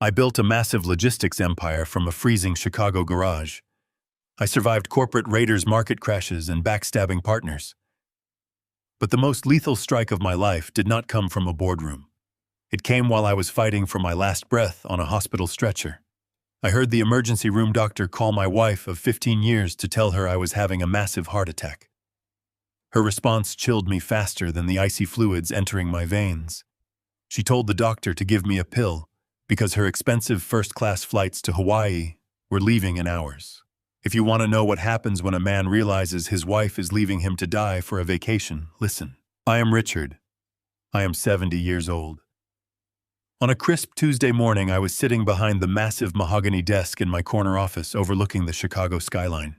I built a massive logistics empire from a freezing Chicago garage. I survived corporate raiders' market crashes and backstabbing partners. But the most lethal strike of my life did not come from a boardroom. It came while I was fighting for my last breath on a hospital stretcher. I heard the emergency room doctor call my wife of 15 years to tell her I was having a massive heart attack. Her response chilled me faster than the icy fluids entering my veins. She told the doctor to give me a pill because her expensive first-class flights to Hawaii were leaving in hours. If you want to know what happens when a man realizes his wife is leaving him to die for a vacation, listen. I am Richard. I am 70 years old. On a crisp Tuesday morning, I was sitting behind the massive mahogany desk in my corner office overlooking the Chicago skyline.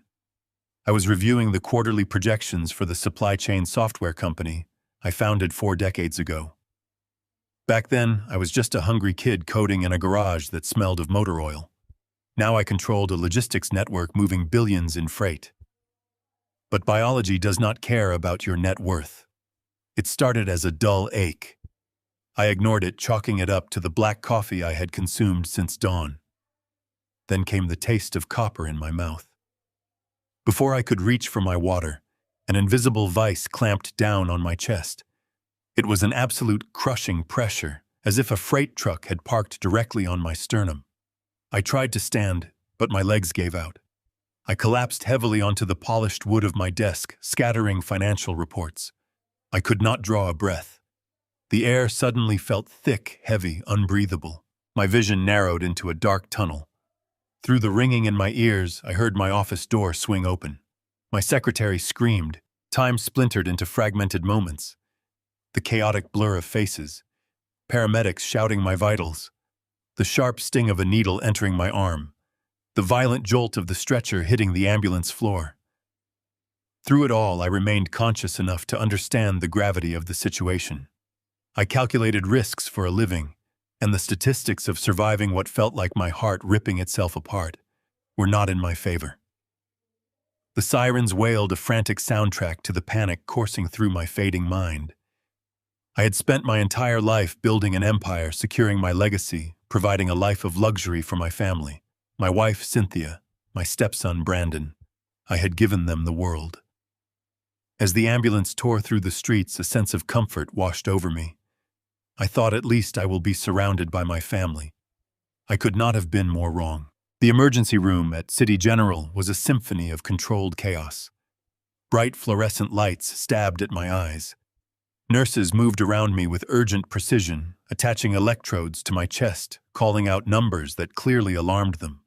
I was reviewing the quarterly projections for the supply chain software company I founded 4 decades ago. Back then, I was just a hungry kid coding in a garage that smelled of motor oil. Now I controlled a logistics network moving billions in freight. But biology does not care about your net worth. It started as a dull ache. I ignored it, chalking it up to the black coffee I had consumed since dawn. Then came the taste of copper in my mouth. Before I could reach for my water, an invisible vice clamped down on my chest. It was an absolute crushing pressure, as if a freight truck had parked directly on my sternum. I tried to stand, but my legs gave out. I collapsed heavily onto the polished wood of my desk, scattering financial reports. I could not draw a breath. The air suddenly felt thick, heavy, unbreathable. My vision narrowed into a dark tunnel. Through the ringing in my ears, I heard my office door swing open. My secretary screamed. Time splintered into fragmented moments. The chaotic blur of faces. Paramedics shouting my vitals. The sharp sting of a needle entering my arm. The violent jolt of the stretcher hitting the ambulance floor. Through it all, I remained conscious enough to understand the gravity of the situation. I calculated risks for a living, and the statistics of surviving what felt like my heart ripping itself apart were not in my favor. The sirens wailed a frantic soundtrack to the panic coursing through my fading mind. I had spent my entire life building an empire, securing my legacy, providing a life of luxury for my family. My wife, Cynthia, my stepson, Brandon. I had given them the world. As the ambulance tore through the streets, a sense of comfort washed over me. I thought at least I will be surrounded by my family. I could not have been more wrong. The emergency room at City General was a symphony of controlled chaos. Bright fluorescent lights stabbed at my eyes. Nurses moved around me with urgent precision, attaching electrodes to my chest, calling out numbers that clearly alarmed them.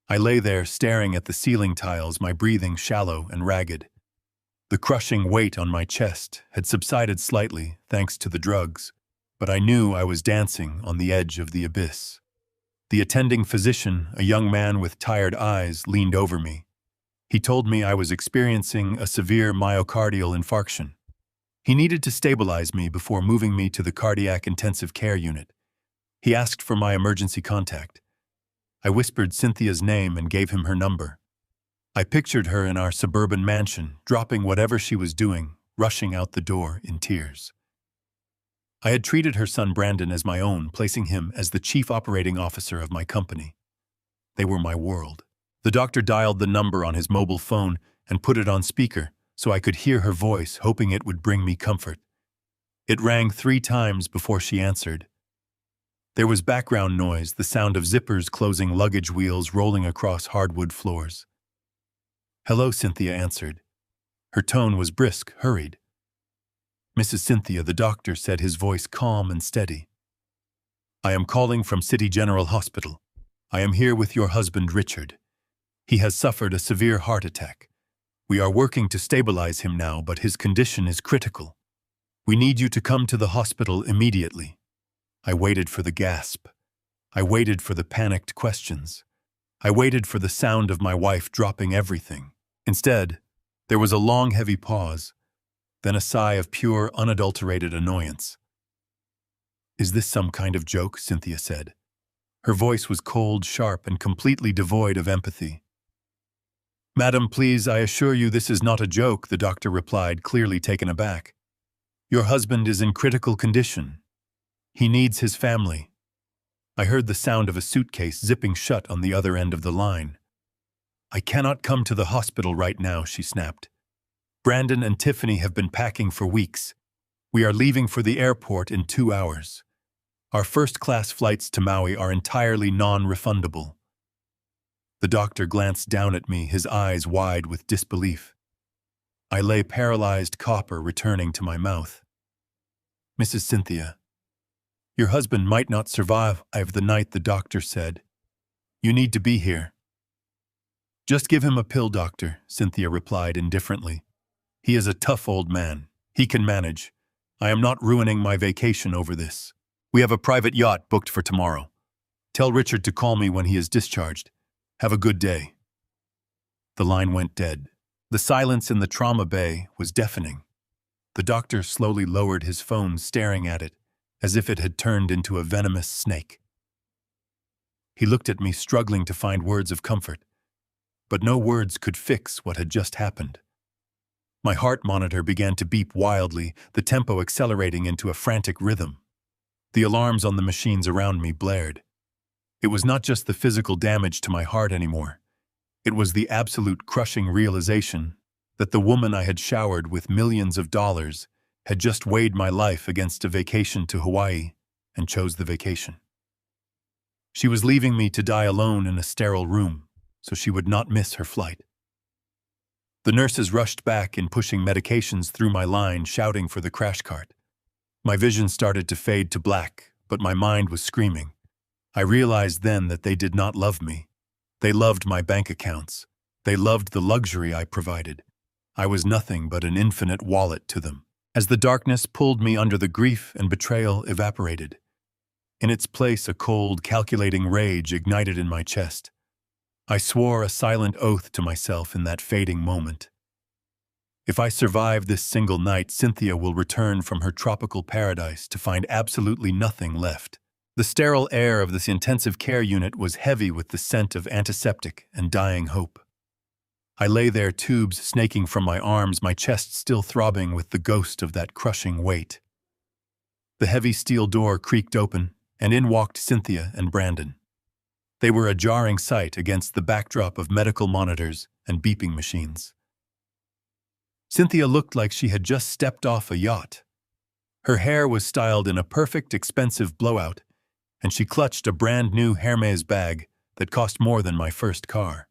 I lay there staring at the ceiling tiles, my breathing shallow and ragged. The crushing weight on my chest had subsided slightly thanks to the drugs, but I knew I was dancing on the edge of the abyss. The attending physician, a young man with tired eyes, leaned over me. He told me I was experiencing a severe myocardial infarction. He needed to stabilize me before moving me to the cardiac intensive care unit. He asked for my emergency contact. I whispered Cynthia's name and gave him her number. I pictured her in our suburban mansion, dropping whatever she was doing, rushing out the door in tears. I had treated her son Brandon as my own, placing him as the chief operating officer of my company. They were my world. The doctor dialed the number on his mobile phone and put it on speaker, so I could hear her voice, hoping it would bring me comfort. It rang 3 times before she answered. There was background noise, the sound of zippers closing, luggage wheels rolling across hardwood floors. "Hello," Cynthia answered. Her tone was brisk, hurried. "Mrs. Cynthia," the doctor said, his voice calm and steady. "I am calling from City General Hospital. I am here with your husband, Richard. He has suffered a severe heart attack. We are working to stabilize him now, but his condition is critical. We need you to come to the hospital immediately." I waited for the gasp. I waited for the panicked questions. I waited for the sound of my wife dropping everything. Instead, there was a long, heavy pause, then a sigh of pure, unadulterated annoyance. "Is this some kind of joke?" Cynthia said. Her voice was cold, sharp, and completely devoid of empathy. "Madam, please, I assure you this is not a joke," the doctor replied, clearly taken aback. "Your husband is in critical condition. He needs his family." I heard the sound of a suitcase zipping shut on the other end of the line. "I cannot come to the hospital right now," she snapped. "Brandon and Tiffany have been packing for weeks. We are leaving for the airport in 2 hours. Our first-class flights to Maui are entirely non-refundable." The doctor glanced down at me, his eyes wide with disbelief. I lay paralyzed, copper returning to my mouth. "Mrs. Cynthia, your husband might not survive the night," the doctor said. "You need to be here." "Just give him a pill, doctor," Cynthia replied indifferently. "He is a tough old man. He can manage. I am not ruining my vacation over this. We have a private yacht booked for tomorrow. Tell Richard to call me when he is discharged. Have a good day." The line went dead. The silence in the trauma bay was deafening. The doctor slowly lowered his phone, staring at it, as if it had turned into a venomous snake. He looked at me, struggling to find words of comfort. But no words could fix what had just happened. My heart monitor began to beep wildly, the tempo accelerating into a frantic rhythm. The alarms on the machines around me blared. It was not just the physical damage to my heart anymore. It was the absolute crushing realization that the woman I had showered with millions of dollars had just weighed my life against a vacation to Hawaii and chose the vacation. She was leaving me to die alone in a sterile room, so she would not miss her flight. The nurses rushed back in, pushing medications through my line, shouting for the crash cart. My vision started to fade to black, but my mind was screaming. I realized then that they did not love me. They loved my bank accounts. They loved the luxury I provided. I was nothing but an infinite wallet to them. As the darkness pulled me under, the grief and betrayal evaporated. In its place, a cold, calculating rage ignited in my chest. I swore a silent oath to myself in that fading moment. If I survive this single night, Cynthia will return from her tropical paradise to find absolutely nothing left. The sterile air of this intensive care unit was heavy with the scent of antiseptic and dying hope. I lay there, tubes snaking from my arms, my chest still throbbing with the ghost of that crushing weight. The heavy steel door creaked open, and in walked Cynthia and Brandon. They were a jarring sight against the backdrop of medical monitors and beeping machines. Cynthia looked like she had just stepped off a yacht. Her hair was styled in a perfect, expensive blowout, and she clutched a brand-new Hermes bag that cost more than my first car.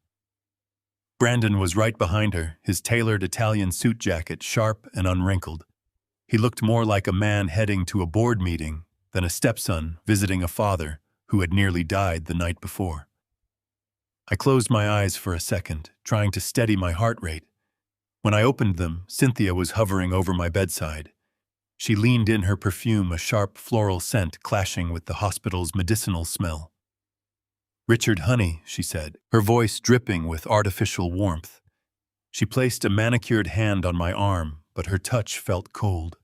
Brandon was right behind her, his tailored Italian suit jacket sharp and unwrinkled. He looked more like a man heading to a board meeting than a stepson visiting a father who had nearly died the night before. I closed my eyes for a second, trying to steady my heart rate. When I opened them, Cynthia was hovering over my bedside. She leaned in, her perfume, a sharp floral scent clashing with the hospital's medicinal smell. "Richard, honey," she said, her voice dripping with artificial warmth. She placed a manicured hand on my arm, but her touch felt cold.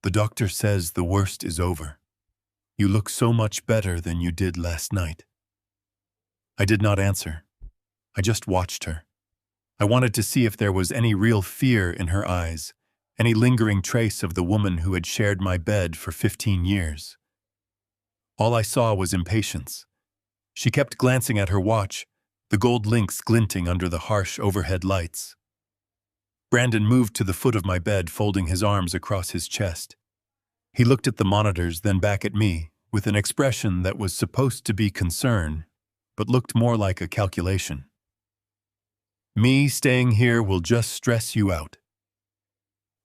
"The doctor says the worst is over. You look so much better than you did last night." I did not answer. I just watched her. I wanted to see if there was any real fear in her eyes, any lingering trace of the woman who had shared my bed for 15 years. All I saw was impatience. She kept glancing at her watch, the gold links glinting under the harsh overhead lights. Brandon moved to the foot of my bed, folding his arms across his chest. He looked at the monitors, then back at me, with an expression that was supposed to be concern, but looked more like a calculation. "Me staying here will just stress you out."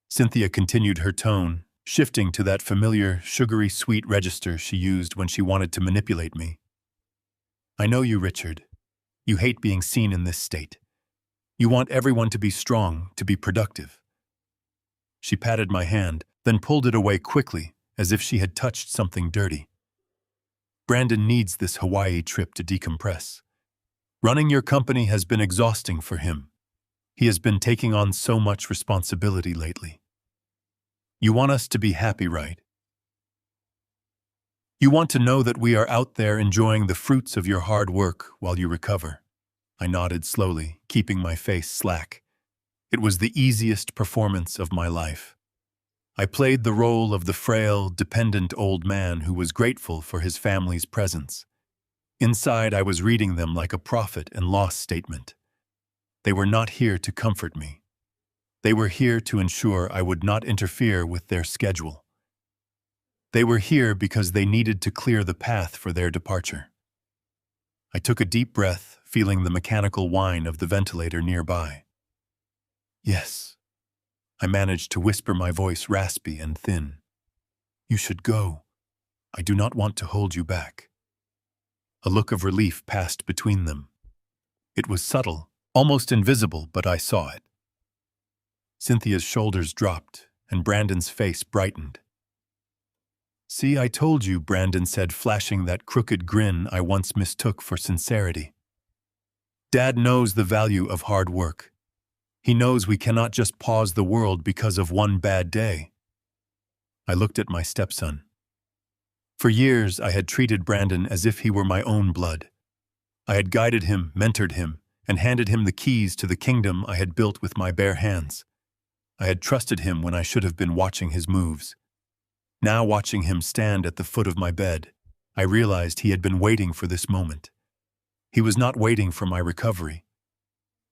Cynthia continued her tone, shifting to that familiar, sugary sweet register she used when she wanted to manipulate me. "I know you, Richard. You hate being seen in this state. You want everyone to be strong, to be productive." She patted my hand, then pulled it away quickly, as if she had touched something dirty. "Brandon needs this Hawaii trip to decompress. Running your company has been exhausting for him. He has been taking on so much responsibility lately. You want us to be happy, right? You want to know that we are out there enjoying the fruits of your hard work while you recover." I nodded slowly, keeping my face slack. It was the easiest performance of my life. I played the role of the frail, dependent old man who was grateful for his family's presence. Inside, I was reading them like a profit and loss statement. They were not here to comfort me. They were here to ensure I would not interfere with their schedule. They were here because they needed to clear the path for their departure. I took a deep breath, feeling the mechanical whine of the ventilator nearby. Yes. I managed to whisper, my voice raspy and thin. You should go. I do not want to hold you back. A look of relief passed between them. It was subtle, almost invisible, but I saw it. Cynthia's shoulders dropped, and Brandon's face brightened. See, I told you, Brandon said, flashing that crooked grin I once mistook for sincerity. Dad knows the value of hard work. He knows we cannot just pause the world because of one bad day. I looked at my stepson. For years, I had treated Brandon as if he were my own blood. I had guided him, mentored him, and handed him the keys to the kingdom I had built with my bare hands. I had trusted him when I should have been watching his moves. Now, watching him stand at the foot of my bed, I realized he had been waiting for this moment. He was not waiting for my recovery.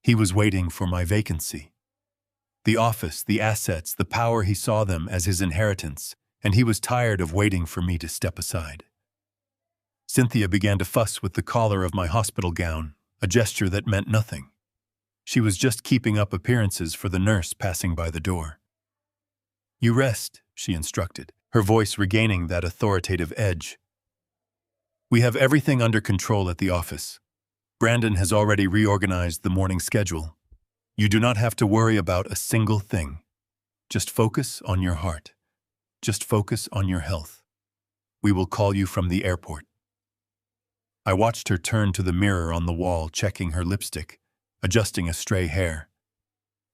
He was waiting for my vacancy. The office, the assets, the power, he saw them as his inheritance, and he was tired of waiting for me to step aside. Cynthia began to fuss with the collar of my hospital gown, a gesture that meant nothing. She was just keeping up appearances for the nurse passing by the door. You rest, she instructed, her voice regaining that authoritative edge. We have everything under control at the office. Brandon has already reorganized the morning schedule. You do not have to worry about a single thing. Just focus on your heart. Just focus on your health. We will call you from the airport. I watched her turn to the mirror on the wall, checking her lipstick, adjusting a stray hair.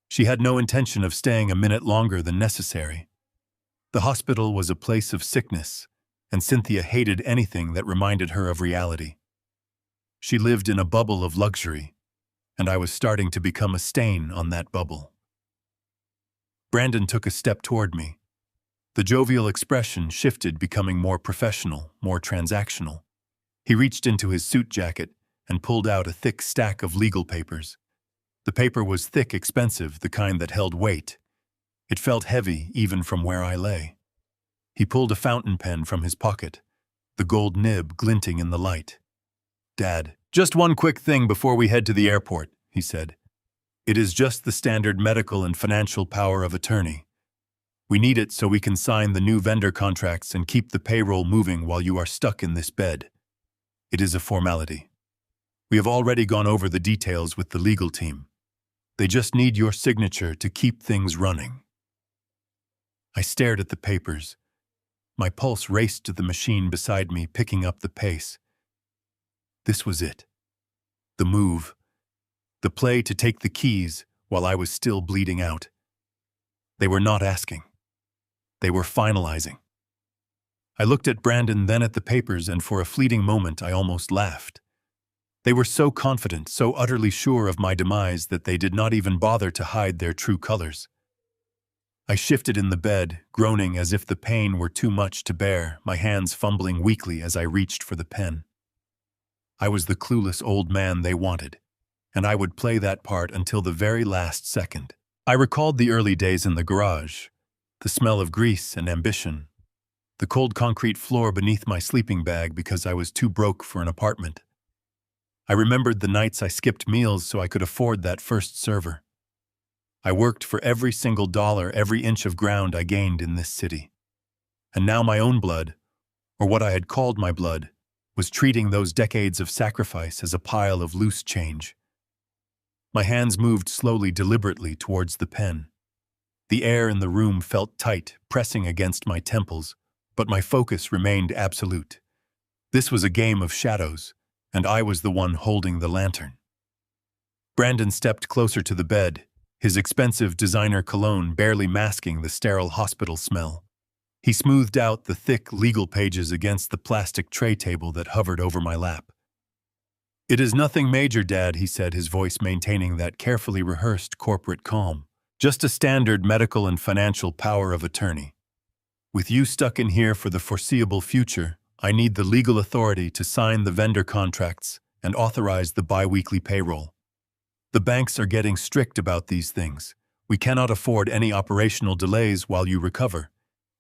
She had no intention of staying a minute longer than necessary. The hospital was a place of sickness, and Cynthia hated anything that reminded her of reality. She lived in a bubble of luxury, and I was starting to become a stain on that bubble. Brandon took a step toward me. The jovial expression shifted, becoming more professional, more transactional. He reached into his suit jacket and pulled out a thick stack of legal papers. The paper was thick, expensive, the kind that held weight. It felt heavy even from where I lay. He pulled a fountain pen from his pocket, the gold nib glinting in the light. Dad, just one quick thing before we head to the airport, he said. It is just the standard medical and financial power of attorney. We need it so we can sign the new vendor contracts and keep the payroll moving while you are stuck in this bed. It is a formality. We have already gone over the details with the legal team. They just need your signature to keep things running. I stared at the papers. My pulse raced to the machine beside me, picking up the pace. This was it. The move. The play to take the keys while I was still bleeding out. They were not asking. They were finalizing. I looked at Brandon, then at the papers, and for a fleeting moment I almost laughed. They were so confident, so utterly sure of my demise that they did not even bother to hide their true colors. I shifted in the bed, groaning as if the pain were too much to bear, my hands fumbling weakly as I reached for the pen. I was the clueless old man they wanted, and I would play that part until the very last second. I recalled the early days in the garage, the smell of grease and ambition, the cold concrete floor beneath my sleeping bag because I was too broke for an apartment. I remembered the nights I skipped meals so I could afford that first server. I worked for every single dollar, every inch of ground I gained in this city. And now my own blood, or what I had called my blood, was treating those decades of sacrifice as a pile of loose change. My hands moved slowly, deliberately towards the pen. The air in the room felt tight, pressing against my temples, but my focus remained absolute. This was a game of shadows, and I was the one holding the lantern. Brandon stepped closer to the bed, his expensive designer cologne barely masking the sterile hospital smell. He smoothed out the thick legal pages against the plastic tray table that hovered over my lap. It is nothing major, Dad, he said, his voice maintaining that carefully rehearsed corporate calm. Just a standard medical and financial power of attorney. With you stuck in here for the foreseeable future, I need the legal authority to sign the vendor contracts and authorize the bi-weekly payroll. The banks are getting strict about these things. We cannot afford any operational delays while you recover.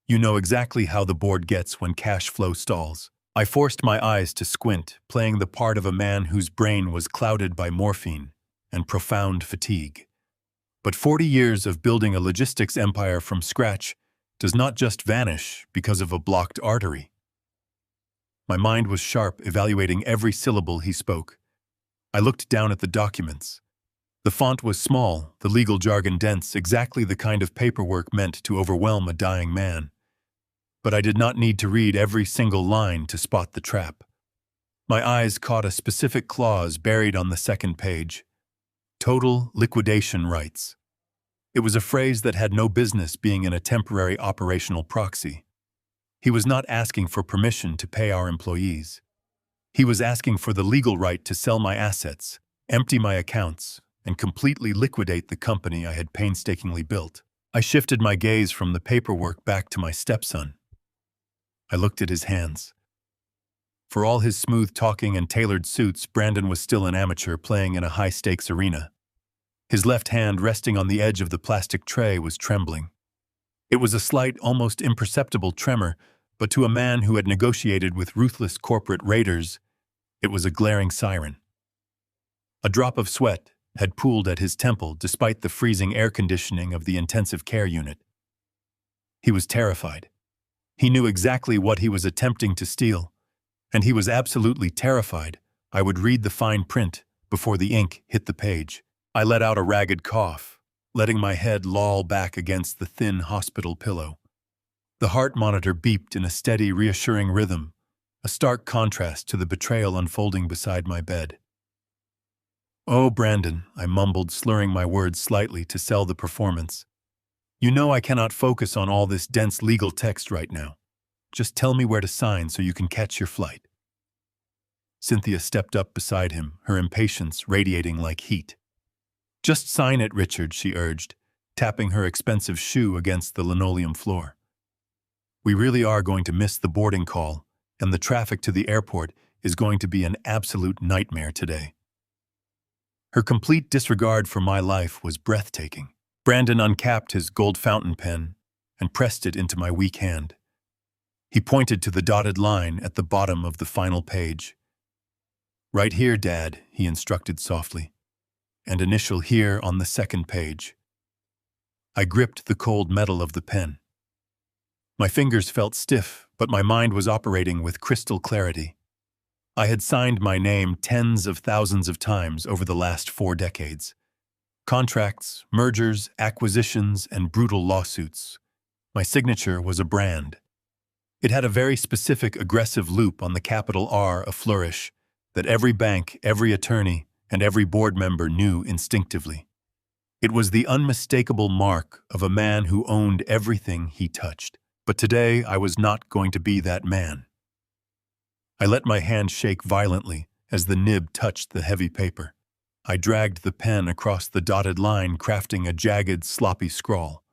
You know exactly how the board gets when cash flow stalls. I forced my eyes to squint, playing the part of a man whose brain was clouded by morphine and profound fatigue. But 40 years of building a logistics empire from scratch does not just vanish because of a blocked artery. My mind was sharp, evaluating every syllable he spoke. I looked down at the documents. The font was small, the legal jargon dense, exactly the kind of paperwork meant to overwhelm a dying man. But I did not need to read every single line to spot the trap. My eyes caught a specific clause buried on the second page. Total liquidation rights. It was a phrase that had no business being in a temporary operational proxy. He was not asking for permission to pay our employees. He was asking for the legal right to sell my assets, empty my accounts, and completely liquidate the company I had painstakingly built. I shifted my gaze from the paperwork back to my stepson. I looked at his hands. For all his smooth talking and tailored suits, Brandon was still an amateur playing in a high-stakes arena. His left hand, resting on the edge of the plastic tray, was trembling. It was a slight, almost imperceptible tremor, but to a man who had negotiated with ruthless corporate raiders, it was a glaring siren. A drop of sweat had pooled at his temple despite the freezing air conditioning of the intensive care unit. He was terrified. He knew exactly what he was attempting to steal, and he was absolutely terrified I would read the fine print before the ink hit the page. I let out a ragged cough, letting my head loll back against the thin hospital pillow. The heart monitor beeped in a steady, reassuring rhythm, a stark contrast to the betrayal unfolding beside my bed. "Oh, Brandon," I mumbled, slurring my words slightly to sell the performance. "You know I cannot focus on all this dense legal text right now. Just tell me where to sign so you can catch your flight." Cynthia stepped up beside him, her impatience radiating like heat. "Just sign it, Richard," she urged, tapping her expensive shoe against the linoleum floor. "We really are going to miss the boarding call, and the traffic to the airport is going to be an absolute nightmare today." Her complete disregard for my life was breathtaking. Brandon uncapped his gold fountain pen and pressed it into my weak hand. He pointed to the dotted line at the bottom of the final page. "Right here, Dad," he instructed softly, "and initial here on the second page." I gripped the cold metal of the pen. My fingers felt stiff, but my mind was operating with crystal clarity. I had signed my name tens of thousands of times over the last 4 decades. Contracts, mergers, acquisitions, and brutal lawsuits. My signature was a brand. It had a very specific aggressive loop on the capital R, a flourish, that every bank, every attorney, and every board member knew instinctively. It was the unmistakable mark of a man who owned everything he touched. But today I was not going to be that man. I let my hand shake violently as the nib touched the heavy paper. I dragged the pen across the dotted line, crafting a jagged, sloppy scrawl.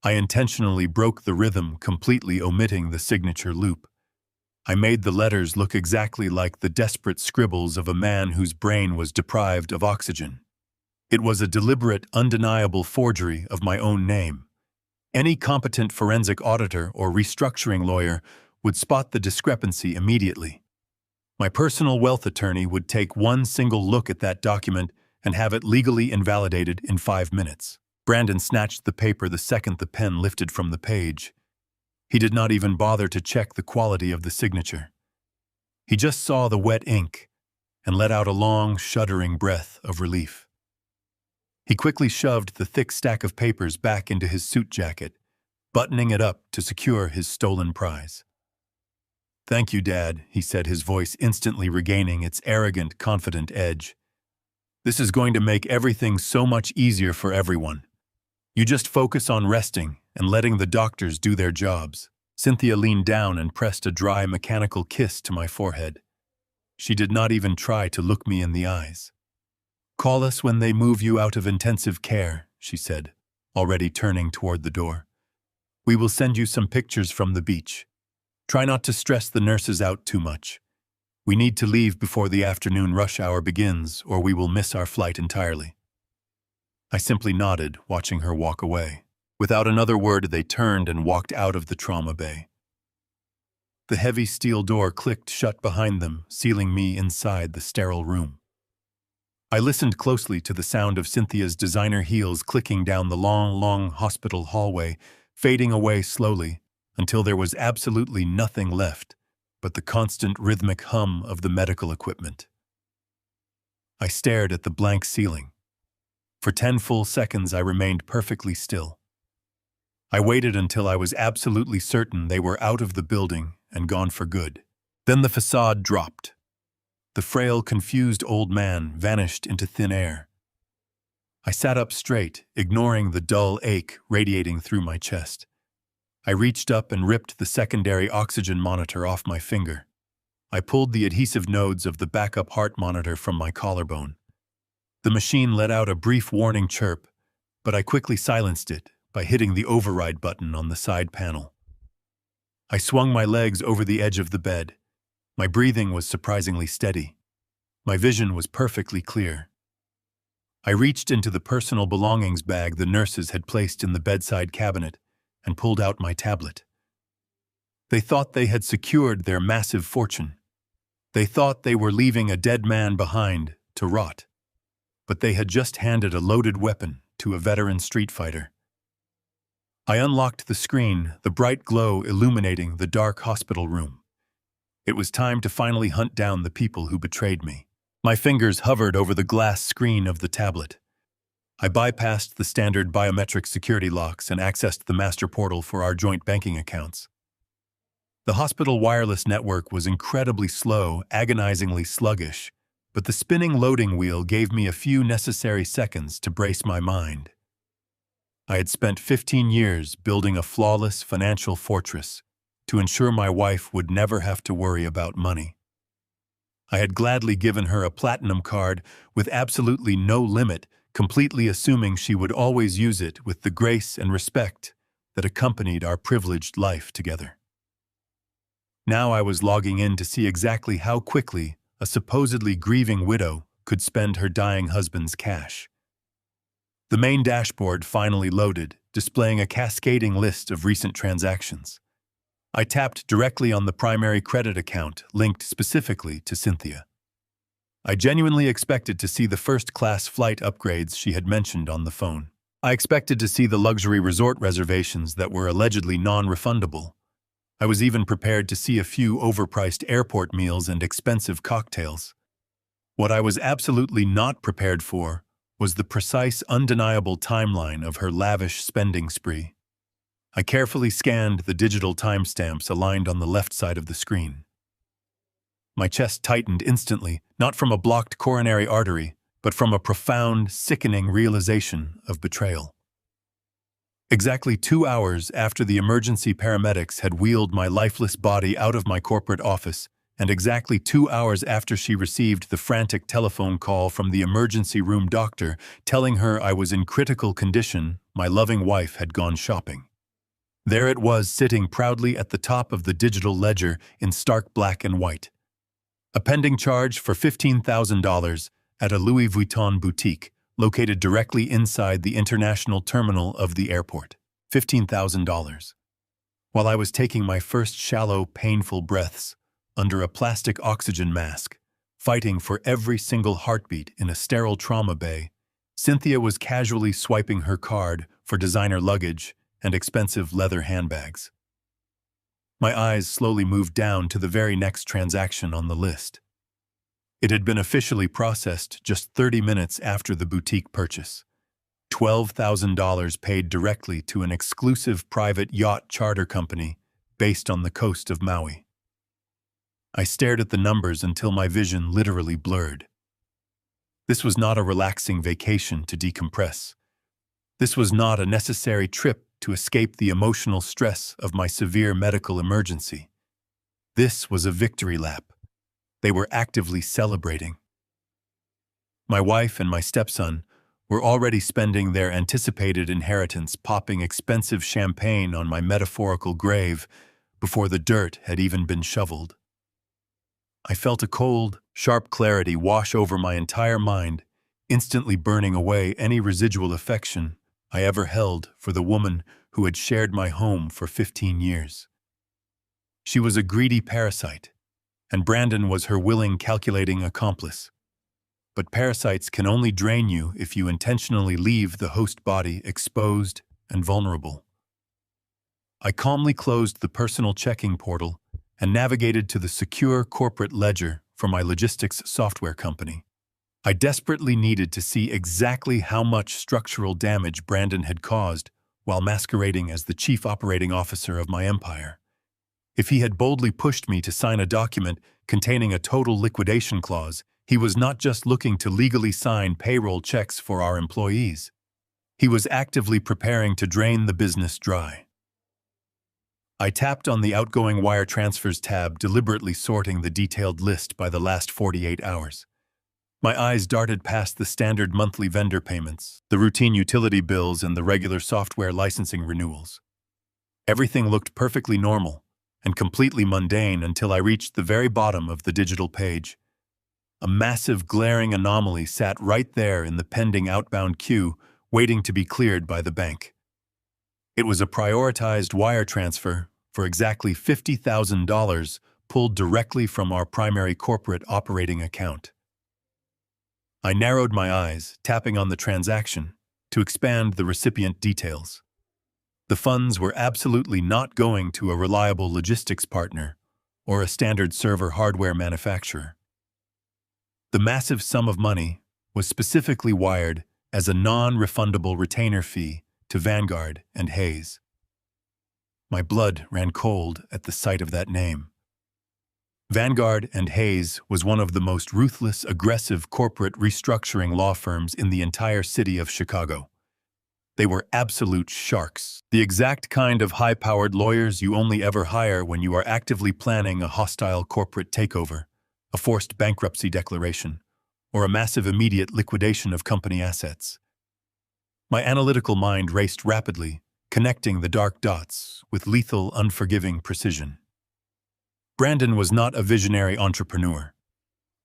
I intentionally broke the rhythm, completely omitting the signature loop. I made the letters look exactly like the desperate scribbles of a man whose brain was deprived of oxygen. It was a deliberate, undeniable forgery of my own name. Any competent forensic auditor or restructuring lawyer would spot the discrepancy immediately. My personal wealth attorney would take one single look at that document and have it legally invalidated in 5 minutes. Brandon snatched the paper the second the pen lifted from the page. He did not even bother to check the quality of the signature. He just saw the wet ink and let out a long, shuddering breath of relief. He quickly shoved the thick stack of papers back into his suit jacket, buttoning it up to secure his stolen prize. "Thank you, Dad," he said, his voice instantly regaining its arrogant, confident edge. "This is going to make everything so much easier for everyone. You just focus on resting and letting the doctors do their jobs." Cynthia leaned down and pressed a dry, mechanical kiss to my forehead. She did not even try to look me in the eyes. "Call us when they move you out of intensive care," she said, already turning toward the door. We will send you some pictures from the beach. Try not to stress the nurses out too much. We need to leave before the afternoon rush hour begins, or we will miss our flight entirely." I simply nodded, watching her walk away. Without another word, they turned and walked out of the trauma bay. The heavy steel door clicked shut behind them, sealing me inside the sterile room. I listened closely to the sound of Cynthia's designer heels clicking down the long hospital hallway, fading away slowly until there was absolutely nothing left but the constant rhythmic hum of the medical equipment. I stared at the blank ceiling. For 10 full seconds, I remained perfectly still. I waited until I was absolutely certain they were out of the building and gone for good. Then the facade dropped. The frail, confused old man vanished into thin air. I sat up straight, ignoring the dull ache radiating through my chest. I reached up and ripped the secondary oxygen monitor off my finger. I pulled the adhesive nodes of the backup heart monitor from my collarbone. The machine let out a brief warning chirp, but I quickly silenced it by hitting the override button on the side panel. I swung my legs over the edge of the bed. My breathing was surprisingly steady. My vision was perfectly clear. I reached into the personal belongings bag the nurses had placed in the bedside cabinet and pulled out my tablet. They thought they had secured their massive fortune. They thought they were leaving a dead man behind to rot. But they had just handed a loaded weapon to a veteran street fighter. I unlocked the screen, the bright glow illuminating the dark hospital room. It was time to finally hunt down the people who betrayed me. My fingers hovered over the glass screen of the tablet. I bypassed the standard biometric security locks and accessed the master portal for our joint banking accounts. The hospital wireless network was incredibly slow, agonizingly sluggish, but the spinning loading wheel gave me a few necessary seconds to brace my mind. I had spent 15 years building a flawless financial fortress to ensure my wife would never have to worry about money. I had gladly given her a platinum card with absolutely no limit, completely assuming she would always use it with the grace and respect that accompanied our privileged life together. Now I was logging in to see exactly how quickly a supposedly grieving widow could spend her dying husband's cash. The main dashboard finally loaded, displaying a cascading list of recent transactions. I tapped directly on the primary credit account linked specifically to Cynthia. I genuinely expected to see the first-class flight upgrades she had mentioned on the phone. I expected to see the luxury resort reservations that were allegedly non-refundable. I was even prepared to see a few overpriced airport meals and expensive cocktails. What I was absolutely not prepared for was the precise, undeniable timeline of her lavish spending spree. I carefully scanned the digital timestamps aligned on the left side of the screen. My chest tightened instantly, not from a blocked coronary artery, but from a profound, sickening realization of betrayal. Exactly 2 hours after the emergency paramedics had wheeled my lifeless body out of my corporate office, and exactly 2 hours after she received the frantic telephone call from the emergency room doctor telling her I was in critical condition, my loving wife had gone shopping. There it was, sitting proudly at the top of the digital ledger in stark black and white. A pending charge for $15,000 at a Louis Vuitton boutique located directly inside the international terminal of the airport. $15,000. While I was taking my first shallow, painful breaths under a plastic oxygen mask, fighting for every single heartbeat in a sterile trauma bay, Cynthia was casually swiping her card for designer luggage and expensive leather handbags. My eyes slowly moved down to the very next transaction on the list. It had been officially processed just 30 minutes after the boutique purchase. $12,000 paid directly to an exclusive private yacht charter company based on the coast of Maui. I stared at the numbers until my vision literally blurred. This was not a relaxing vacation to decompress. This was not a necessary trip to escape the emotional stress of my severe medical emergency. This was a victory lap. They were actively celebrating. My wife and my stepson were already spending their anticipated inheritance popping expensive champagne on my metaphorical grave before the dirt had even been shoveled. I felt a cold, sharp clarity wash over my entire mind, instantly burning away any residual affection I ever held for the woman who had shared my home for 15 years. She was a greedy parasite, and Brandon was her willing, calculating accomplice. But parasites can only drain you if you intentionally leave the host body exposed and vulnerable. I calmly closed the personal checking portal and navigated to the secure corporate ledger for my logistics software company. I desperately needed to see exactly how much structural damage Brandon had caused while masquerading as the chief operating officer of my empire. If he had boldly pushed me to sign a document containing a total liquidation clause, he was not just looking to legally sign payroll checks for our employees. He was actively preparing to drain the business dry. I tapped on the outgoing wire transfers tab, deliberately sorting the detailed list by the last 48 hours. My eyes darted past the standard monthly vendor payments, the routine utility bills, and the regular software licensing renewals. Everything looked perfectly normal and completely mundane until I reached the very bottom of the digital page. A massive, glaring anomaly sat right there in the pending outbound queue, waiting to be cleared by the bank. It was a prioritized wire transfer for exactly $50,000 pulled directly from our primary corporate operating account. I narrowed my eyes, tapping on the transaction to expand the recipient details. The funds were absolutely not going to a reliable logistics partner or a standard server hardware manufacturer. The massive sum of money was specifically wired as a non-refundable retainer fee to Vanguard and Hayes. My blood ran cold at the sight of that name. Vanguard and Hayes was one of the most ruthless, aggressive corporate restructuring law firms in the entire city of Chicago. They were absolute sharks, the exact kind of high-powered lawyers you only ever hire when you are actively planning a hostile corporate takeover, a forced bankruptcy declaration, or a massive immediate liquidation of company assets. My analytical mind raced rapidly, connecting the dark dots with lethal, unforgiving precision. Brandon was not a visionary entrepreneur.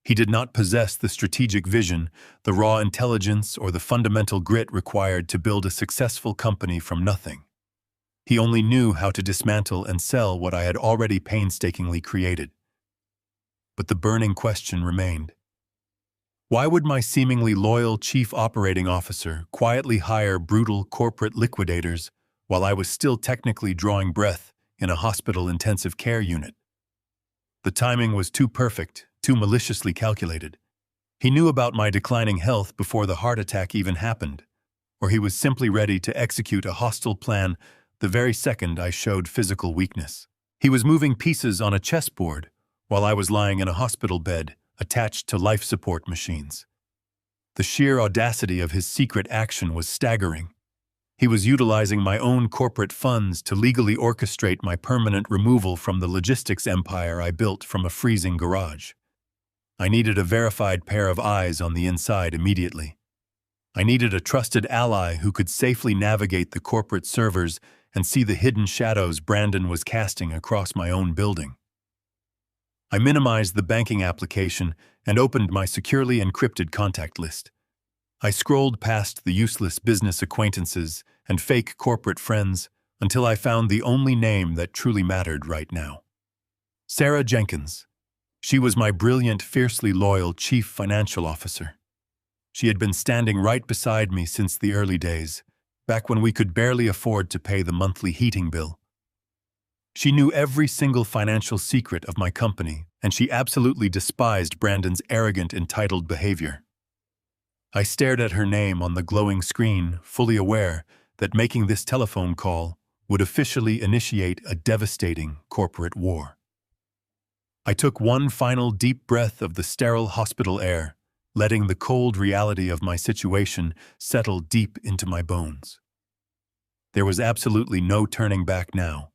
He did not possess the strategic vision, the raw intelligence, or the fundamental grit required to build a successful company from nothing. He only knew how to dismantle and sell what I had already painstakingly created. But the burning question remained. Why would my seemingly loyal chief operating officer quietly hire brutal corporate liquidators while I was still technically drawing breath in a hospital intensive care unit? The timing was too perfect, too maliciously calculated. He knew about my declining health before the heart attack even happened, or he was simply ready to execute a hostile plan the very second I showed physical weakness. He was moving pieces on a chessboard while I was lying in a hospital bed attached to life support machines. The sheer audacity of his secret action was staggering. He was utilizing my own corporate funds to legally orchestrate my permanent removal from the logistics empire I built from a freezing garage. I needed a verified pair of eyes on the inside immediately. I needed a trusted ally who could safely navigate the corporate servers and see the hidden shadows Brandon was casting across my own building. I minimized the banking application and opened my securely encrypted contact list. I scrolled past the useless business acquaintances and fake corporate friends until I found the only name that truly mattered right now. Sarah Jenkins. She was my brilliant, fiercely loyal chief financial officer. She had been standing right beside me since the early days, back when we could barely afford to pay the monthly heating bill. She knew every single financial secret of my company, and she absolutely despised Brandon's arrogant, entitled behavior. I stared at her name on the glowing screen, fully aware that making this telephone call would officially initiate a devastating corporate war. I took one final deep breath of the sterile hospital air, letting the cold reality of my situation settle deep into my bones. There was absolutely no turning back now.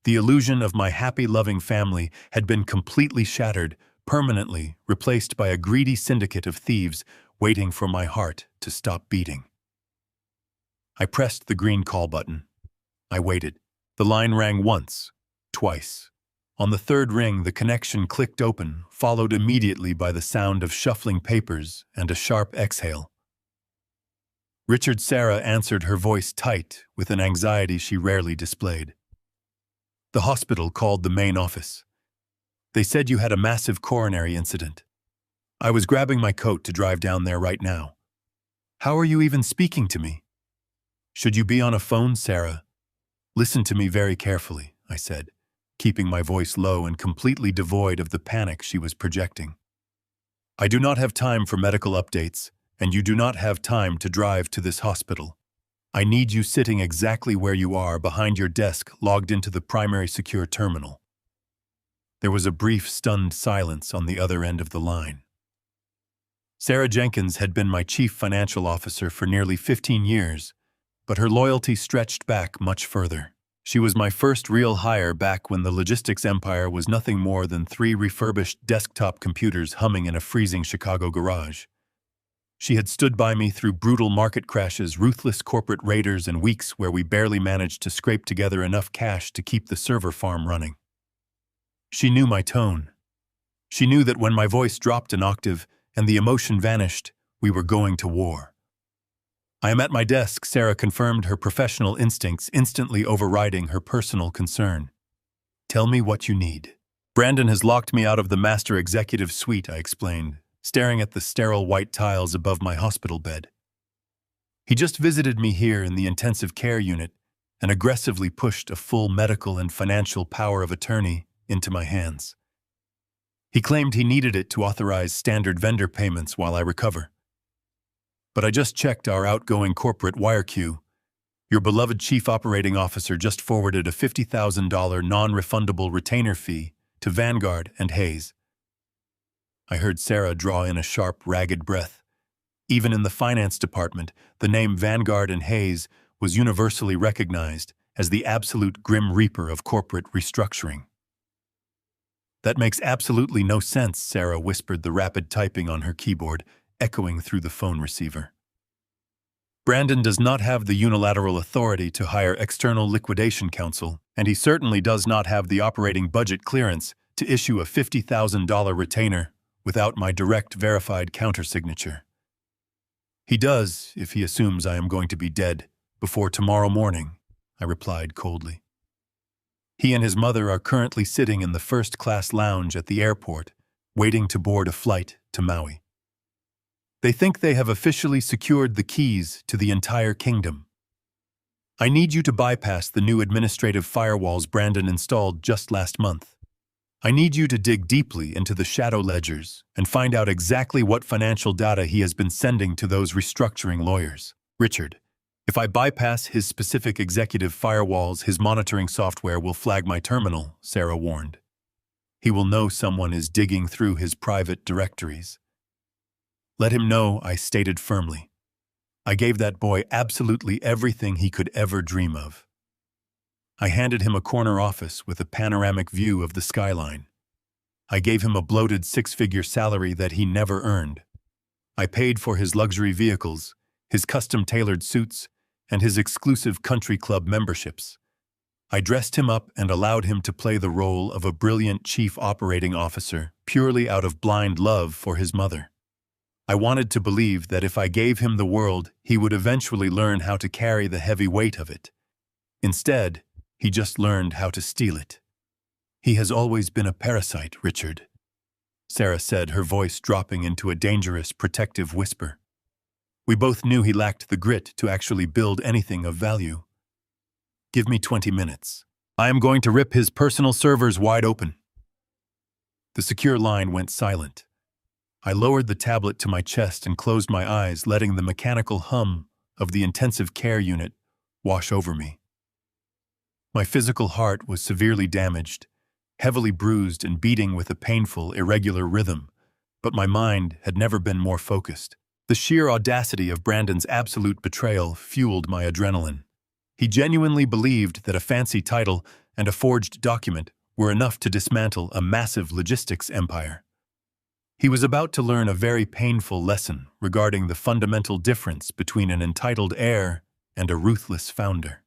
The illusion of my happy, loving family had been completely shattered, permanently replaced by a greedy syndicate of thieves waiting for my heart to stop beating. I pressed the green call button. I waited. The line rang once, twice. On the third ring, the connection clicked open, followed immediately by the sound of shuffling papers and a sharp exhale. Richard. Sarah answered, her voice tight with an anxiety she rarely displayed. The hospital called the main office. They said you had a massive coronary incident. I was grabbing my coat to drive down there right now. How are you even speaking to me? Should you be on a phone, Sarah? Listen to me very carefully, I said, keeping my voice low and completely devoid of the panic she was projecting. I do not have time for medical updates, and you do not have time to drive to this hospital. I need you sitting exactly where you are behind your desk, logged into the primary secure terminal. There was a brief, stunned silence on the other end of the line. Sarah Jenkins had been my chief financial officer for nearly 15 years, but her loyalty stretched back much further. She was my first real hire back when the logistics empire was nothing more than 3 refurbished desktop computers humming in a freezing Chicago garage. She had stood by me through brutal market crashes, ruthless corporate raiders, and weeks where we barely managed to scrape together enough cash to keep the server farm running. She knew my tone. She knew that when my voice dropped an octave and the emotion vanished, we were going to war. I am at my desk, Sarah confirmed, her professional instincts instantly overriding her personal concern. Tell me what you need. Brandon has locked me out of the master executive suite, I explained, staring at the sterile white tiles above my hospital bed. He just visited me here in the intensive care unit and aggressively pushed a full medical and financial power of attorney into my hands. He claimed he needed it to authorize standard vendor payments while I recover. But I just checked our outgoing corporate wire queue. Your beloved chief operating officer just forwarded a $50,000 non-refundable retainer fee to Vanguard and Hayes. I heard Sarah draw in a sharp, ragged breath. Even in the finance department, the name Vanguard and Hayes was universally recognized as the absolute grim reaper of corporate restructuring. That makes absolutely no sense, Sarah whispered, the rapid typing on her keyboard echoing through the phone receiver. Brandon does not have the unilateral authority to hire external liquidation counsel, and he certainly does not have the operating budget clearance to issue a $50,000 retainer without my direct verified countersignature. He does if he assumes I am going to be dead before tomorrow morning, I replied coldly. He and his mother are currently sitting in the first-class lounge at the airport, waiting to board a flight to Maui. They think they have officially secured the keys to the entire kingdom. I need you to bypass the new administrative firewalls Brandon installed just last month. I need you to dig deeply into the shadow ledgers and find out exactly what financial data he has been sending to those restructuring lawyers. Richard, if I bypass his specific executive firewalls, his monitoring software will flag my terminal, Sarah warned. He will know someone is digging through his private directories. Let him know, I stated firmly. I gave that boy absolutely everything he could ever dream of. I handed him a corner office with a panoramic view of the skyline. I gave him a bloated 6-figure salary that he never earned. I paid for his luxury vehicles, his custom-tailored suits, and his exclusive country club memberships. I dressed him up and allowed him to play the role of a brilliant chief operating officer purely out of blind love for his mother. I wanted to believe that if I gave him the world, he would eventually learn how to carry the heavy weight of it. Instead, he just learned how to steal it. He has always been a parasite, Richard, Sarah said, her voice dropping into a dangerous, protective whisper. We both knew he lacked the grit to actually build anything of value. Give me 20 minutes. I am going to rip his personal servers wide open. The secure line went silent. I lowered the tablet to my chest and closed my eyes, letting the mechanical hum of the intensive care unit wash over me. My physical heart was severely damaged, heavily bruised and beating with a painful, irregular rhythm, but my mind had never been more focused. The sheer audacity of Brandon's absolute betrayal fueled my adrenaline. He genuinely believed that a fancy title and a forged document were enough to dismantle a massive logistics empire. He was about to learn a very painful lesson regarding the fundamental difference between an entitled heir and a ruthless founder.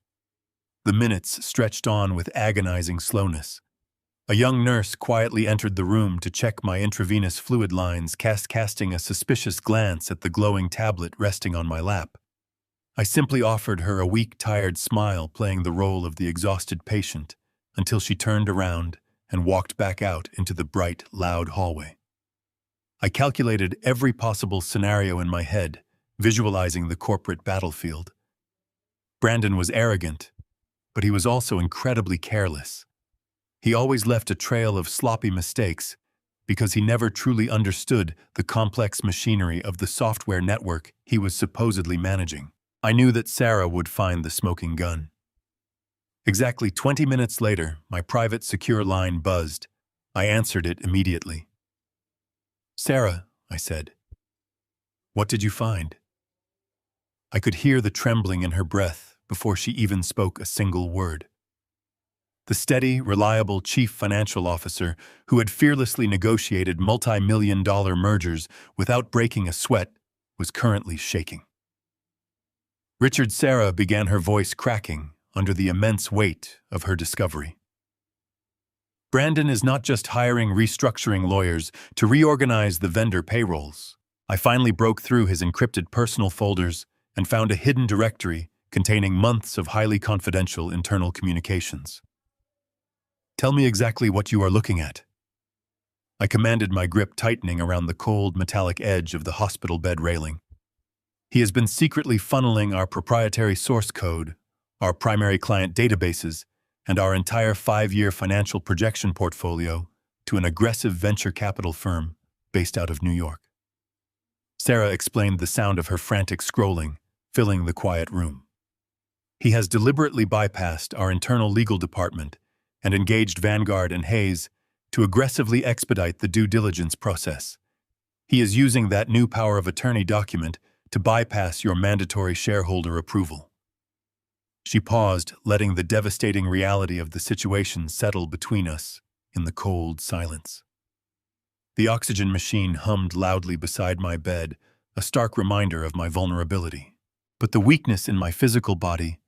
The minutes stretched on with agonizing slowness. A young nurse quietly entered the room to check my intravenous fluid lines, casting a suspicious glance at the glowing tablet resting on my lap. I simply offered her a weak, tired smile, playing the role of the exhausted patient, until she turned around and walked back out into the bright, loud hallway. I calculated every possible scenario in my head, visualizing the corporate battlefield. Brandon was arrogant, but he was also incredibly careless. He always left a trail of sloppy mistakes because he never truly understood the complex machinery of the software network he was supposedly managing. I knew that Sarah would find the smoking gun. Exactly 20 minutes later, my private secure line buzzed. I answered it immediately. "Sarah," I said, "what did you find?" I could hear the trembling in her breath before she even spoke a single word. The steady, reliable chief financial officer who had fearlessly negotiated multi-million-dollar mergers without breaking a sweat was currently shaking. Richard, Sarah began, her voice cracking under the immense weight of her discovery. "Brandon is not just hiring restructuring lawyers to reorganize the vendor payrolls. I finally broke through his encrypted personal folders and found a hidden directory containing months of highly confidential internal communications." "Tell me exactly what you are looking at," I commanded, my grip tightening around the cold, metallic edge of the hospital bed railing. "He has been secretly funneling our proprietary source code, our primary client databases, and our entire 5-year financial projection portfolio to an aggressive venture capital firm based out of New York." Sarah explained, the sound of her frantic scrolling filling the quiet room. "He has deliberately bypassed our internal legal department and engaged Vanguard and Hayes to aggressively expedite the due diligence process. He is using that new power of attorney document to bypass your mandatory shareholder approval." She paused, letting the devastating reality of the situation settle between us in the cold silence. The oxygen machine hummed loudly beside my bed, a stark reminder of my vulnerability. But the weakness in my physical body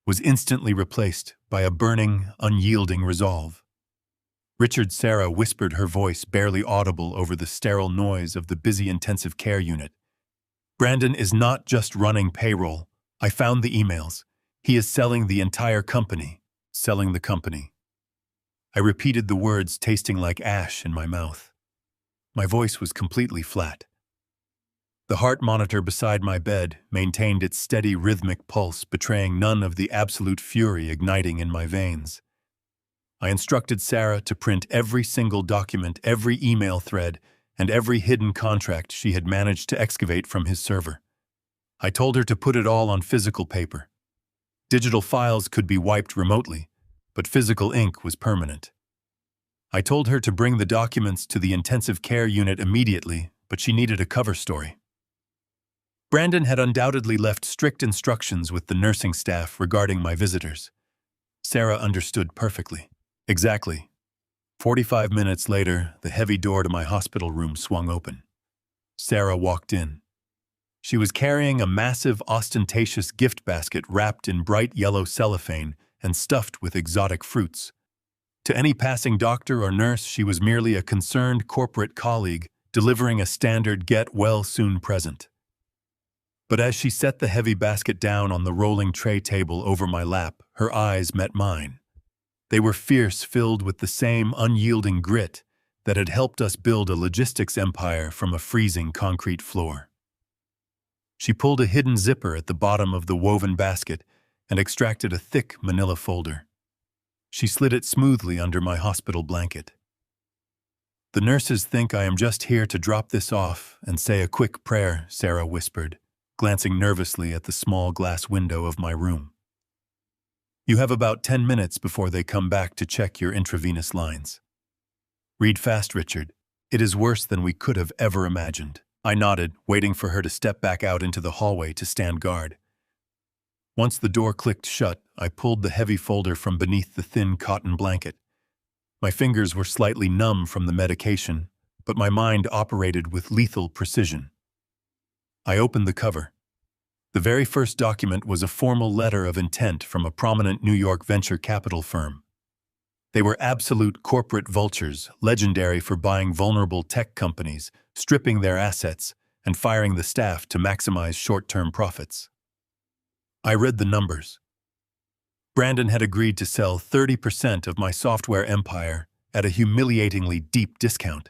was instantly replaced by a burning, unyielding resolve. "Richard," Sarah whispered, her voice barely audible over the sterile noise of the busy intensive care unit, "Brandon is not just running payroll. I found the emails. He is selling the entire company." "Selling the company." I repeated the words, tasting like ash in my mouth. My voice was completely flat. The heart monitor beside my bed maintained its steady, rhythmic pulse, betraying none of the absolute fury igniting in my veins. I instructed Sarah to print every single document, every email thread, and every hidden contract she had managed to excavate from his server. I told her to put it all on physical paper. Digital files could be wiped remotely, but physical ink was permanent. I told her to bring the documents to the intensive care unit immediately, but she needed a cover story. Brandon had undoubtedly left strict instructions with the nursing staff regarding my visitors. Sarah understood perfectly. Exactly. 45 minutes later, the heavy door to my hospital room swung open. Sarah walked in. She was carrying a massive, ostentatious gift basket wrapped in bright yellow cellophane and stuffed with exotic fruits. To any passing doctor or nurse, she was merely a concerned corporate colleague delivering a standard get-well-soon present. But as she set the heavy basket down on the rolling tray table over my lap, her eyes met mine. They were fierce, filled with the same unyielding grit that had helped us build a logistics empire from a freezing concrete floor. She pulled a hidden zipper at the bottom of the woven basket and extracted a thick manila folder. She slid it smoothly under my hospital blanket. "The nurses think I am just here to drop this off and say a quick prayer," Sarah whispered, glancing nervously at the small glass window of my room. "You have about 10 minutes before they come back to check your intravenous lines. Read fast, Richard. It is worse than we could have ever imagined." I nodded, waiting for her to step back out into the hallway to stand guard. Once the door clicked shut, I pulled the heavy folder from beneath the thin cotton blanket. My fingers were slightly numb from the medication, but my mind operated with lethal precision. I opened the cover. The very first document was a formal letter of intent from a prominent New York venture capital firm. They were absolute corporate vultures, legendary for buying vulnerable tech companies, stripping their assets, and firing the staff to maximize short-term profits. I read the numbers. Brandon had agreed to sell 30% of my software empire at a humiliatingly deep discount.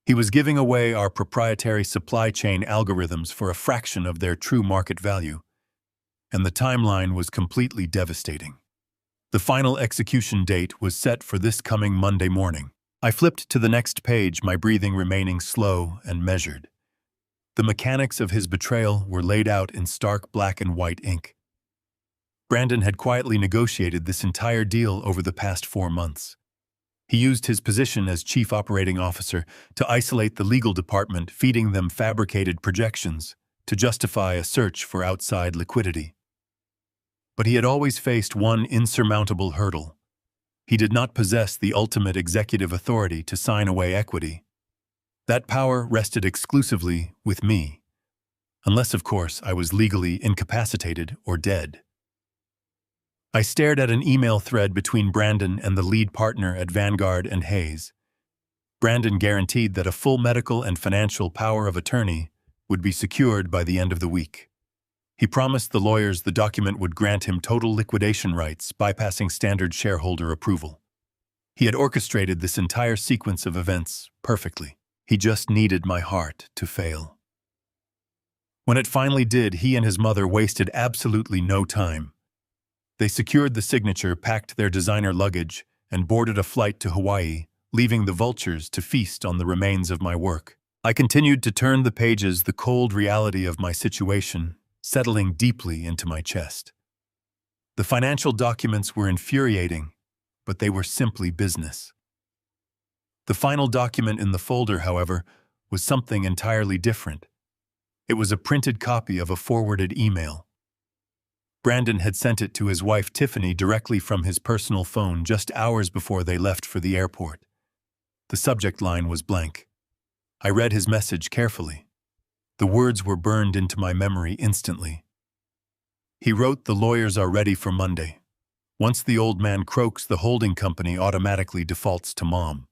He was giving away our proprietary supply chain algorithms for a fraction of their true market value, and the timeline was completely devastating. The final execution date was set for this coming Monday morning. I flipped to the next page, my breathing remaining slow and measured. The mechanics of his betrayal were laid out in stark black and white ink. Brandon had quietly negotiated this entire deal over the past 4 months. He used his position as chief operating officer to isolate the legal department, feeding them fabricated projections to justify a search for outside liquidity. But he had always faced one insurmountable hurdle. He did not possess the ultimate executive authority to sign away equity. That power rested exclusively with me, unless, of course, I was legally incapacitated or dead. I stared at an email thread between Brandon and the lead partner at Vanguard and Hayes. Brandon guaranteed that a full medical and financial power of attorney would be secured by the end of the week. He promised the lawyers the document would grant him total liquidation rights, bypassing standard shareholder approval. He had orchestrated this entire sequence of events perfectly. He just needed my heart to fail. When it finally did, he and his mother wasted absolutely no time. They secured the signature, packed their designer luggage, and boarded a flight to Hawaii, leaving the vultures to feast on the remains of my work. I continued to turn the pages, the cold reality of my situation settling deeply into my chest. The financial documents were infuriating, but they were simply business. The final document in the folder, however, was something entirely different. It was a printed copy of a forwarded email. Brandon had sent it to his wife Tiffany directly from his personal phone just hours before they left for the airport. The subject line was blank. I read his message carefully. The words were burned into my memory instantly. He wrote, "The lawyers are ready for Monday. Once the old man croaks, the holding company automatically defaults to Mom.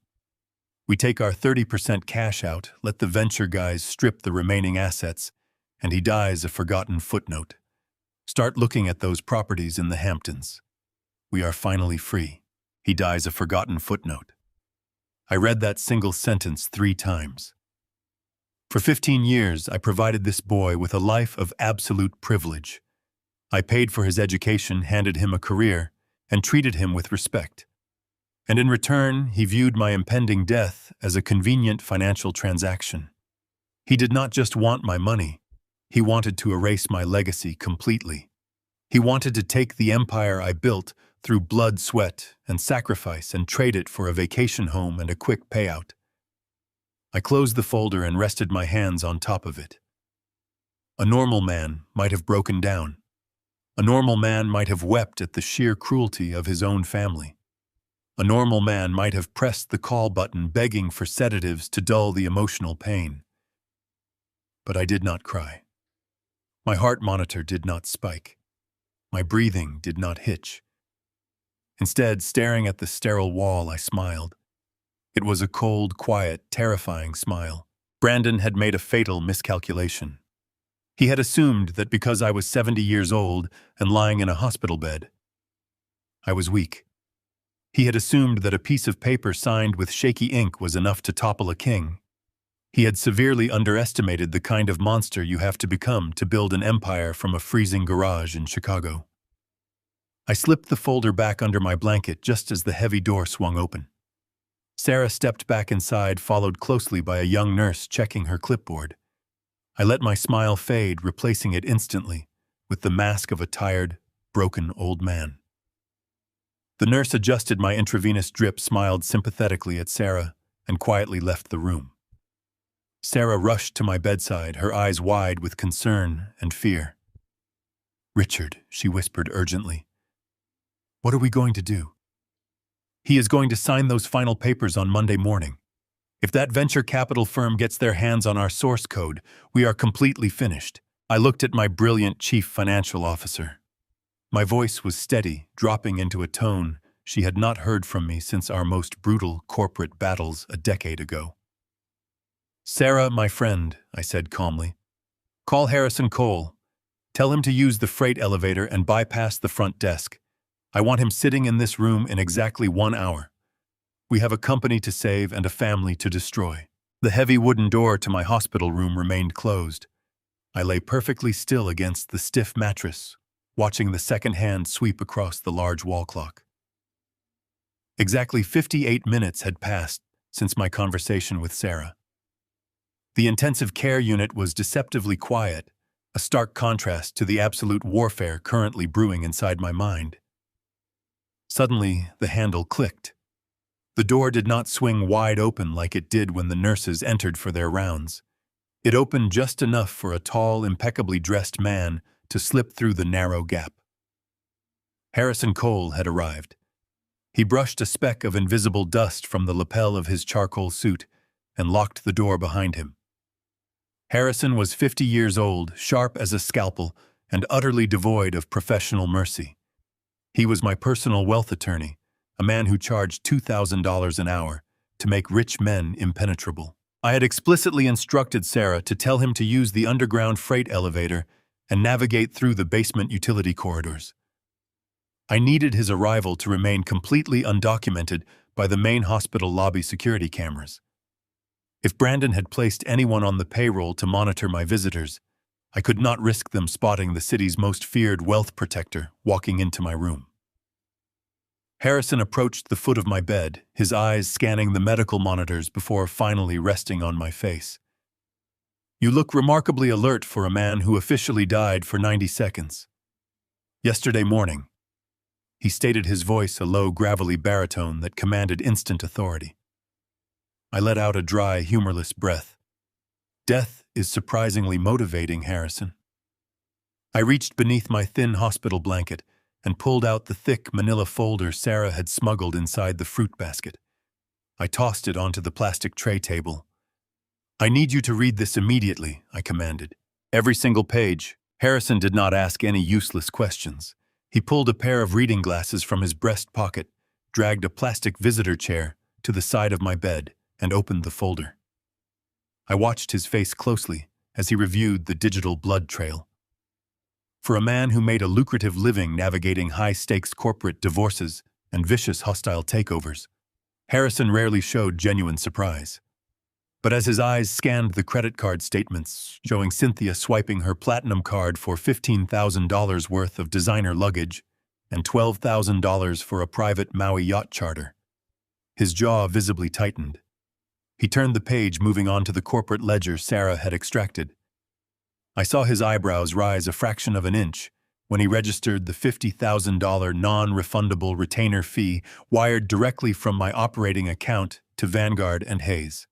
We take our 30% cash out, let the venture guys strip the remaining assets, and he dies a forgotten footnote. Start looking at those properties in the Hamptons. We are finally free. He dies a forgotten footnote." I read that single sentence 3 times. For 15 years, I provided this boy with a life of absolute privilege. I paid for his education, handed him a career, and treated him with respect. And in return, he viewed my impending death as a convenient financial transaction. He did not just want my money. He wanted to erase my legacy completely. He wanted to take the empire I built through blood, sweat, and sacrifice and trade it for a vacation home and a quick payout. I closed the folder and rested my hands on top of it. A normal man might have broken down. A normal man might have wept at the sheer cruelty of his own family. A normal man might have pressed the call button, begging for sedatives to dull the emotional pain. But I did not cry. My heart monitor did not spike. My breathing did not hitch. Instead, staring at the sterile wall, I smiled. It was a cold, quiet, terrifying smile. Brandon had made a fatal miscalculation. He had assumed that because I was 70 years old and lying in a hospital bed, I was weak. He had assumed that a piece of paper signed with shaky ink was enough to topple a king. He had severely underestimated the kind of monster you have to become to build an empire from a freezing garage in Chicago. I slipped the folder back under my blanket just as the heavy door swung open. Sarah stepped back inside, followed closely by a young nurse checking her clipboard. I let my smile fade, replacing it instantly with the mask of a tired, broken old man. The nurse adjusted my intravenous drip, smiled sympathetically at Sarah, and quietly left the room. Sarah rushed to my bedside, her eyes wide with concern and fear. "Richard," she whispered urgently, "what are we going to do?" "He is going to sign those final papers on Monday morning. If that venture capital firm gets their hands on our source code, we are completely finished. I looked at my brilliant chief financial officer. My voice was steady, dropping into a tone she had not heard from me since our most brutal corporate battles a decade ago. "Sarah, my friend," I said calmly, "call Harrison Cole. Tell him to use the freight elevator and bypass the front desk. I want him sitting in this room in exactly 1 hour. We have a company to save and a family to destroy." The heavy wooden door to my hospital room remained closed. I lay perfectly still against the stiff mattress, watching the second hand sweep across the large wall clock. Exactly 58 minutes had passed since my conversation with Sarah. The intensive care unit was deceptively quiet, a stark contrast to the absolute warfare currently brewing inside my mind. Suddenly, the handle clicked. The door did not swing wide open like it did when the nurses entered for their rounds. It opened just enough for a tall, impeccably dressed man to slip through the narrow gap. Harrison Cole had arrived. He brushed a speck of invisible dust from the lapel of his charcoal suit and locked the door behind him. Harrison was 50 years old, sharp as a scalpel, and utterly devoid of professional mercy. He was my personal wealth attorney, a man who charged $2,000 an hour to make rich men impenetrable. I had explicitly instructed Sarah to tell him to use the underground freight elevator and navigate through the basement utility corridors. I needed his arrival to remain completely undocumented by the main hospital lobby security cameras. If Brandon had placed anyone on the payroll to monitor my visitors, I could not risk them spotting the city's most feared wealth protector walking into my room. Harrison approached the foot of my bed, his eyes scanning the medical monitors before finally resting on my face. "You look remarkably alert for a man who officially died for 90 seconds. Yesterday morning." He stated, his voice a low, gravelly baritone that commanded instant authority. I let out a dry, humorless breath. Death is surprisingly motivating, Harrison. I reached beneath my thin hospital blanket and pulled out the thick manila folder Sarah had smuggled inside the fruit basket. I tossed it onto the plastic tray table. "I need you to read this immediately," I commanded. "Every single page." Harrison did not ask any useless questions. He pulled a pair of reading glasses from his breast pocket, dragged a plastic visitor chair to the side of my bed, and opened the folder. I watched his face closely as he reviewed the digital blood trail. For a man who made a lucrative living navigating high-stakes corporate divorces and vicious hostile takeovers, Harrison rarely showed genuine surprise. But as his eyes scanned the credit card statements showing Cynthia swiping her platinum card for $15,000 worth of designer luggage and $12,000 for a private Maui yacht charter, his jaw visibly tightened. He turned the page, moving on to the corporate ledger Sarah had extracted. I saw his eyebrows rise a fraction of an inch when he registered the $50,000 non-refundable retainer fee wired directly from my operating account to Vanguard and Hayes.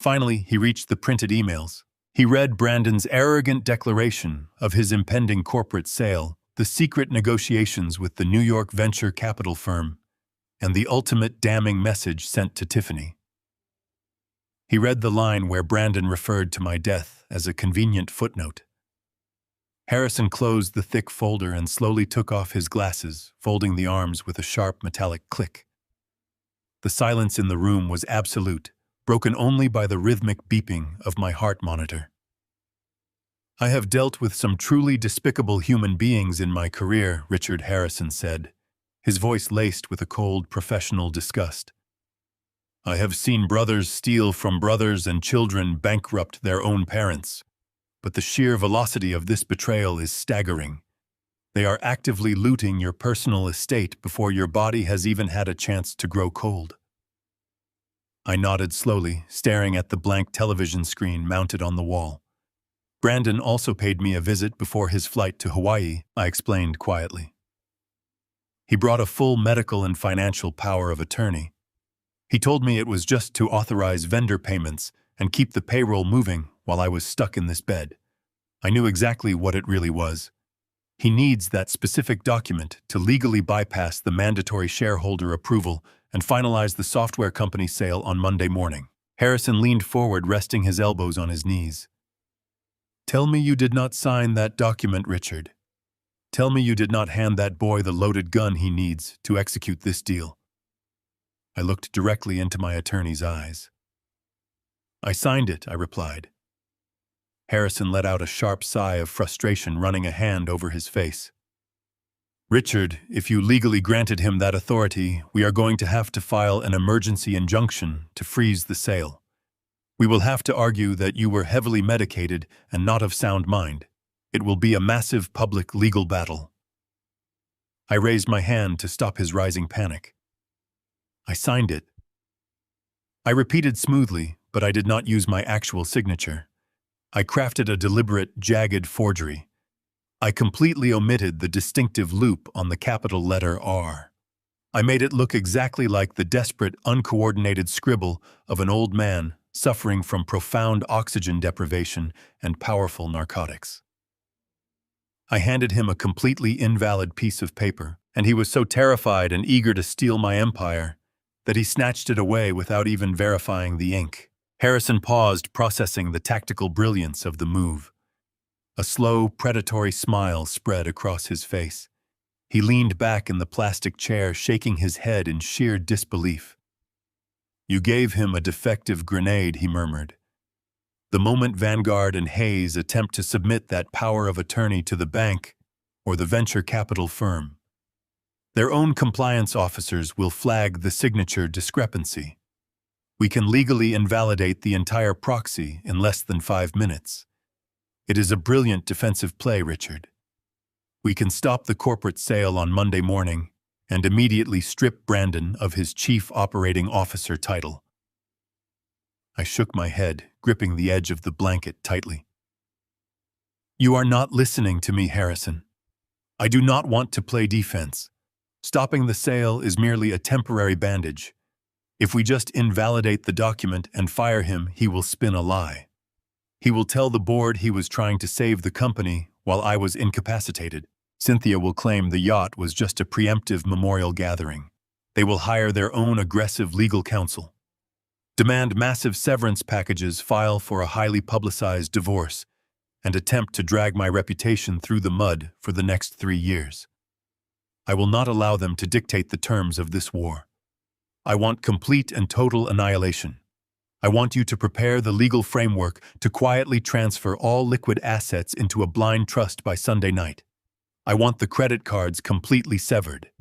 Finally, he reached the printed emails. He read Brandon's arrogant declaration of his impending corporate sale, the secret negotiations with the New York venture capital firm, and the ultimate damning message sent to Tiffany. He read the line where Brandon referred to my death as a convenient footnote. Harrison closed the thick folder and slowly took off his glasses, folding the arms with a sharp metallic click. The silence in the room was absolute, broken only by the rhythmic beeping of my heart monitor. "I have dealt with some truly despicable human beings in my career," Richard Harrison said, his voice laced with a cold professional disgust. "I have seen brothers steal from brothers and children bankrupt their own parents. But the sheer velocity of this betrayal is staggering. They are actively looting your personal estate before your body has even had a chance to grow cold." I nodded slowly, staring at the blank television screen mounted on the wall. "Brandon also paid me a visit before his flight to Hawaii," I explained quietly. "He brought a full medical and financial power of attorney. He told me it was just to authorize vendor payments and keep the payroll moving while I was stuck in this bed. I knew exactly what it really was. He needs that specific document to legally bypass the mandatory shareholder approval and finalize the software company sale on Monday morning. Harrison leaned forward, resting his elbows on his knees. Tell me you did not sign that document, Richard. Tell me you did not hand that boy the loaded gun he needs to execute this deal. I looked directly into my attorney's eyes. I signed it, I replied. Harrison let out a sharp sigh of frustration, running a hand over his face. Richard, if you legally granted him that authority, we are going to have to file an emergency injunction to freeze the sale. We will have to argue that you were heavily medicated and not of sound mind. It will be a massive public legal battle. I raised my hand to stop his rising panic. I signed it. I repeated smoothly, but I did not use my actual signature. I crafted a deliberate, jagged forgery. I completely omitted the distinctive loop on the capital letter R. I made it look exactly like the desperate, uncoordinated scribble of an old man suffering from profound oxygen deprivation and powerful narcotics. I handed him a completely invalid piece of paper, and he was so terrified and eager to steal my empire that he snatched it away without even verifying the ink. Harrison paused, processing the tactical brilliance of the move. A slow, predatory smile spread across his face. He leaned back in the plastic chair, shaking his head in sheer disbelief. You gave him a defective grenade, he murmured. The moment Vanguard and Hayes attempt to submit that power of attorney to the bank or the venture capital firm, their own compliance officers will flag the signature discrepancy. We can legally invalidate the entire proxy in less than 5 minutes. It is a brilliant defensive play, Richard. We can stop the corporate sale on Monday morning and immediately strip Brandon of his Chief Operating Officer title. I shook my head, gripping the edge of the blanket tightly. You are not listening to me, Harrison. I do not want to play defense. Stopping the sale is merely a temporary bandage. If we just invalidate the document and fire him, he will spin a lie. He will tell the board he was trying to save the company while I was incapacitated. Cynthia will claim the yacht was just a preemptive memorial gathering. They will hire their own aggressive legal counsel, demand massive severance packages, file for a highly publicized divorce, and attempt to drag my reputation through the mud for the next 3 years. I will not allow them to dictate the terms of this war. I want complete and total annihilation. I want you to prepare the legal framework to quietly transfer all liquid assets into a blind trust by Sunday night. I want the credit cards completely severed.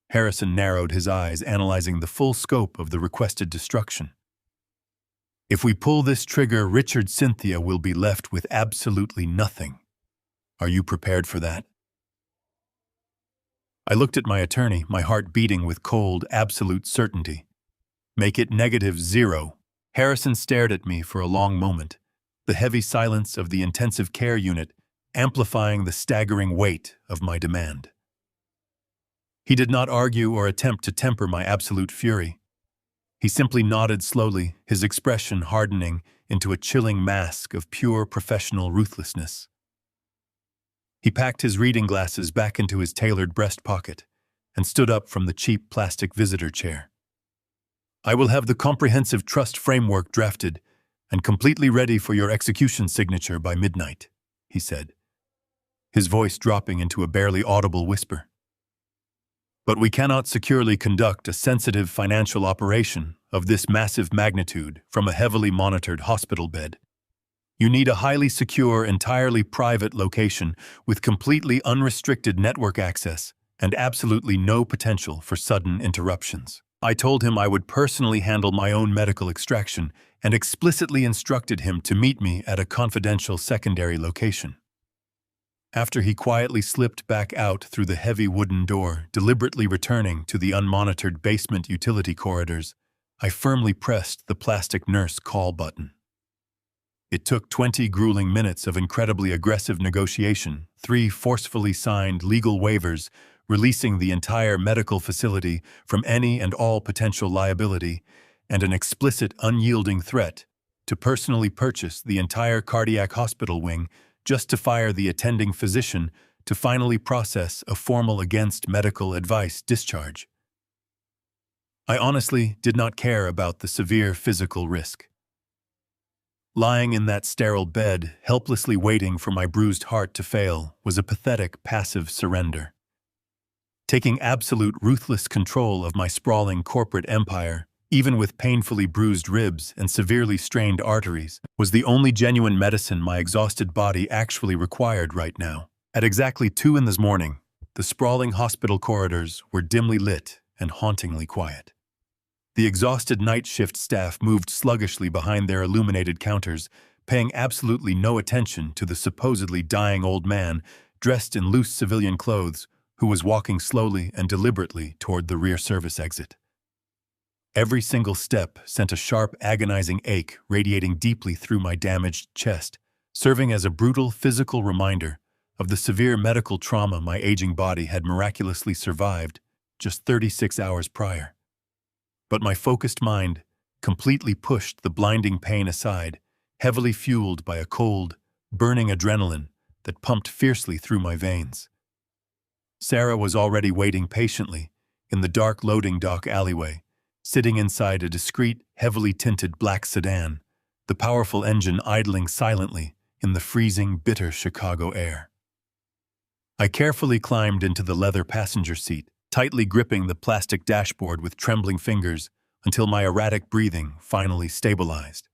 Harrison narrowed his eyes, analyzing the full scope of the requested destruction. If we pull this trigger, Richard Cynthia will be left with absolutely nothing. Are you prepared for that? I looked at my attorney, my heart beating with cold, absolute certainty. Make it -0. Harrison stared at me for a long moment, the heavy silence of the intensive care unit amplifying the staggering weight of my demand. He did not argue or attempt to temper my absolute fury. He simply nodded slowly, his expression hardening into a chilling mask of pure professional ruthlessness. He packed his reading glasses back into his tailored breast pocket and stood up from the cheap plastic visitor chair. I will have the comprehensive trust framework drafted and completely ready for your execution signature by midnight, he said, his voice dropping into a barely audible whisper. But we cannot securely conduct a sensitive financial operation of this massive magnitude from a heavily monitored hospital bed. You need a highly secure, entirely private location with completely unrestricted network access and absolutely no potential for sudden interruptions. I told him I would personally handle my own medical extraction and explicitly instructed him to meet me at a confidential secondary location. After he quietly slipped back out through the heavy wooden door, deliberately returning to the unmonitored basement utility corridors, I firmly pressed the plastic nurse call button. It took 20 grueling minutes of incredibly aggressive negotiation, 3 forcefully signed legal waivers releasing the entire medical facility from any and all potential liability, and an explicit, unyielding threat to personally purchase the entire cardiac hospital wing just to fire the attending physician to finally process a formal against medical advice discharge. I honestly did not care about the severe physical risk. Lying in that sterile bed, helplessly waiting for my bruised heart to fail, was a pathetic, passive surrender. Taking absolute ruthless control of my sprawling corporate empire, even with painfully bruised ribs and severely strained arteries, was the only genuine medicine my exhausted body actually required right now. At exactly 2 in the morning, the sprawling hospital corridors were dimly lit and hauntingly quiet. The exhausted night shift staff moved sluggishly behind their illuminated counters, paying absolutely no attention to the supposedly dying old man dressed in loose civilian clothes who was walking slowly and deliberately toward the rear service exit. Every single step sent a sharp, agonizing ache radiating deeply through my damaged chest, serving as a brutal physical reminder of the severe medical trauma my aging body had miraculously survived just 36 hours prior. But my focused mind completely pushed the blinding pain aside, heavily fueled by a cold, burning adrenaline that pumped fiercely through my veins. Sarah was already waiting patiently in the dark loading dock alleyway, sitting inside a discreet, heavily tinted black sedan, the powerful engine idling silently in the freezing, bitter Chicago air. I carefully climbed into the leather passenger seat, tightly gripping the plastic dashboard with trembling fingers until my erratic breathing finally stabilized.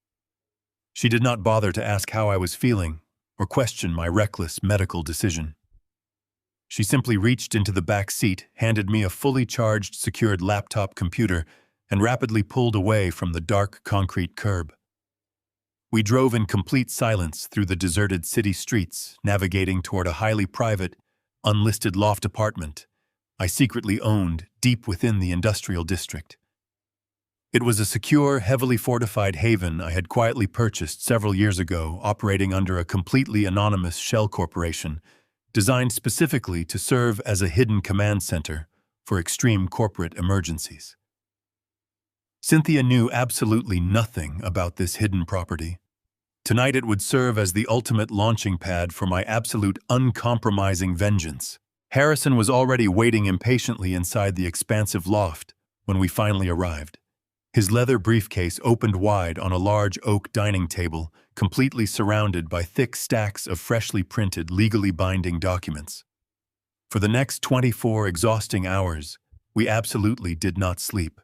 She did not bother to ask how I was feeling or question my reckless medical decision. She simply reached into the back seat, handed me a fully charged, secured laptop computer, and rapidly pulled away from the dark concrete curb. We drove in complete silence through the deserted city streets, navigating toward a highly private, unlisted loft apartment I secretly owned deep within the industrial district. It was a secure, heavily fortified haven I had quietly purchased several years ago, operating under a completely anonymous shell corporation, designed specifically to serve as a hidden command center for extreme corporate emergencies. Cynthia knew absolutely nothing about this hidden property. Tonight it would serve as the ultimate launching pad for my absolute uncompromising vengeance. Harrison was already waiting impatiently inside the expansive loft when we finally arrived. His leather briefcase opened wide on a large oak dining table, completely surrounded by thick stacks of freshly printed, legally binding documents. For the next 24 exhausting hours, we absolutely did not sleep.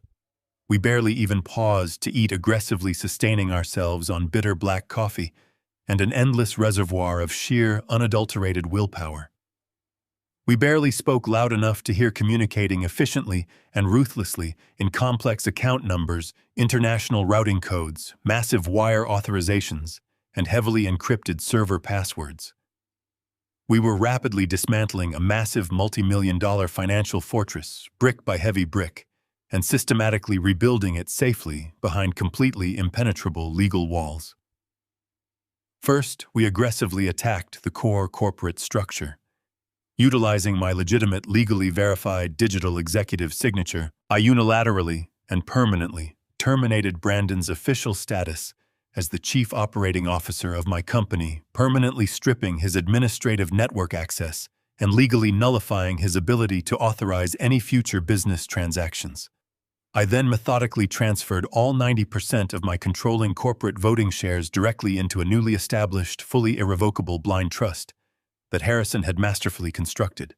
We barely even paused to eat, aggressively sustaining ourselves on bitter black coffee and an endless reservoir of sheer, unadulterated willpower. We barely spoke loud enough to hear, communicating efficiently and ruthlessly in complex account numbers, international routing codes, massive wire authorizations, and heavily encrypted server passwords. We were rapidly dismantling a massive multi-million-dollar financial fortress, brick by heavy brick, and systematically rebuilding it safely behind completely impenetrable legal walls. First, we aggressively attacked the core corporate structure. Utilizing my legitimate, legally verified digital executive signature, I unilaterally and permanently terminated Brandon's official status as the chief operating officer of my company, permanently stripping his administrative network access and legally nullifying his ability to authorize any future business transactions. I then methodically transferred all 90% of my controlling corporate voting shares directly into a newly established, fully irrevocable blind trust that Harrison had masterfully constructed.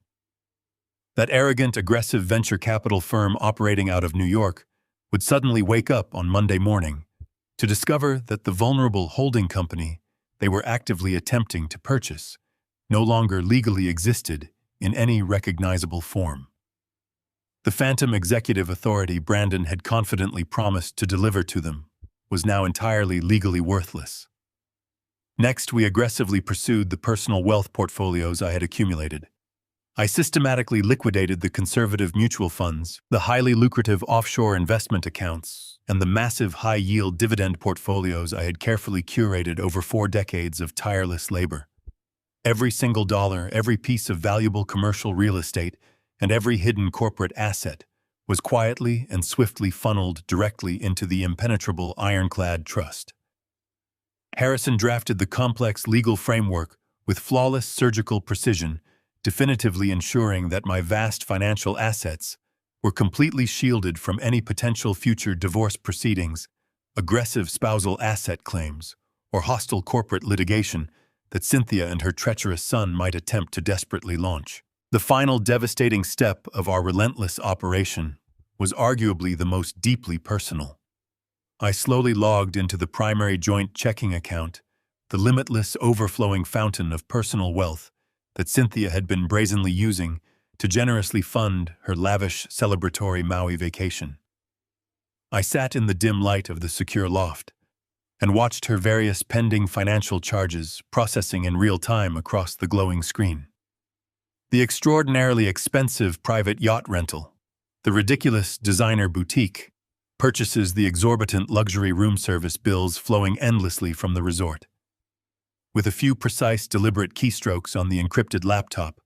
That arrogant, aggressive venture capital firm operating out of New York would suddenly wake up on Monday morning to discover that the vulnerable holding company they were actively attempting to purchase no longer legally existed in any recognizable form. The phantom executive authority Brandon had confidently promised to deliver to them was now entirely legally worthless. Next, we aggressively pursued the personal wealth portfolios I had accumulated. I systematically liquidated the conservative mutual funds, the highly lucrative offshore investment accounts, and the massive high-yield dividend portfolios I had carefully curated over 4 decades of tireless labor. Every single dollar, every piece of valuable commercial real estate, and every hidden corporate asset was quietly and swiftly funneled directly into the impenetrable ironclad trust. Harrison drafted the complex legal framework with flawless surgical precision, definitively ensuring that my vast financial assets were completely shielded from any potential future divorce proceedings, aggressive spousal asset claims, or hostile corporate litigation that Cynthia and her treacherous son might attempt to desperately launch. The final devastating step of our relentless operation was arguably the most deeply personal. I slowly logged into the primary joint checking account, the limitless overflowing fountain of personal wealth that Cynthia had been brazenly using to generously fund her lavish celebratory Maui vacation. I sat in the dim light of the secure loft and watched her various pending financial charges processing in real time across the glowing screen. The extraordinarily expensive private yacht rental, the ridiculous designer boutique, purchases the exorbitant luxury room service bills flowing endlessly from the resort. With a few precise, deliberate keystrokes on the encrypted laptop,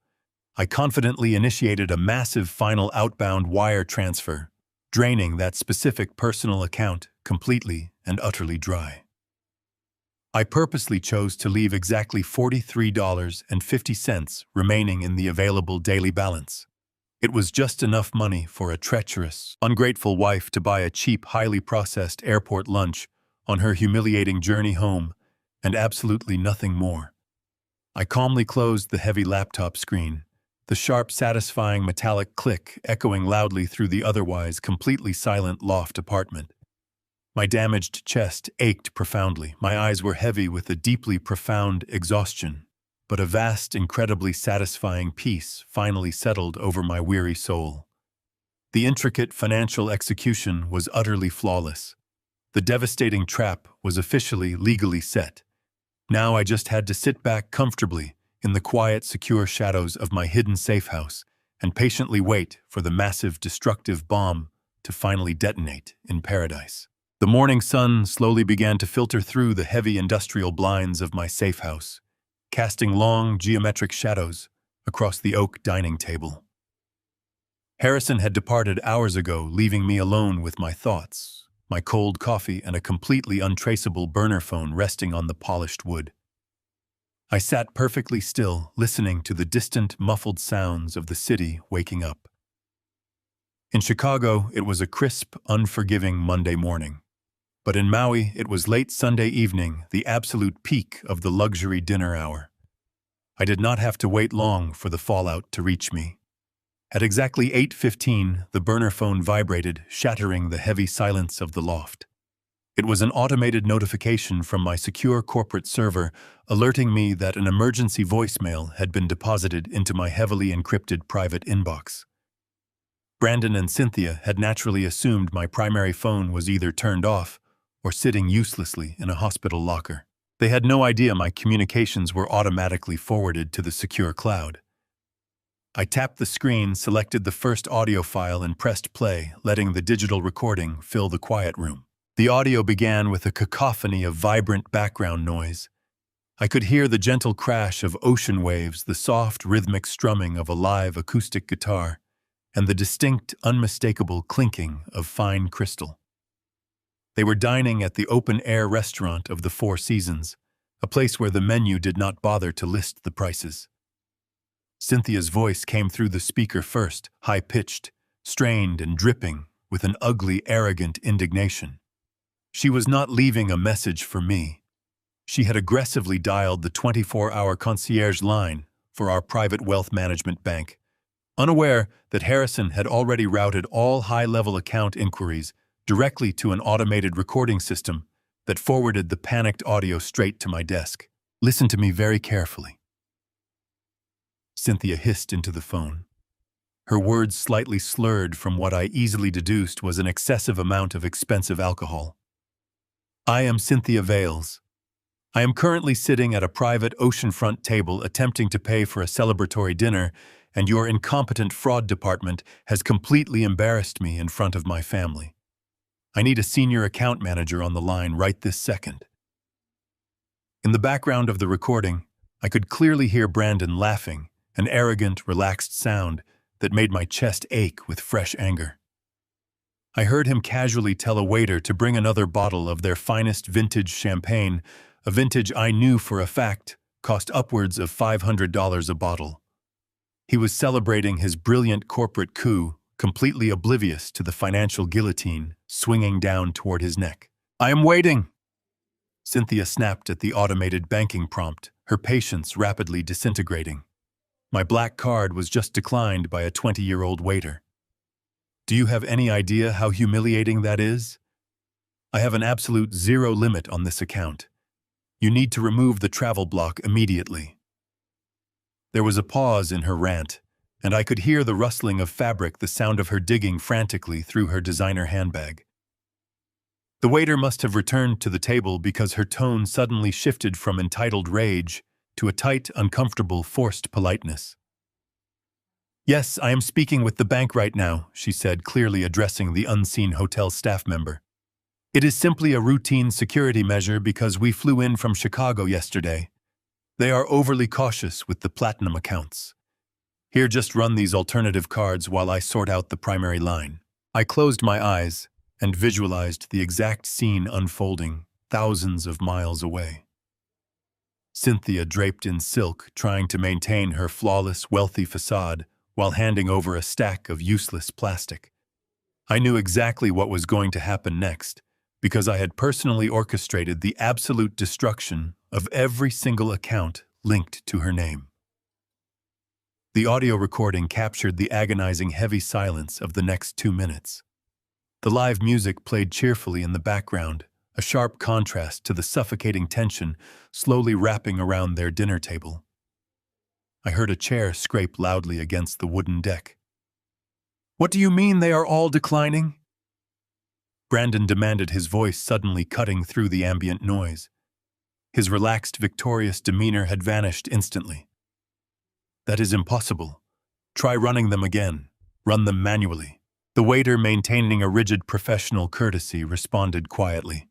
I confidently initiated a massive final outbound wire transfer, draining that specific personal account completely and utterly dry. I purposely chose to leave exactly $43.50 remaining in the available daily balance. It was just enough money for a treacherous, ungrateful wife to buy a cheap, highly processed airport lunch on her humiliating journey home, and absolutely nothing more. I calmly closed the heavy laptop screen, the sharp, satisfying metallic click echoing loudly through the otherwise completely silent loft apartment. My damaged chest ached profoundly. My eyes were heavy with a deeply profound exhaustion, but a vast, incredibly satisfying peace finally settled over my weary soul. The intricate financial execution was utterly flawless. The devastating trap was officially legally set. Now I just had to sit back comfortably in the quiet, secure shadows of my hidden safe house and patiently wait for the massive, destructive bomb to finally detonate in paradise. The morning sun slowly began to filter through the heavy industrial blinds of my safe house, casting long, geometric shadows across the oak dining table. Harrison had departed hours ago, leaving me alone with my thoughts, my cold coffee and a completely untraceable burner phone resting on the polished wood. I sat perfectly still, listening to the distant, muffled sounds of the city waking up. In Chicago, it was a crisp, unforgiving Monday morning. But in Maui, it was late Sunday evening, the absolute peak of the luxury dinner hour. I did not have to wait long for the fallout to reach me. At exactly 8:15, the burner phone vibrated, shattering the heavy silence of the loft. It was an automated notification from my secure corporate server alerting me that an emergency voicemail had been deposited into my heavily encrypted private inbox. Brandon and Cynthia had naturally assumed my primary phone was either turned off or sitting uselessly in a hospital locker. They had no idea my communications were automatically forwarded to the secure cloud. I tapped the screen, selected the first audio file, and pressed play, letting the digital recording fill the quiet room. The audio began with a cacophony of vibrant background noise. I could hear the gentle crash of ocean waves, the soft, rhythmic strumming of a live acoustic guitar, and the distinct, unmistakable clinking of fine crystal. They were dining at the open-air restaurant of the Four Seasons, a place where the menu did not bother to list the prices. Cynthia's voice came through the speaker first, high-pitched, strained and dripping with an ugly, arrogant indignation. She was not leaving a message for me. She had aggressively dialed the 24-hour concierge line for our private wealth management bank, unaware that Harrison had already routed all high-level account inquiries directly to an automated recording system that forwarded the panicked audio straight to my desk. "Listen to me very carefully," Cynthia hissed into the phone. Her words slightly slurred from what I easily deduced was an excessive amount of expensive alcohol. "I am Cynthia Vales. I am currently sitting at a private oceanfront table attempting to pay for a celebratory dinner, and your incompetent fraud department has completely embarrassed me in front of my family. I need a senior account manager on the line right this second." In the background of the recording, I could clearly hear Brandon laughing, an arrogant, relaxed sound that made my chest ache with fresh anger. I heard him casually tell a waiter to bring another bottle of their finest vintage champagne, a vintage I knew for a fact cost upwards of $500 a bottle. He was celebrating his brilliant corporate coup completely oblivious to the financial guillotine swinging down toward his neck. "I am waiting!" Cynthia snapped at the automated banking prompt, her patience rapidly disintegrating. My black card was just declined by a 20-year-old waiter. Do you have any idea how humiliating that is? I have an absolute zero limit on this account. You need to remove the travel block immediately. There was a pause in her rant, and I could hear the rustling of fabric, the sound of her digging frantically through her designer handbag. The waiter must have returned to the table because her tone suddenly shifted from entitled rage to a tight, uncomfortable, forced politeness. "Yes, I am speaking with the bank right now," she said, clearly addressing the unseen hotel staff member. "It is simply a routine security measure because we flew in from Chicago yesterday. They are overly cautious with the platinum accounts. Here, just run these alternative cards while I sort out the primary line." I closed my eyes and visualized the exact scene unfolding thousands of miles away. Cynthia, draped in silk, trying to maintain her flawless, wealthy facade while handing over a stack of useless plastic. I knew exactly what was going to happen next because I had personally orchestrated the absolute destruction of every single account linked to her name. The audio recording captured the agonizing heavy silence of the next 2 minutes. The live music played cheerfully in the background, a sharp contrast to the suffocating tension slowly wrapping around their dinner table. I heard a chair scrape loudly against the wooden deck. "What do you mean they are all declining?" Brandon demanded, his voice suddenly cutting through the ambient noise. His relaxed, victorious demeanor had vanished instantly. "That is impossible. Try running them again. Run them manually." The waiter, maintaining a rigid professional courtesy, responded quietly.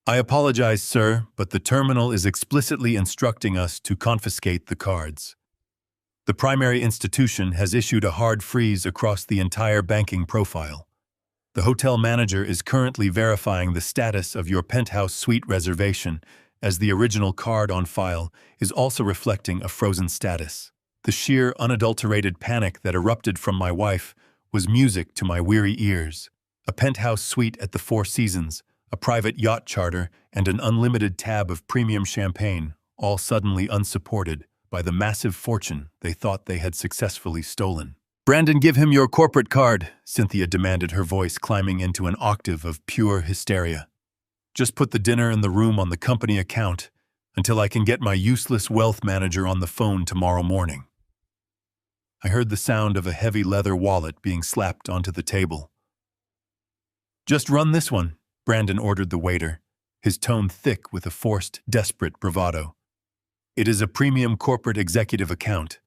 "I apologize, sir, but the terminal is explicitly instructing us to confiscate the cards. The primary institution has issued a hard freeze across the entire banking profile. The hotel manager is currently verifying the status of your penthouse suite reservation, as the original card on file is also reflecting a frozen status." The sheer, unadulterated panic that erupted from my wife was music to my weary ears. A penthouse suite at the Four Seasons, a private yacht charter, and an unlimited tab of premium champagne, all suddenly unsupported by the massive fortune they thought they had successfully stolen. "Brandon, give him your corporate card," Cynthia demanded, her voice climbing into an octave of pure hysteria. "Just put the dinner and the room on the company account until I can get my useless wealth manager on the phone tomorrow morning." I heard the sound of a heavy leather wallet being slapped onto the table. "Just run this one," Brandon ordered the waiter, his tone thick with a forced, desperate bravado. "It is a premium corporate executive account.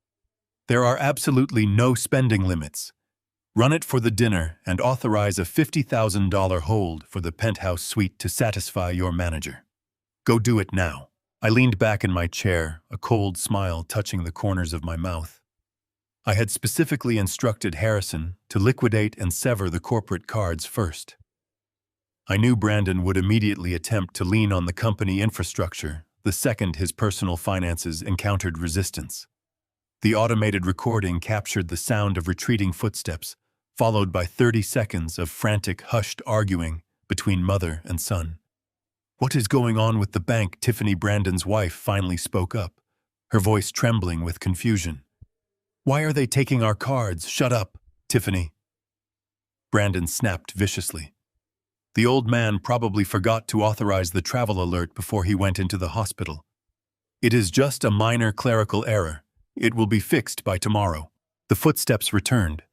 There are absolutely no spending limits. Run it for the dinner and authorize a $50,000 hold for the penthouse suite to satisfy your manager. Go do it now." I leaned back in my chair, a cold smile touching the corners of my mouth. I had specifically instructed Harrison to liquidate and sever the corporate cards first. I knew Brandon would immediately attempt to lean on the company infrastructure the second his personal finances encountered resistance. The automated recording captured the sound of retreating footsteps, followed by 30 seconds of frantic, hushed arguing between mother and son. "What is going on with the bank?" Tiffany, Brandon's wife, finally spoke up, her voice trembling with confusion. "Why are they taking our cards? Shut up, Tiffany." Brandon snapped viciously. The old man probably forgot to authorize the travel alert before he went into the hospital. "It is just a minor clerical error. It will be fixed by tomorrow." The footsteps returned.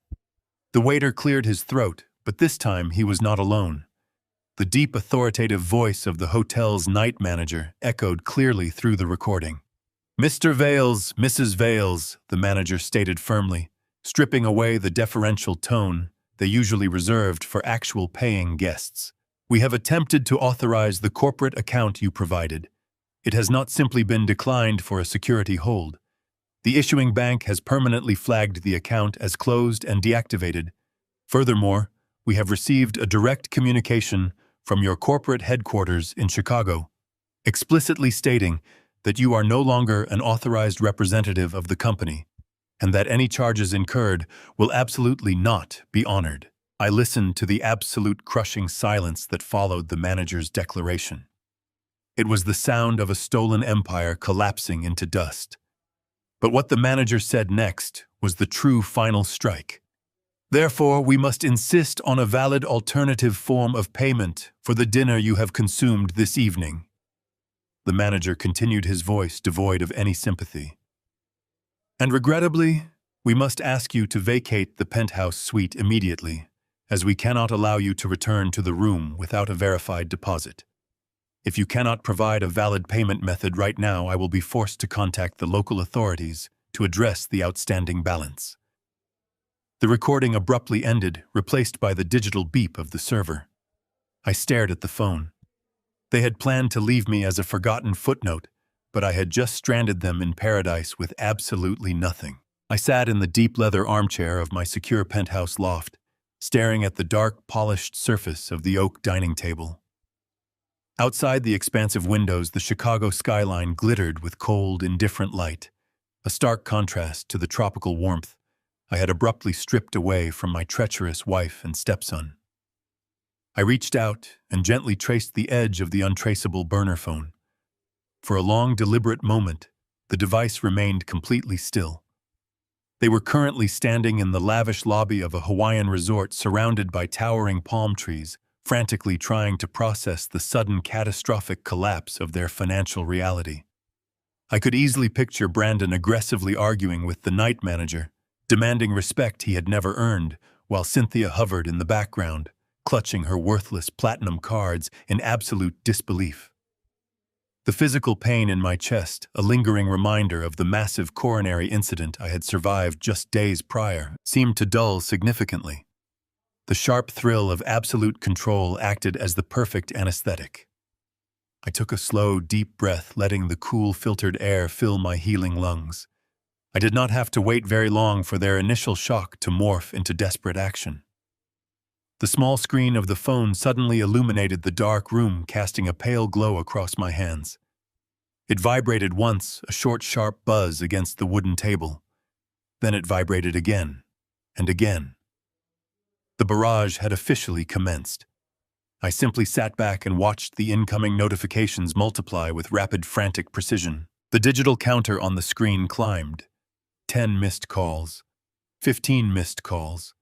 The waiter cleared his throat, but this time he was not alone. The deep, authoritative voice of the hotel's night manager echoed clearly through the recording. "Mr. Vales, Mrs. Vales," the manager stated firmly, stripping away the deferential tone they usually reserved for actual paying guests. "We have attempted to authorize the corporate account you provided. It has not simply been declined for a security hold. The issuing bank has permanently flagged the account as closed and deactivated. Furthermore, we have received a direct communication from your corporate headquarters in Chicago, explicitly stating that you are no longer an authorized representative of the company. and that any charges incurred will absolutely not be honored. I listened to the absolute crushing silence that followed the manager's declaration. It was the sound of a stolen empire collapsing into dust. But what the manager said next was the true final strike. Therefore, we must insist on a valid alternative form of payment for the dinner you have consumed this evening. The manager continued, his voice devoid of any sympathy. And regrettably, we must ask you to vacate the penthouse suite immediately, as we cannot allow you to return to the room without a verified deposit. If you cannot provide a valid payment method right now, I will be forced to contact the local authorities to address the outstanding balance. The recording abruptly ended, replaced by the digital beep of the server. I stared at the phone. They had planned to leave me as a forgotten footnote, but I had just stranded them in paradise with absolutely nothing. I sat in the deep leather armchair of my secure penthouse loft, staring at the dark, polished surface of the oak dining table. Outside the expansive windows, the Chicago skyline glittered with cold, indifferent light, a stark contrast to the tropical warmth I had abruptly stripped away from my treacherous wife and stepson. I reached out and gently traced the edge of the untraceable burner phone. For a long, deliberate moment, the device remained completely still. They were currently standing in the lavish lobby of a Hawaiian resort surrounded by towering palm trees, frantically trying to process the sudden catastrophic collapse of their financial reality. I could easily picture Brandon aggressively arguing with the night manager, demanding respect he had never earned, while Cynthia hovered in the background, clutching her worthless platinum cards in absolute disbelief. The physical pain in my chest, a lingering reminder of the massive coronary incident I had survived just days prior, seemed to dull significantly. The sharp thrill of absolute control acted as the perfect anesthetic. I took a slow, deep breath, letting the cool, filtered air fill my healing lungs. I did not have to wait very long for their initial shock to morph into desperate action. The small screen of the phone suddenly illuminated the dark room, casting a pale glow across my hands. It vibrated once, a short, sharp buzz against the wooden table. Then it vibrated again, and again. The barrage had officially commenced. I simply sat back and watched the incoming notifications multiply with rapid, frantic precision. The digital counter on the screen climbed. 10 missed calls, 15 missed calls,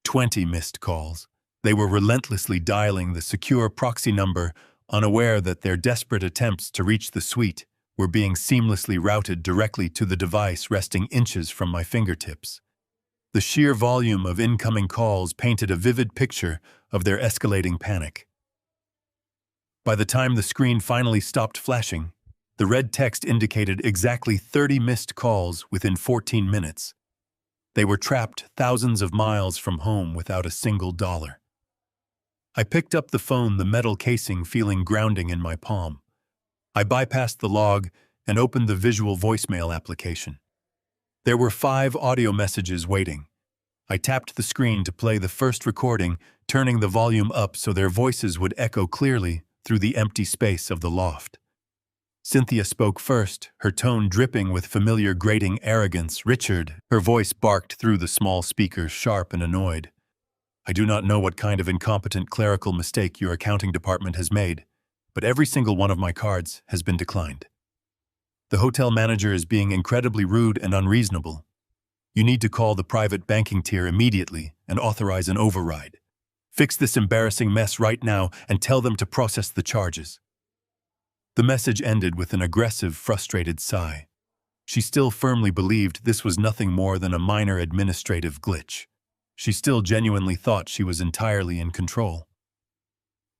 20 missed calls. They were relentlessly dialing the secure proxy number, unaware that their desperate attempts to reach the suite were being seamlessly routed directly to the device resting inches from my fingertips. The sheer volume of incoming calls painted a vivid picture of their escalating panic. By the time the screen finally stopped flashing, the red text indicated exactly 30 missed calls within 14 minutes. They were trapped thousands of miles from home without a single dollar. I picked up the phone, the metal casing feeling grounding in my palm. I bypassed the log and opened the visual voicemail application. There were 5 audio messages waiting. I tapped the screen to play the first recording, turning the volume up so their voices would echo clearly through the empty space of the loft. Cynthia spoke first, her tone dripping with familiar grating arrogance. "Richard," her voice barked through the small speakers, sharp and annoyed. "I do not know what kind of incompetent clerical mistake your accounting department has made, but every single one of my cards has been declined. The hotel manager is being incredibly rude and unreasonable. You need to call the private banking tier immediately and authorize an override. Fix this embarrassing mess right now and tell them to process the charges." The message ended with an aggressive, frustrated sigh. She still firmly believed this was nothing more than a minor administrative glitch. She still genuinely thought she was entirely in control.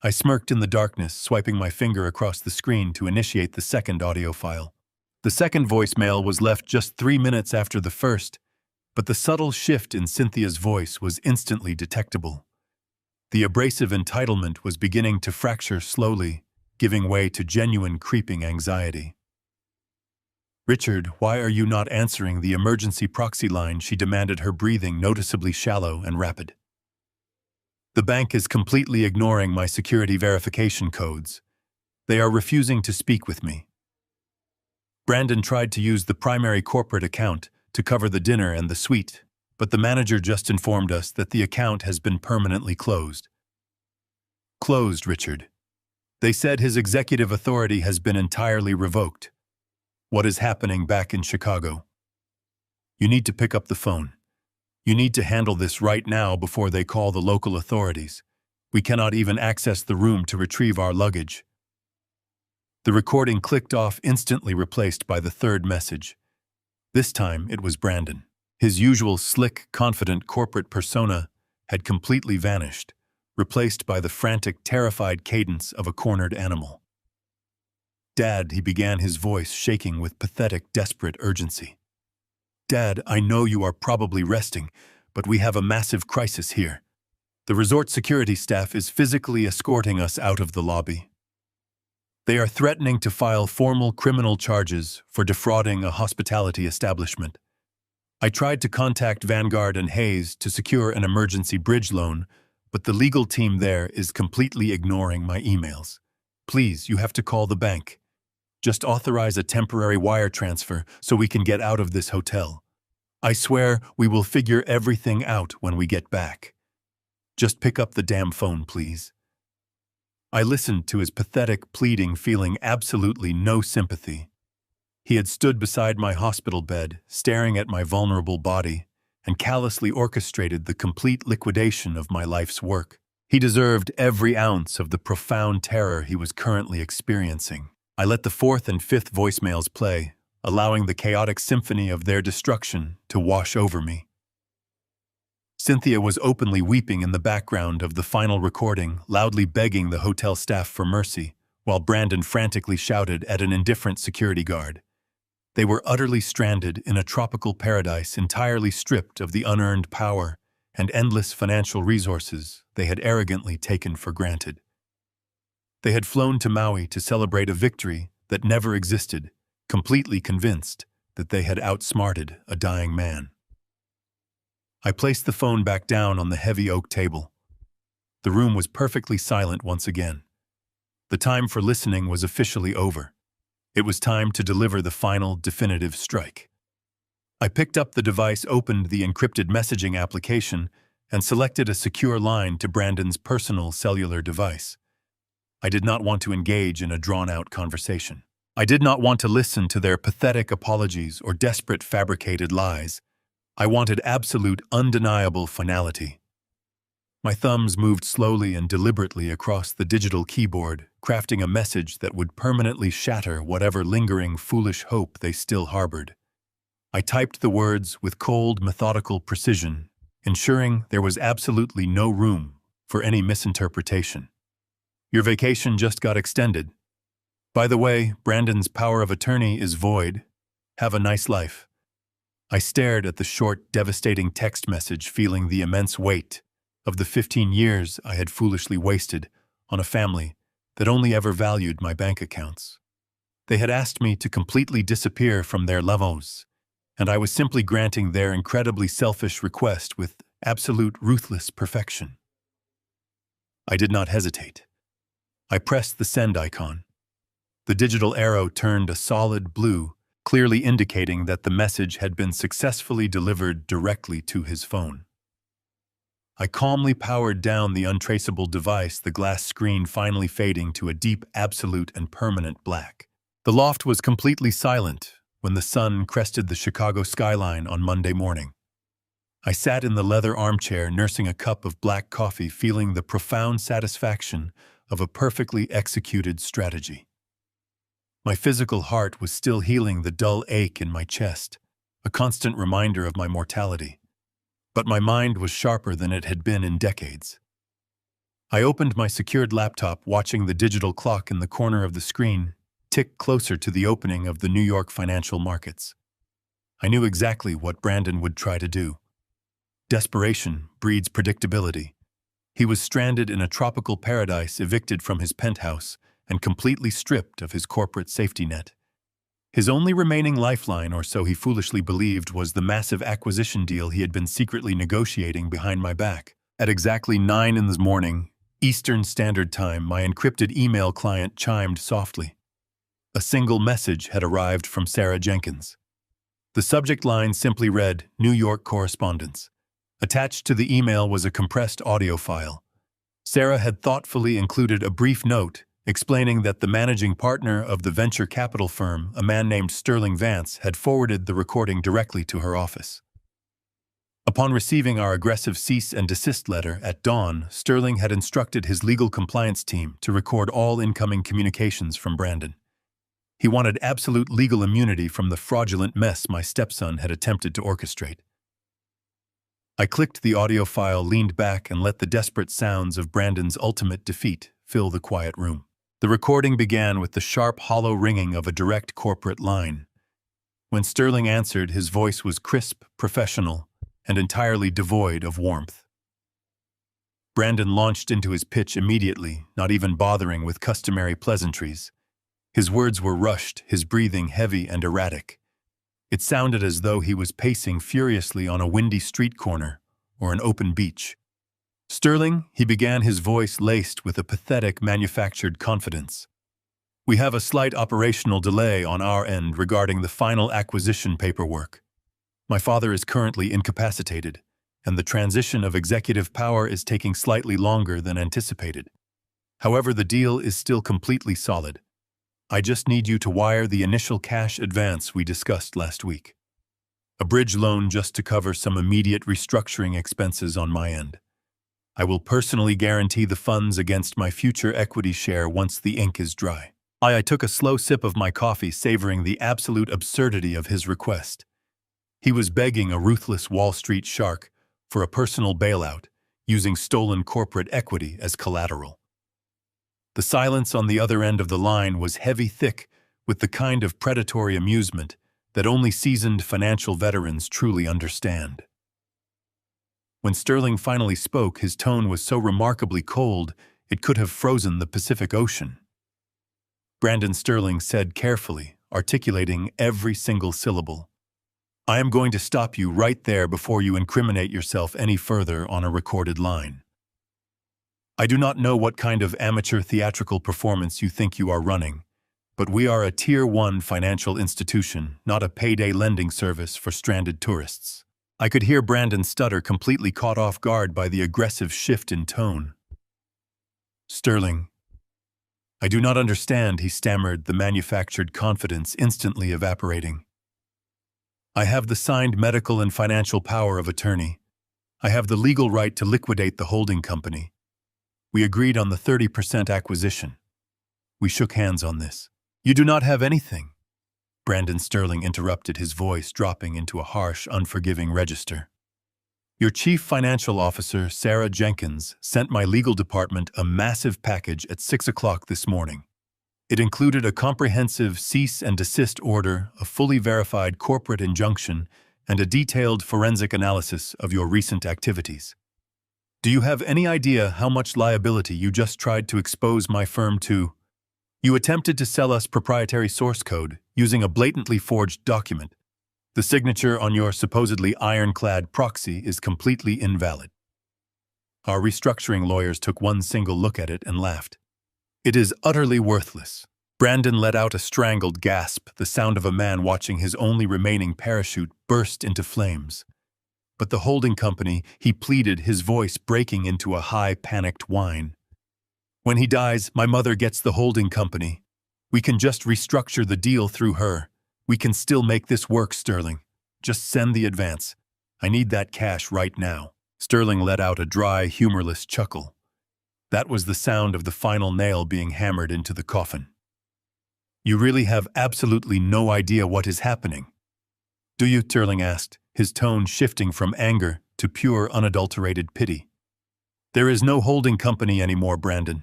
I smirked in the darkness, swiping my finger across the screen to initiate the second audio file. The second voicemail was left just 3 minutes after the first, but the subtle shift in Cynthia's voice was instantly detectable. The abrasive entitlement was beginning to fracture slowly, giving way to genuine creeping anxiety. "Richard, why are you not answering the emergency proxy line?" she demanded, her breathing noticeably shallow and rapid. "The bank is completely ignoring my security verification codes. They are refusing to speak with me." Brandon tried to use the primary corporate account to cover the dinner and the suite, but the manager just informed us that the account has been permanently closed. Closed, Richard. They said his executive authority has been entirely revoked. What is happening back in Chicago? You need to pick up the phone. You need to handle this right now before they call the local authorities. We cannot even access the room to retrieve our luggage. The recording clicked off, instantly replaced by the third message. This time it was Brandon. His usual slick, confident corporate persona had completely vanished, replaced by the frantic, terrified cadence of a cornered animal. "Dad," he began, his voice shaking with pathetic, desperate urgency. "Dad, I know you are probably resting, but we have a massive crisis here. The resort security staff is physically escorting us out of the lobby. They are threatening to file formal criminal charges for defrauding a hospitality establishment. I tried to contact Vanguard and Hayes to secure an emergency bridge loan, but the legal team there is completely ignoring my emails. Please, you have to call the bank. Just authorize a temporary wire transfer so we can get out of this hotel. I swear we will figure everything out when we get back. Just pick up the damn phone, please." I listened to his pathetic pleading, feeling absolutely no sympathy. He had stood beside my hospital bed, staring at my vulnerable body, and callously orchestrated the complete liquidation of my life's work. He deserved every ounce of the profound terror he was currently experiencing. I let the fourth and fifth voicemails play, allowing the chaotic symphony of their destruction to wash over me. Cynthia was openly weeping in the background of the final recording, loudly begging the hotel staff for mercy, while Brandon frantically shouted at an indifferent security guard. They were utterly stranded in a tropical paradise, entirely stripped of the unearned power and endless financial resources they had arrogantly taken for granted. They had flown to Maui to celebrate a victory that never existed, completely convinced that they had outsmarted a dying man. I placed the phone back down on the heavy oak table. The room was perfectly silent once again. The time for listening was officially over. It was time to deliver the final, definitive strike. I picked up the device, opened the encrypted messaging application, and selected a secure line to Brandon's personal cellular device. I did not want to engage in a drawn-out conversation. I did not want to listen to their pathetic apologies or desperate fabricated lies. I wanted absolute, undeniable finality. My thumbs moved slowly and deliberately across the digital keyboard, crafting a message that would permanently shatter whatever lingering, foolish hope they still harbored. I typed the words with cold, methodical precision, ensuring there was absolutely no room for any misinterpretation. Your vacation just got extended. By the way, Brandon's power of attorney is void. Have a nice life. I stared at the short, devastating text message, feeling the immense weight of the 15 years I had foolishly wasted on a family that only ever valued my bank accounts. They had asked me to completely disappear from their levels, and I was simply granting their incredibly selfish request with absolute ruthless perfection. I did not hesitate. I pressed the send icon. The digital arrow turned a solid blue, clearly indicating that the message had been successfully delivered directly to his phone. I calmly powered down the untraceable device, the glass screen finally fading to a deep, absolute, and permanent black. The loft was completely silent when the sun crested the Chicago skyline on Monday morning. I sat in the leather armchair, nursing a cup of black coffee, feeling the profound satisfaction of a perfectly executed strategy. My physical heart was still healing the dull ache in my chest, a constant reminder of my mortality. But my mind was sharper than it had been in decades. I opened my secured laptop, watching the digital clock in the corner of the screen tick closer to the opening of the New York financial markets. I knew exactly what Brandon would try to do. Desperation breeds predictability. He was stranded in a tropical paradise, evicted from his penthouse, and completely stripped of his corporate safety net. His only remaining lifeline, or so he foolishly believed, was the massive acquisition deal he had been secretly negotiating behind my back. At exactly 9 in the morning, Eastern Standard Time, my encrypted email client chimed softly. A single message had arrived from Sarah Jenkins. The subject line simply read, New York correspondence. Attached to the email was a compressed audio file. Sarah had thoughtfully included a brief note explaining that the managing partner of the venture capital firm, a man named Sterling Vance, had forwarded the recording directly to her office. Upon receiving our aggressive cease and desist letter at dawn, Sterling had instructed his legal compliance team to record all incoming communications from Brandon. He wanted absolute legal immunity from the fraudulent mess my stepson had attempted to orchestrate. I clicked the audio file, leaned back, and let the desperate sounds of Brandon's ultimate defeat fill the quiet room. The recording began with the sharp, hollow ringing of a direct corporate line. When Sterling answered, his voice was crisp, professional, and entirely devoid of warmth. Brandon launched into his pitch immediately, not even bothering with customary pleasantries. His words were rushed, his breathing heavy and erratic. It sounded as though he was pacing furiously on a windy street corner or an open beach. Sterling, he began, his voice laced with a pathetic manufactured confidence. We have a slight operational delay on our end regarding the final acquisition paperwork. My father is currently incapacitated, and the transition of executive power is taking slightly longer than anticipated. However, the deal is still completely solid. I just need you to wire the initial cash advance we discussed last week. A bridge loan just to cover some immediate restructuring expenses on my end. I will personally guarantee the funds against my future equity share once the ink is dry. I took a slow sip of my coffee, savoring the absolute absurdity of his request. He was begging a ruthless Wall Street shark for a personal bailout, using stolen corporate equity as collateral. The silence on the other end of the line was heavy, thick, with the kind of predatory amusement that only seasoned financial veterans truly understand. When Sterling finally spoke, his tone was so remarkably cold it could have frozen the Pacific Ocean. Brandon Sterling said carefully, articulating every single syllable, I am going to stop you right there before you incriminate yourself any further on a recorded line. I do not know what kind of amateur theatrical performance you think you are running, but we are a Tier 1 financial institution, not a payday lending service for stranded tourists. I could hear Brandon stutter, completely caught off guard by the aggressive shift in tone. Sterling, I do not understand, he stammered, the manufactured confidence instantly evaporating. I have the signed medical and financial power of attorney. I have the legal right to liquidate the holding company. We agreed on the 30% acquisition. We shook hands on this. You do not have anything. Brandon Sterling interrupted, his voice dropping into a harsh, unforgiving register. Your chief financial officer, Sarah Jenkins, sent my legal department a massive package at 6 o'clock this morning. It included a comprehensive cease and desist order, a fully verified corporate injunction, and a detailed forensic analysis of your recent activities. Do you have any idea how much liability you just tried to expose my firm to? You attempted to sell us proprietary source code using a blatantly forged document. The signature on your supposedly ironclad proxy is completely invalid. Our restructuring lawyers took one single look at it and laughed. It is utterly worthless. Brandon let out a strangled gasp, the sound of a man watching his only remaining parachute burst into flames. But the holding company, he pleaded, his voice breaking into a high, panicked whine. When he dies, my mother gets the holding company. We can just restructure the deal through her. We can still make this work, Sterling. Just send the advance. I need that cash right now. Sterling let out a dry, humorless chuckle. That was the sound of the final nail being hammered into the coffin. You really have absolutely no idea what is happening. Do you? Sterling asked, his tone shifting from anger to pure, unadulterated pity. There is no holding company anymore, Brandon.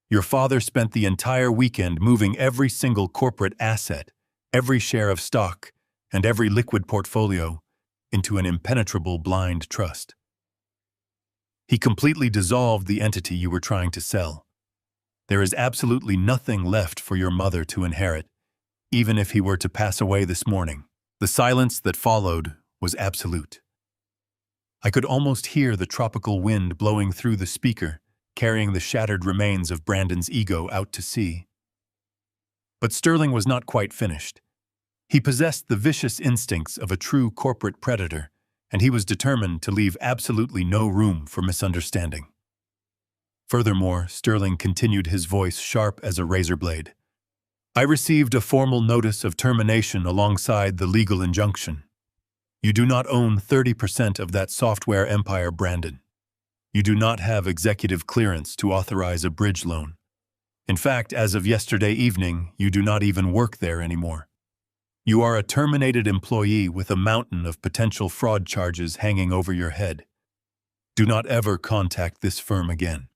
Your father spent the entire weekend moving every single corporate asset, every share of stock, and every liquid portfolio into an impenetrable blind trust. He completely dissolved the entity you were trying to sell. There is absolutely nothing left for your mother to inherit, even if he were to pass away this morning. The silence that followed was absolute. I could almost hear the tropical wind blowing through the speaker, carrying the shattered remains of Brandon's ego out to sea. But Sterling was not quite finished. He possessed the vicious instincts of a true corporate predator, and he was determined to leave absolutely no room for misunderstanding. Furthermore, Sterling continued, his voice sharp as a razor blade. I received a formal notice of termination alongside the legal injunction. You do not own 30% of that software empire, Brandon. You do not have executive clearance to authorize a bridge loan. In fact, as of yesterday evening, you do not even work there anymore. You are a terminated employee with a mountain of potential fraud charges hanging over your head. Do not ever contact this firm again.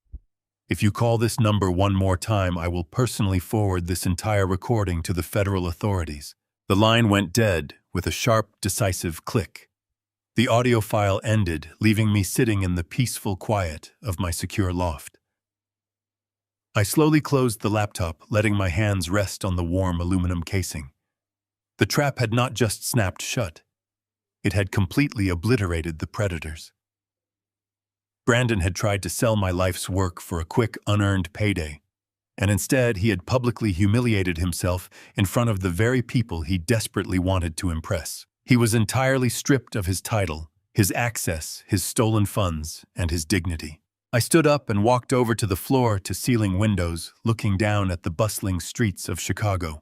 If you call this number one more time, I will personally forward this entire recording to the federal authorities. The line went dead with a sharp, decisive click. The audio file ended, leaving me sitting in the peaceful quiet of my secure loft. I slowly closed the laptop, letting my hands rest on the warm aluminum casing. The trap had not just snapped shut. It had completely obliterated the predators. Brandon had tried to sell my life's work for a quick, unearned payday, and instead he had publicly humiliated himself in front of the very people he desperately wanted to impress. He was entirely stripped of his title, his access, his stolen funds, and his dignity. I stood up and walked over to the floor-to-ceiling windows, looking down at the bustling streets of Chicago.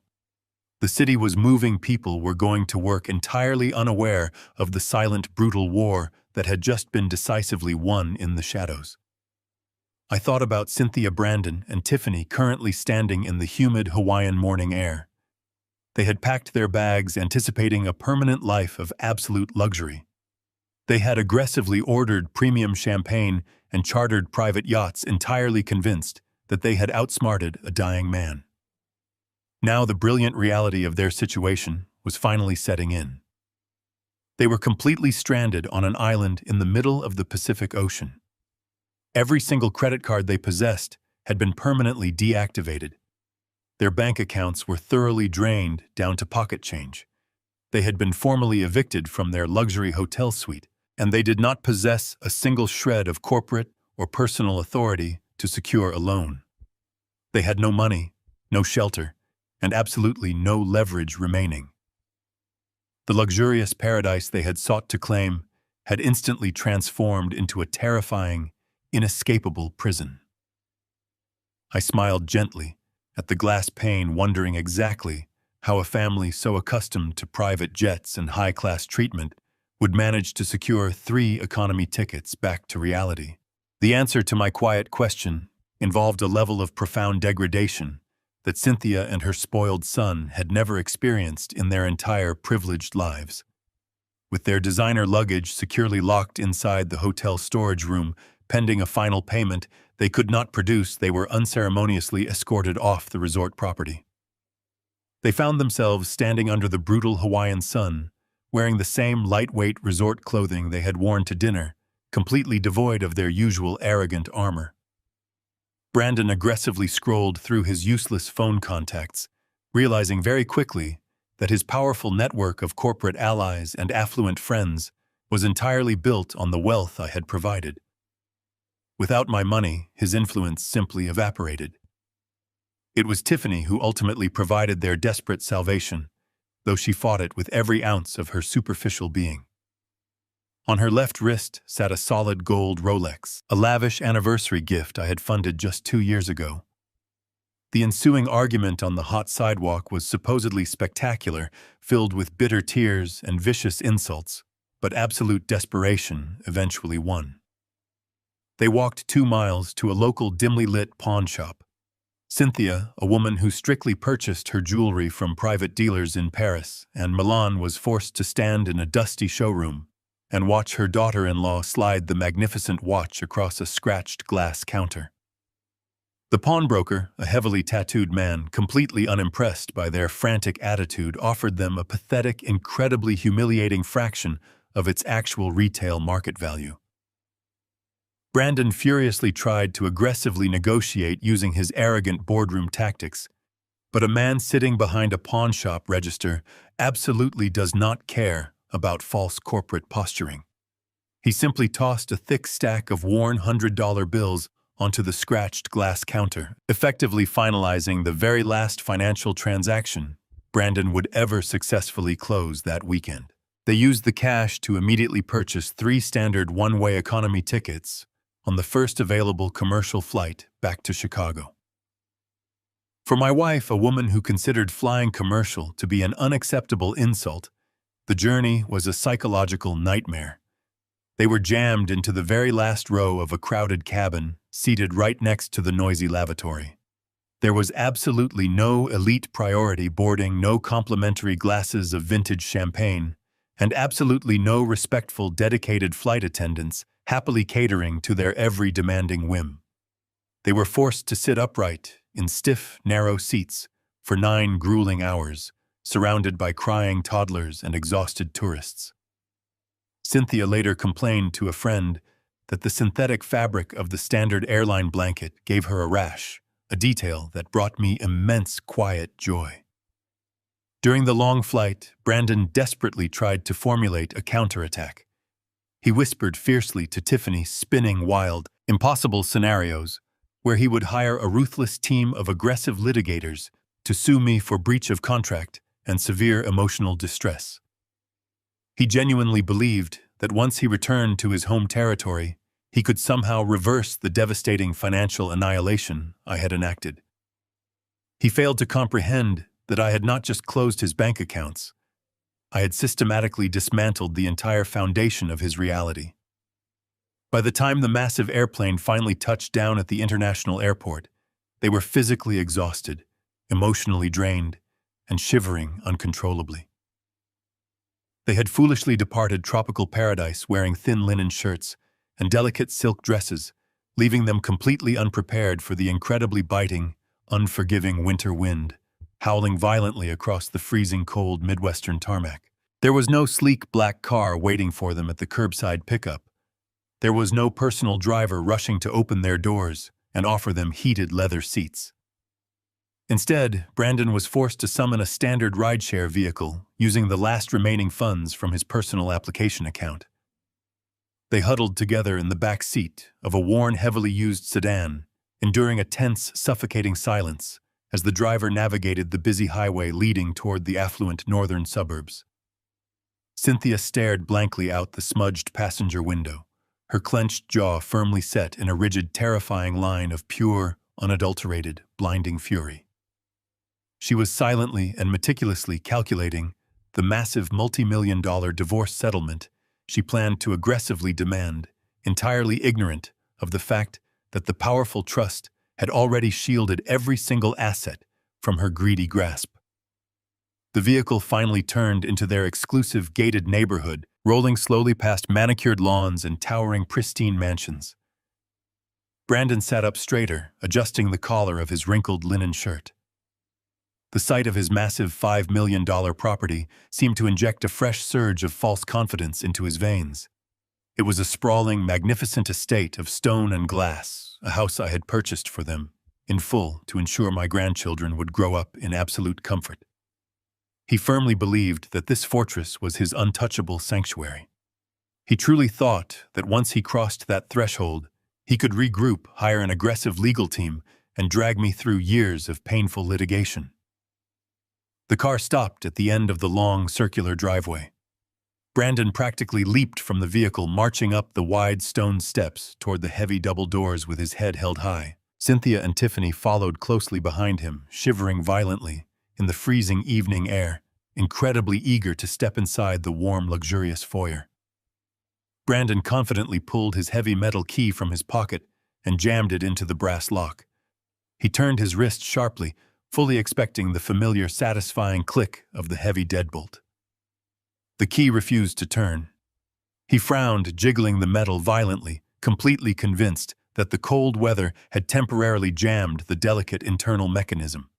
The city was moving. People were going to work entirely unaware of the silent, brutal war that had just been decisively won in the shadows. I thought about Cynthia, Brandon, and Tiffany currently standing in the humid Hawaiian morning air. They had packed their bags, anticipating a permanent life of absolute luxury. They had aggressively ordered premium champagne and chartered private yachts, entirely convinced that they had outsmarted a dying man. Now the brilliant reality of their situation was finally setting in. They were completely stranded on an island in the middle of the Pacific Ocean. Every single credit card they possessed had been permanently deactivated. Their bank accounts were thoroughly drained down to pocket change. They had been formally evicted from their luxury hotel suite, and they did not possess a single shred of corporate or personal authority to secure a loan. They had no money, no shelter, and absolutely no leverage remaining. The luxurious paradise they had sought to claim had instantly transformed into a terrifying, inescapable prison. I smiled gently at the glass pane, wondering exactly how a family so accustomed to private jets and high-class treatment would manage to secure 3 economy tickets back to reality. The answer to my quiet question involved a level of profound degradation that Cynthia and her spoiled son had never experienced in their entire privileged lives. With their designer luggage securely locked inside the hotel storage room, pending a final payment they could not produce, they were unceremoniously escorted off the resort property. They found themselves standing under the brutal Hawaiian sun, wearing the same lightweight resort clothing they had worn to dinner, completely devoid of their usual arrogant armor. Brandon aggressively scrolled through his useless phone contacts, realizing very quickly that his powerful network of corporate allies and affluent friends was entirely built on the wealth I had provided. Without my money, his influence simply evaporated. It was Tiffany who ultimately provided their desperate salvation, though she fought it with every ounce of her superficial being. On her left wrist sat a solid gold Rolex, a lavish anniversary gift I had funded just 2 years ago. The ensuing argument on the hot sidewalk was supposedly spectacular, filled with bitter tears and vicious insults, but absolute desperation eventually won. They walked 2 miles to a local dimly lit pawn shop. Cynthia, a woman who strictly purchased her jewelry from private dealers in Paris and Milan, was forced to stand in a dusty showroom and watch her daughter-in-law slide the magnificent watch across a scratched glass counter. The pawnbroker, a heavily tattooed man, completely unimpressed by their frantic attitude, offered them a pathetic, incredibly humiliating fraction of its actual retail market value. Brandon furiously tried to aggressively negotiate using his arrogant boardroom tactics, but a man sitting behind a pawn shop register absolutely does not care about false corporate posturing. He simply tossed a thick stack of worn $100 bills onto the scratched glass counter, effectively finalizing the very last financial transaction Brandon would ever successfully close that weekend. They used the cash to immediately purchase 3 standard one-way economy tickets on the first available commercial flight back to Chicago. For my wife, a woman who considered flying commercial to be an unacceptable insult, the journey was a psychological nightmare. They were jammed into the very last row of a crowded cabin, seated right next to the noisy lavatory. There was absolutely no elite priority boarding, no complimentary glasses of vintage champagne, and absolutely no respectful, dedicated flight attendants happily catering to their every demanding whim. They were forced to sit upright in stiff, narrow seats for 9 grueling hours, surrounded by crying toddlers and exhausted tourists. Cynthia later complained to a friend that the synthetic fabric of the standard airline blanket gave her a rash, a detail that brought me immense quiet joy. During the long flight, Brandon desperately tried to formulate a counterattack. He whispered fiercely to Tiffany, spinning wild, impossible scenarios where he would hire a ruthless team of aggressive litigators to sue me for breach of contract and severe emotional distress. He genuinely believed that once he returned to his home territory, he could somehow reverse the devastating financial annihilation I had enacted. He failed to comprehend that I had not just closed his bank accounts, I had systematically dismantled the entire foundation of his reality. By the time the massive airplane finally touched down at the international airport, they were physically exhausted, emotionally drained, and shivering uncontrollably. They had foolishly departed tropical paradise wearing thin linen shirts and delicate silk dresses, leaving them completely unprepared for the incredibly biting, unforgiving winter wind, howling violently across the freezing cold Midwestern tarmac. There was no sleek black car waiting for them at the curbside pickup. There was no personal driver rushing to open their doors and offer them heated leather seats. Instead, Brandon was forced to summon a standard rideshare vehicle using the last remaining funds from his personal application account. They huddled together in the back seat of a worn, heavily used sedan, enduring a tense, suffocating silence as the driver navigated the busy highway leading toward the affluent northern suburbs. Cynthia stared blankly out the smudged passenger window, her clenched jaw firmly set in a rigid, terrifying line of pure, unadulterated, blinding fury. She was silently and meticulously calculating the massive multi-million-dollar divorce settlement she planned to aggressively demand, entirely ignorant of the fact that the powerful trust had already shielded every single asset from her greedy grasp. The vehicle finally turned into their exclusive gated neighborhood, rolling slowly past manicured lawns and towering pristine mansions. Brandon sat up straighter, adjusting the collar of his wrinkled linen shirt. The sight of his massive $5 million property seemed to inject a fresh surge of false confidence into his veins. It was a sprawling, magnificent estate of stone and glass, a house I had purchased for them, in full, to ensure my grandchildren would grow up in absolute comfort. He firmly believed that this fortress was his untouchable sanctuary. He truly thought that once he crossed that threshold, he could regroup, hire an aggressive legal team, and drag me through years of painful litigation. The car stopped at the end of the long, circular driveway. Brandon practically leaped from the vehicle, marching up the wide stone steps toward the heavy double doors with his head held high. Cynthia and Tiffany followed closely behind him, shivering violently in the freezing evening air, incredibly eager to step inside the warm, luxurious foyer. Brandon confidently pulled his heavy metal key from his pocket and jammed it into the brass lock. He turned his wrist sharply, fully expecting the familiar, satisfying click of the heavy deadbolt. The key refused to turn. He frowned, jiggling the metal violently, completely convinced that the cold weather had temporarily jammed the delicate internal mechanism.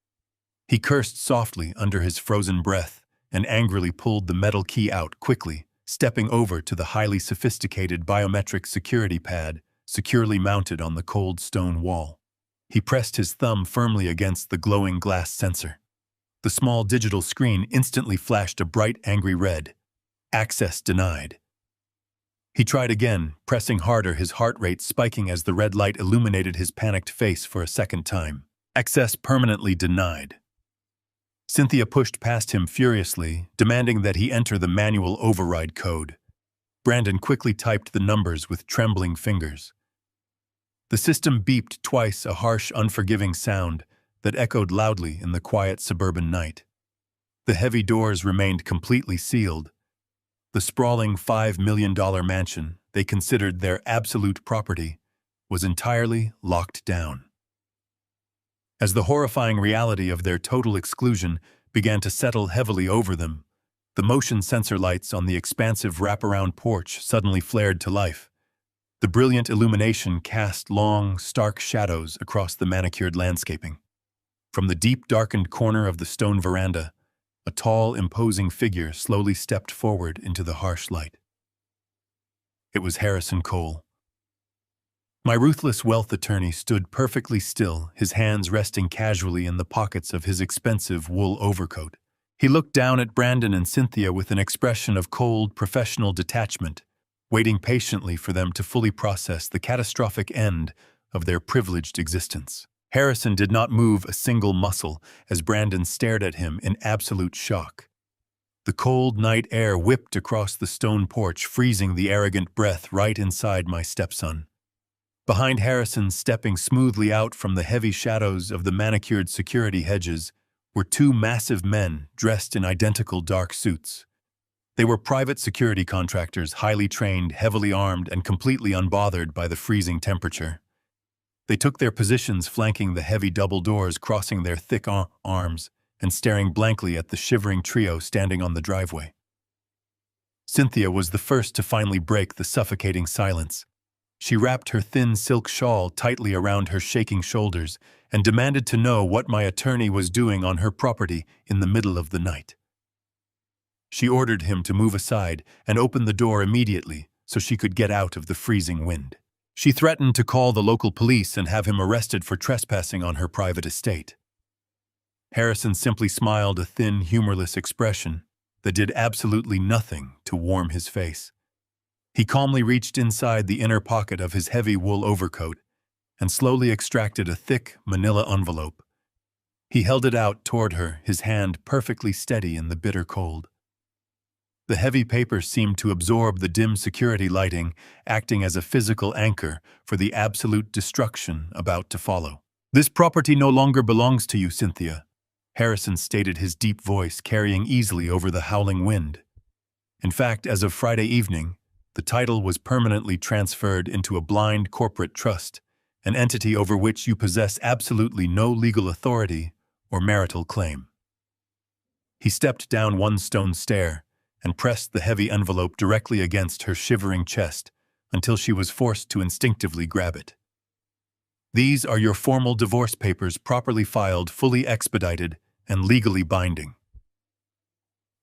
He cursed softly under his frozen breath and angrily pulled the metal key out quickly, stepping over to the highly sophisticated biometric security pad securely mounted on the cold stone wall. He pressed his thumb firmly against the glowing glass sensor. The small digital screen instantly flashed a bright, angry red. Access denied. He tried again, pressing harder, his heart rate spiking as the red light illuminated his panicked face for a second time. Access permanently denied. Cynthia pushed past him furiously, demanding that he enter the manual override code. Brandon quickly typed the numbers with trembling fingers. The system beeped twice, a harsh, unforgiving sound that echoed loudly in the quiet suburban night. The heavy doors remained completely sealed. The sprawling $5 million mansion they considered their absolute property was entirely locked down. As the horrifying reality of their total exclusion began to settle heavily over them, the motion sensor lights on the expansive wraparound porch suddenly flared to life. The brilliant illumination cast long, stark shadows across the manicured landscaping. From the deep, darkened corner of the stone veranda, a tall, imposing figure slowly stepped forward into the harsh light. It was Harrison Cole. My ruthless wealth attorney stood perfectly still, his hands resting casually in the pockets of his expensive wool overcoat. He looked down at Brandon and Cynthia with an expression of cold, professional detachment, waiting patiently for them to fully process the catastrophic end of their privileged existence. Harrison did not move a single muscle as Brandon stared at him in absolute shock. The cold night air whipped across the stone porch, freezing the arrogant breath right inside my stepson. Behind Harrison, stepping smoothly out from the heavy shadows of the manicured security hedges, were two massive men dressed in identical dark suits. They were private security contractors, highly trained, heavily armed, and completely unbothered by the freezing temperature. They took their positions flanking the heavy double doors, crossing their thick arms and staring blankly at the shivering trio standing on the driveway. Cynthia was the first to finally break the suffocating silence. She wrapped her thin silk shawl tightly around her shaking shoulders and demanded to know what my attorney was doing on her property in the middle of the night. She ordered him to move aside and open the door immediately so she could get out of the freezing wind. She threatened to call the local police and have him arrested for trespassing on her private estate. Harrison simply smiled, a thin, humorless expression that did absolutely nothing to warm his face. He calmly reached inside the inner pocket of his heavy wool overcoat and slowly extracted a thick manila envelope. He held it out toward her, his hand perfectly steady in the bitter cold. The heavy paper seemed to absorb the dim security lighting, acting as a physical anchor for the absolute destruction about to follow. "This property no longer belongs to you, Cynthia," Harrison stated, his deep voice carrying easily over the howling wind. "In fact, as of Friday evening, the title was permanently transferred into a blind corporate trust, an entity over which you possess absolutely no legal authority or marital claim." He stepped down one stone stair and pressed the heavy envelope directly against her shivering chest until she was forced to instinctively grab it. "These are your formal divorce papers, properly filed, fully expedited, and legally binding."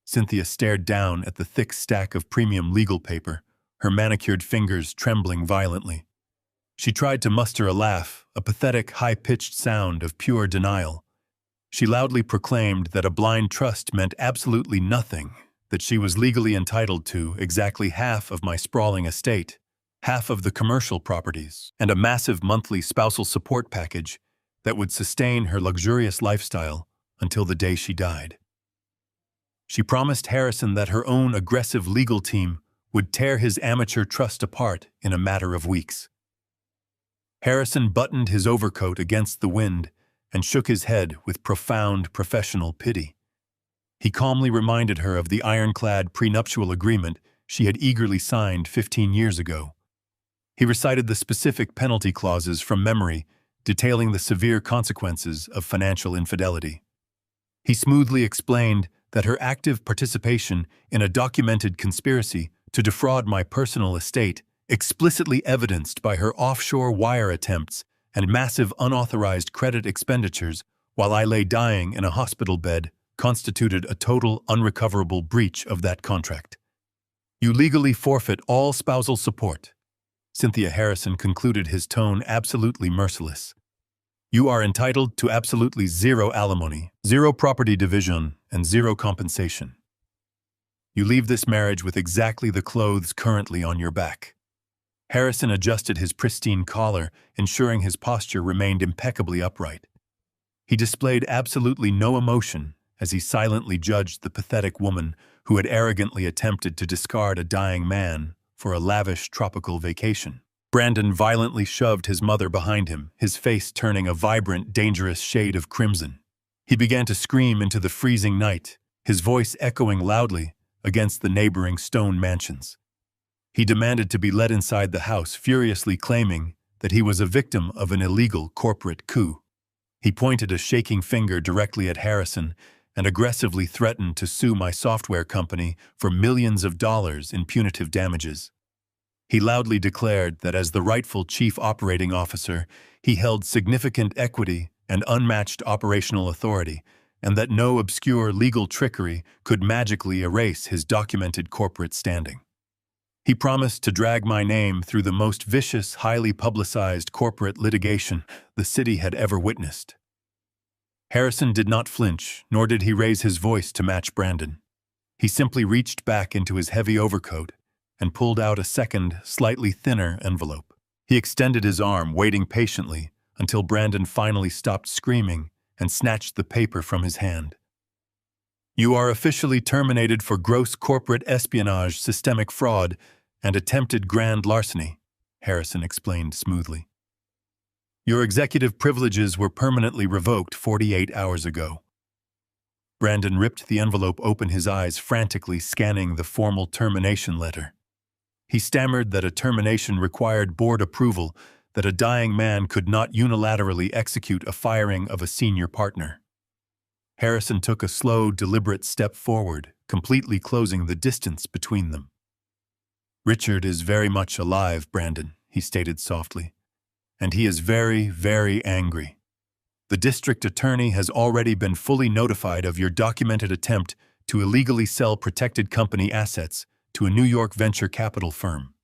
Cynthia stared down at the thick stack of premium legal paper, her manicured fingers trembling violently. She tried to muster a laugh, a pathetic, high-pitched sound of pure denial. She loudly proclaimed that a blind trust meant absolutely nothing, that she was legally entitled to exactly half of my sprawling estate, half of the commercial properties, and a massive monthly spousal support package that would sustain her luxurious lifestyle until the day she died. She promised Harrison that her own aggressive legal team would tear his amateur trust apart in a matter of weeks. Harrison buttoned his overcoat against the wind and shook his head with profound professional pity. He calmly reminded her of the ironclad prenuptial agreement she had eagerly signed 15 years ago. He recited the specific penalty clauses from memory, detailing the severe consequences of financial infidelity. He smoothly explained that her active participation in a documented conspiracy to defraud my personal estate, explicitly evidenced by her offshore wire attempts and massive unauthorized credit expenditures while I lay dying in a hospital bed, constituted a total unrecoverable breach of that contract. "You legally forfeit all spousal support." Cynthia Harrison concluded, his tone absolutely merciless. "You are entitled to absolutely zero alimony, zero property division, and zero compensation. You leave this marriage with exactly the clothes currently on your back." Harrison adjusted his pristine collar, ensuring his posture remained impeccably upright. He displayed absolutely no emotion as he silently judged the pathetic woman who had arrogantly attempted to discard a dying man for a lavish tropical vacation. Brandon violently shoved his mother behind him, his face turning a vibrant, dangerous shade of crimson. He began to scream into the freezing night, his voice echoing loudly against the neighboring stone mansions. He demanded to be led inside the house, furiously claiming that he was a victim of an illegal corporate coup. He pointed a shaking finger directly at Harrison and aggressively threatened to sue my software company for millions of dollars in punitive damages. He loudly declared that as the rightful chief operating officer, he held significant equity and unmatched operational authority, and that no obscure legal trickery could magically erase his documented corporate standing. He promised to drag my name through the most vicious, highly publicized corporate litigation the city had ever witnessed. Harrison did not flinch, nor did he raise his voice to match Brandon. He simply reached back into his heavy overcoat and pulled out a second, slightly thinner envelope. He extended his arm, waiting patiently until Brandon finally stopped screaming and snatched the paper from his hand. "You are officially terminated for gross corporate espionage, systemic fraud, and attempted grand larceny," Harrison explained smoothly. "Your executive privileges were permanently revoked 48 hours ago." Brandon ripped the envelope open, his eyes frantically scanning the formal termination letter. He stammered that a termination required board approval, that a dying man could not unilaterally execute a firing of a senior partner. Harrison took a slow, deliberate step forward, completely closing the distance between them. "Richard is very much alive, Brandon," he stated softly, "and he is very, very angry. The district attorney has already been fully notified of your documented attempt to illegally sell protected company assets to a New York venture capital firm.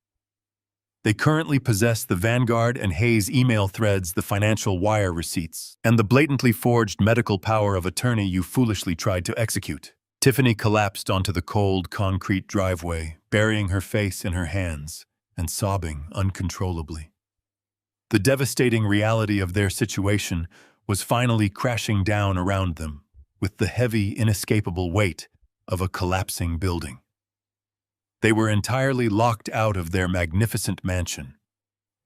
They currently possess the Vanguard and Hayes email threads, the financial wire receipts, and the blatantly forged medical power of attorney you foolishly tried to execute." Tiffany collapsed onto the cold, concrete driveway, burying her face in her hands and sobbing uncontrollably. The devastating reality of their situation was finally crashing down around them with the heavy, inescapable weight of a collapsing building. They were entirely locked out of their magnificent mansion.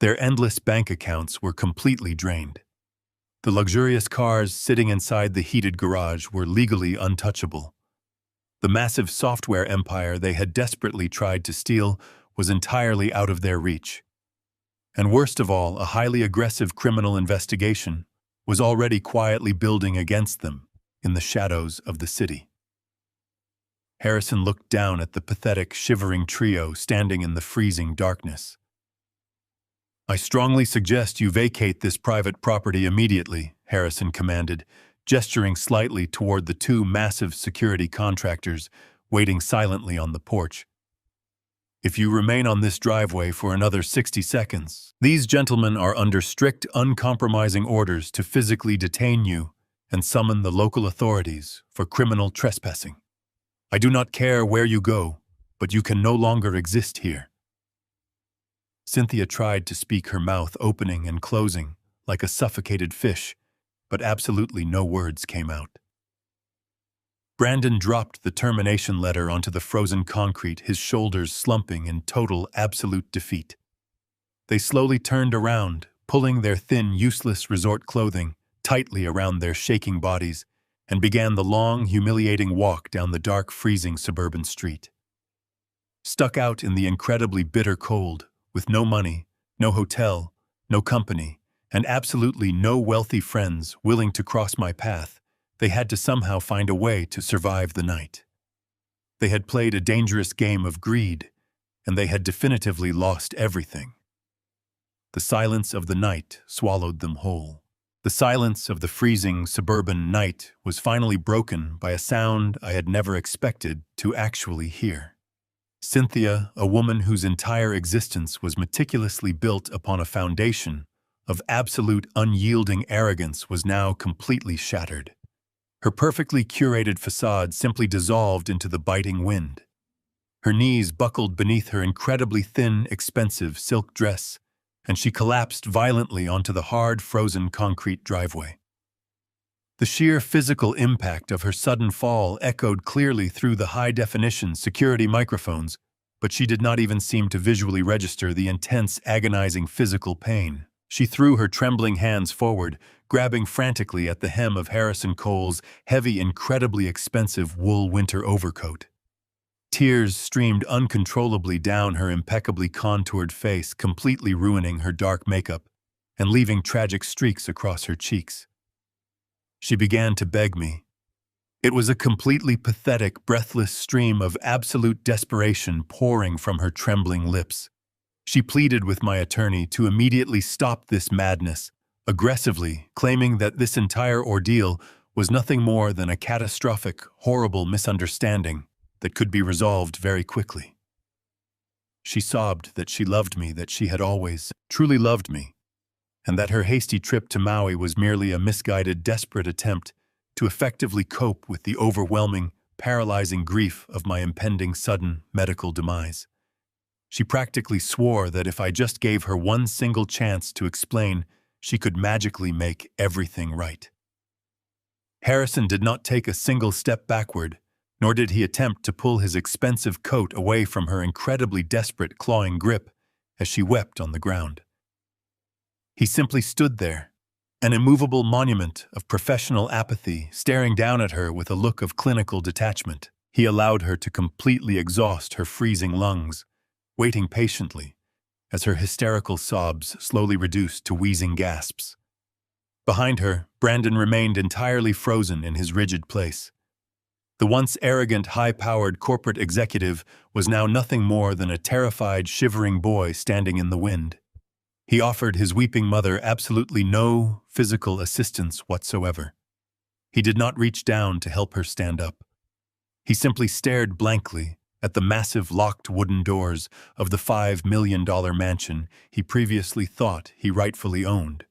Their endless bank accounts were completely drained. The luxurious cars sitting inside the heated garage were legally untouchable. The massive software empire they had desperately tried to steal was entirely out of their reach. And worst of all, a highly aggressive criminal investigation was already quietly building against them in the shadows of the city. Harrison looked down at the pathetic, shivering trio standing in the freezing darkness. "I strongly suggest you vacate this private property immediately," Harrison commanded, gesturing slightly toward the two massive security contractors waiting silently on the porch. "If you remain on this driveway for another 60 seconds, these gentlemen are under strict, uncompromising orders to physically detain you and summon the local authorities for criminal trespassing. I do not care where you go, but you can no longer exist here." Cynthia tried to speak, her mouth opening and closing like a suffocated fish, but absolutely no words came out. Brandon dropped the termination letter onto the frozen concrete, his shoulders slumping in total, absolute defeat. They slowly turned around, pulling their thin, useless resort clothing tightly around their shaking bodies, and began the long, humiliating walk down the dark, freezing suburban street. Stuck out in the incredibly bitter cold, with no money, no hotel, no company, and absolutely no wealthy friends willing to cross my path, they had to somehow find a way to survive the night. They had played a dangerous game of greed, and they had definitively lost everything. The silence of the night swallowed them whole. The silence of the freezing suburban night was finally broken by a sound I had never expected to actually hear. Cynthia, a woman whose entire existence was meticulously built upon a foundation of absolute unyielding arrogance, was now completely shattered. Her perfectly curated facade simply dissolved into the biting wind. Her knees buckled beneath her incredibly thin, expensive silk dress, and she collapsed violently onto the hard, frozen concrete driveway. The sheer physical impact of her sudden fall echoed clearly through the high-definition security microphones, but she did not even seem to visually register the intense, agonizing physical pain. She threw her trembling hands forward, grabbing frantically at the hem of Harrison Cole's heavy, incredibly expensive wool winter overcoat. Tears streamed uncontrollably down her impeccably contoured face, completely ruining her dark makeup and leaving tragic streaks across her cheeks. She began to beg me. It was a completely pathetic, breathless stream of absolute desperation pouring from her trembling lips. She pleaded with my attorney to immediately stop this madness, aggressively claiming that this entire ordeal was nothing more than a catastrophic, horrible misunderstanding that could be resolved very quickly. She sobbed that she loved me, that she had always truly loved me, and that her hasty trip to Maui was merely a misguided, desperate attempt to effectively cope with the overwhelming, paralyzing grief of my impending sudden medical demise. She practically swore that if I just gave her one single chance to explain, she could magically make everything right. Harrison did not take a single step backward, nor did he attempt to pull his expensive coat away from her incredibly desperate, clawing grip as she wept on the ground. He simply stood there, an immovable monument of professional apathy, staring down at her with a look of clinical detachment. He allowed her to completely exhaust her freezing lungs, waiting patiently as her hysterical sobs slowly reduced to wheezing gasps. Behind her, Brandon remained entirely frozen in his rigid place. The once arrogant, high-powered corporate executive was now nothing more than a terrified, shivering boy standing in the wind. He offered his weeping mother absolutely no physical assistance whatsoever. He did not reach down to help her stand up. He simply stared blankly at the massive locked wooden doors of the $5 million mansion he previously thought he rightfully owned.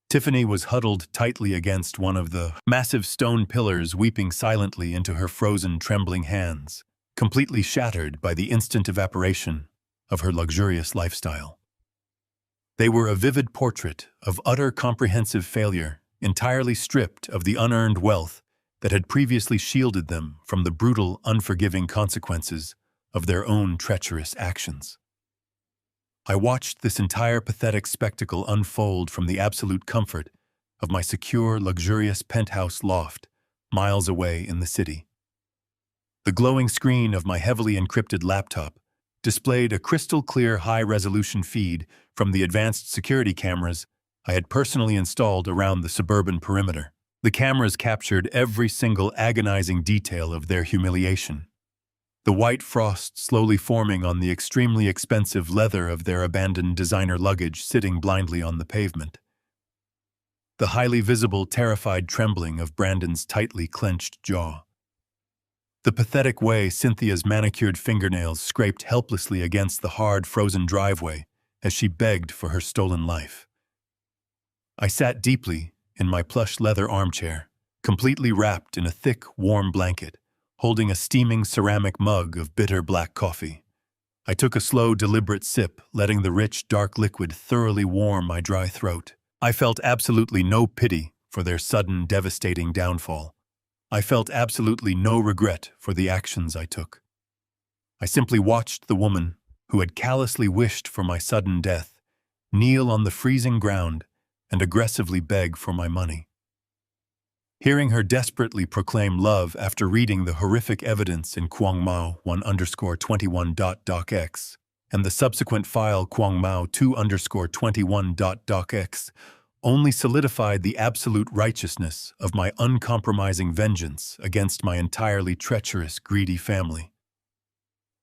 Tiffany was huddled tightly against one of the massive stone pillars, weeping silently into her frozen, trembling hands, completely shattered by the instant evaporation of her luxurious lifestyle. They were a vivid portrait of utter comprehensive failure, entirely stripped of the unearned wealth that had previously shielded them from the brutal, unforgiving consequences of their own treacherous actions. I watched this entire pathetic spectacle unfold from the absolute comfort of my secure, luxurious penthouse loft, miles away in the city. The glowing screen of my heavily encrypted laptop displayed a crystal-clear, high-resolution feed from the advanced security cameras I had personally installed around the suburban perimeter. The cameras captured every single agonizing detail of their humiliation. The white frost slowly forming on the extremely expensive leather of their abandoned designer luggage sitting blindly on the pavement. The highly visible, terrified trembling of Brandon's tightly clenched jaw. The pathetic way Cynthia's manicured fingernails scraped helplessly against the hard, frozen driveway as she begged for her stolen life. I sat deeply in my plush leather armchair, completely wrapped in a thick, warm blanket, holding a steaming ceramic mug of bitter black coffee. I took a slow, deliberate sip, letting the rich, dark liquid thoroughly warm my dry throat. I felt absolutely no pity for their sudden, devastating downfall. I felt absolutely no regret for the actions I took. I simply watched the woman who had callously wished for my sudden death kneel on the freezing ground and aggressively beg for my money. Hearing her desperately proclaim love after reading the horrific evidence in Kwangmao 1_21.docx and the subsequent file Kwangmao 2_21.docx only solidified the absolute righteousness of my uncompromising vengeance against my entirely treacherous, greedy family.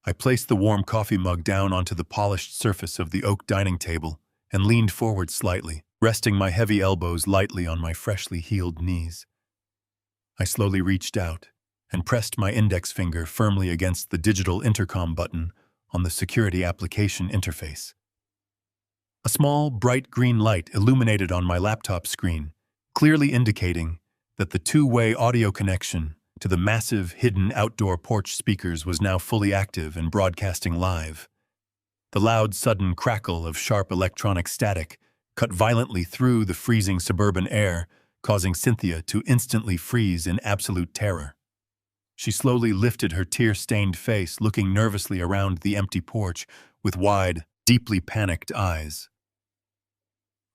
I placed the warm coffee mug down onto the polished surface of the oak dining table and leaned forward slightly, resting my heavy elbows lightly on my freshly healed knees. I slowly reached out and pressed my index finger firmly against the digital intercom button on the security application interface. A small, bright green light illuminated on my laptop screen, clearly indicating that the two-way audio connection to the massive, hidden outdoor porch speakers was now fully active and broadcasting live. The loud, sudden crackle of sharp electronic static cut violently through the freezing suburban air, causing Cynthia to instantly freeze in absolute terror. She slowly lifted her tear-stained face, looking nervously around the empty porch with wide, deeply panicked eyes.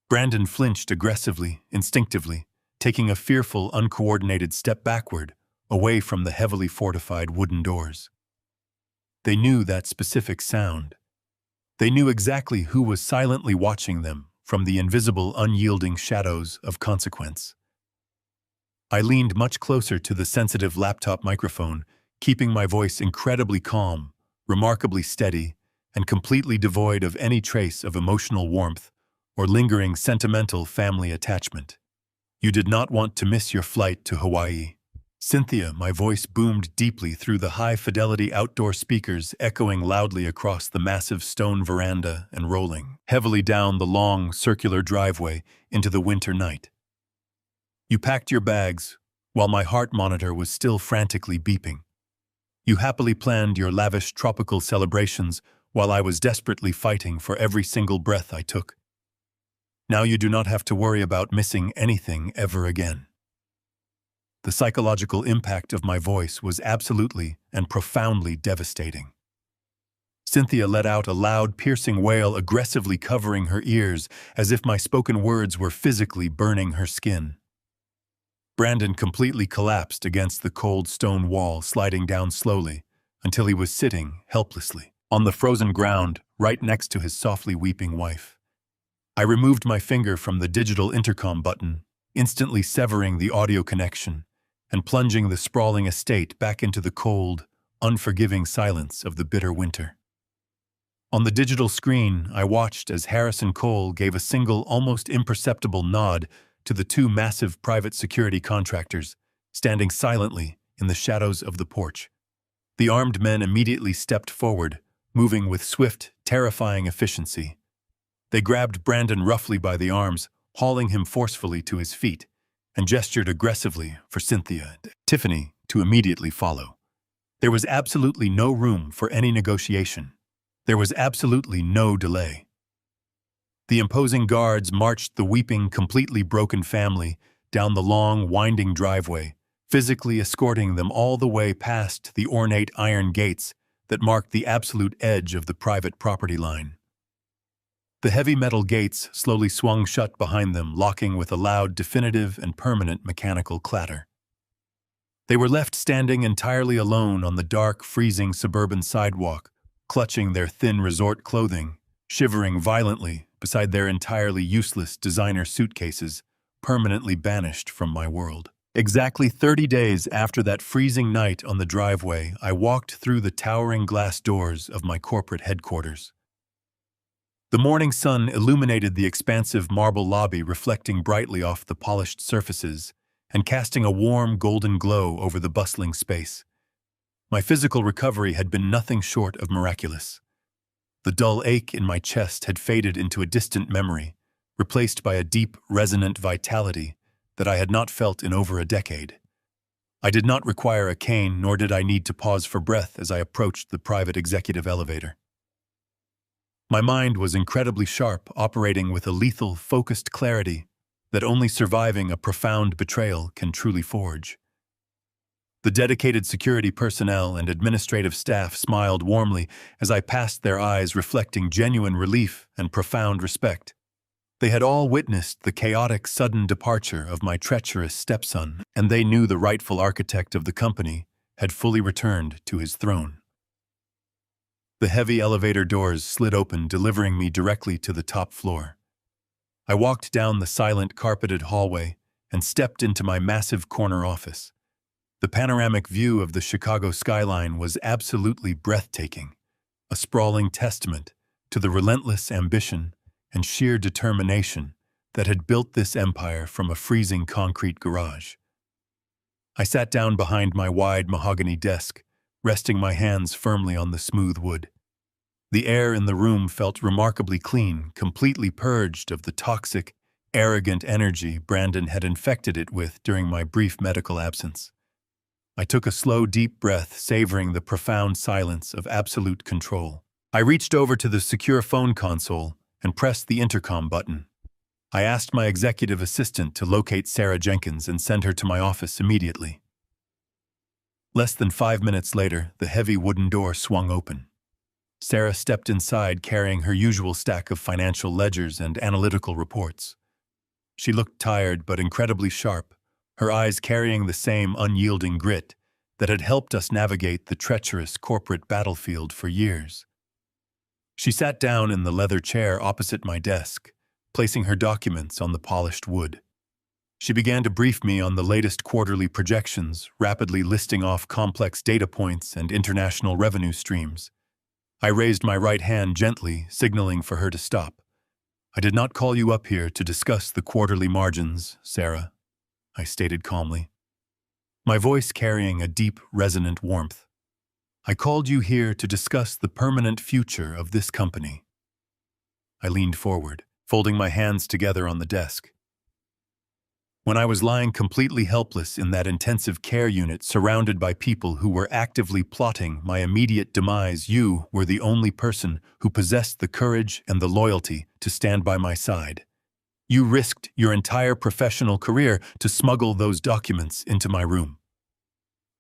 Brandon flinched aggressively, instinctively, taking a fearful, uncoordinated step backward, away from the heavily fortified wooden doors. They knew that specific sound. They knew exactly who was silently watching them from the invisible, unyielding shadows of consequence. I leaned much closer to the sensitive laptop microphone, keeping my voice incredibly calm, remarkably steady, and completely devoid of any trace of emotional warmth or lingering sentimental family attachment. You did not want to miss your flight to Hawaii. Cynthia, my voice boomed deeply through the high-fidelity outdoor speakers, echoing loudly across the massive stone veranda and rolling heavily down the long, circular driveway into the winter night. You packed your bags, while my heart monitor was still frantically beeping. You happily planned your lavish tropical celebrations while I was desperately fighting for every single breath I took. Now you do not have to worry about missing anything ever again. The psychological impact of my voice was absolutely and profoundly devastating. Cynthia let out a loud, piercing wail, aggressively covering her ears, as if my spoken words were physically burning her skin. Brandon completely collapsed against the cold stone wall, sliding down slowly, until he was sitting, helplessly, on the frozen ground, right next to his softly weeping wife. I removed my finger from the digital intercom button, instantly severing the audio connection, and plunging the sprawling estate back into the cold, unforgiving silence of the bitter winter. On the digital screen, I watched as Harrison Cole gave a single, almost imperceptible nod to the two massive private security contractors, standing silently in the shadows of the porch. The armed men immediately stepped forward, moving with swift, terrifying efficiency. They grabbed Brandon roughly by the arms, hauling him forcefully to his feet, and gestured aggressively for Cynthia and Tiffany to immediately follow. There was absolutely no room for any negotiation. There was absolutely no delay. The imposing guards marched the weeping, completely broken family down the long, winding driveway, physically escorting them all the way past the ornate iron gates that marked the absolute edge of the private property line. The heavy metal gates slowly swung shut behind them, locking with a loud, definitive, and permanent mechanical clatter. They were left standing entirely alone on the dark, freezing suburban sidewalk, clutching their thin resort clothing, shivering violently beside their entirely useless designer suitcases, permanently banished from my world. Exactly 30 days after that freezing night on the driveway, I walked through the towering glass doors of my corporate headquarters. The morning sun illuminated the expansive marble lobby, reflecting brightly off the polished surfaces and casting a warm golden glow over the bustling space. My physical recovery had been nothing short of miraculous. The dull ache in my chest had faded into a distant memory, replaced by a deep, resonant vitality that I had not felt in over a decade. I did not require a cane, nor did I need to pause for breath as I approached the private executive elevator. My mind was incredibly sharp, operating with a lethal, focused clarity that only surviving a profound betrayal can truly forge. The dedicated security personnel and administrative staff smiled warmly as I passed their eyes, reflecting genuine relief and profound respect. They had all witnessed the chaotic, sudden departure of my treacherous stepson, and they knew the rightful architect of the company had fully returned to his throne. The heavy elevator doors slid open, delivering me directly to the top floor. I walked down the silent, carpeted hallway and stepped into my massive corner office. The panoramic view of the Chicago skyline was absolutely breathtaking, a sprawling testament to the relentless ambition and sheer determination that had built this empire from a freezing concrete garage. I sat down behind my wide mahogany desk, resting my hands firmly on the smooth wood. The air in the room felt remarkably clean, completely purged of the toxic, arrogant energy Brandon had infected it with during my brief medical absence. I took a slow, deep breath, savoring the profound silence of absolute control. I reached over to the secure phone console and pressed the intercom button. I asked my executive assistant to locate Sarah Jenkins and send her to my office immediately. Less than 5 minutes later, the heavy wooden door swung open. Sarah stepped inside carrying her usual stack of financial ledgers and analytical reports. She looked tired but incredibly sharp, her eyes carrying the same unyielding grit that had helped us navigate the treacherous corporate battlefield for years. She sat down in the leather chair opposite my desk, placing her documents on the polished wood. She began to brief me on the latest quarterly projections, rapidly listing off complex data points and international revenue streams. I raised my right hand gently, signaling for her to stop. "I did not call you up here to discuss the quarterly margins, Sarah," I stated calmly, my voice carrying a deep, resonant warmth. "I called you here to discuss the permanent future of this company." I leaned forward, folding my hands together on the desk. When I was lying completely helpless in that intensive care unit surrounded by people who were actively plotting my immediate demise, you were the only person who possessed the courage and the loyalty to stand by my side. You risked your entire professional career to smuggle those documents into my room.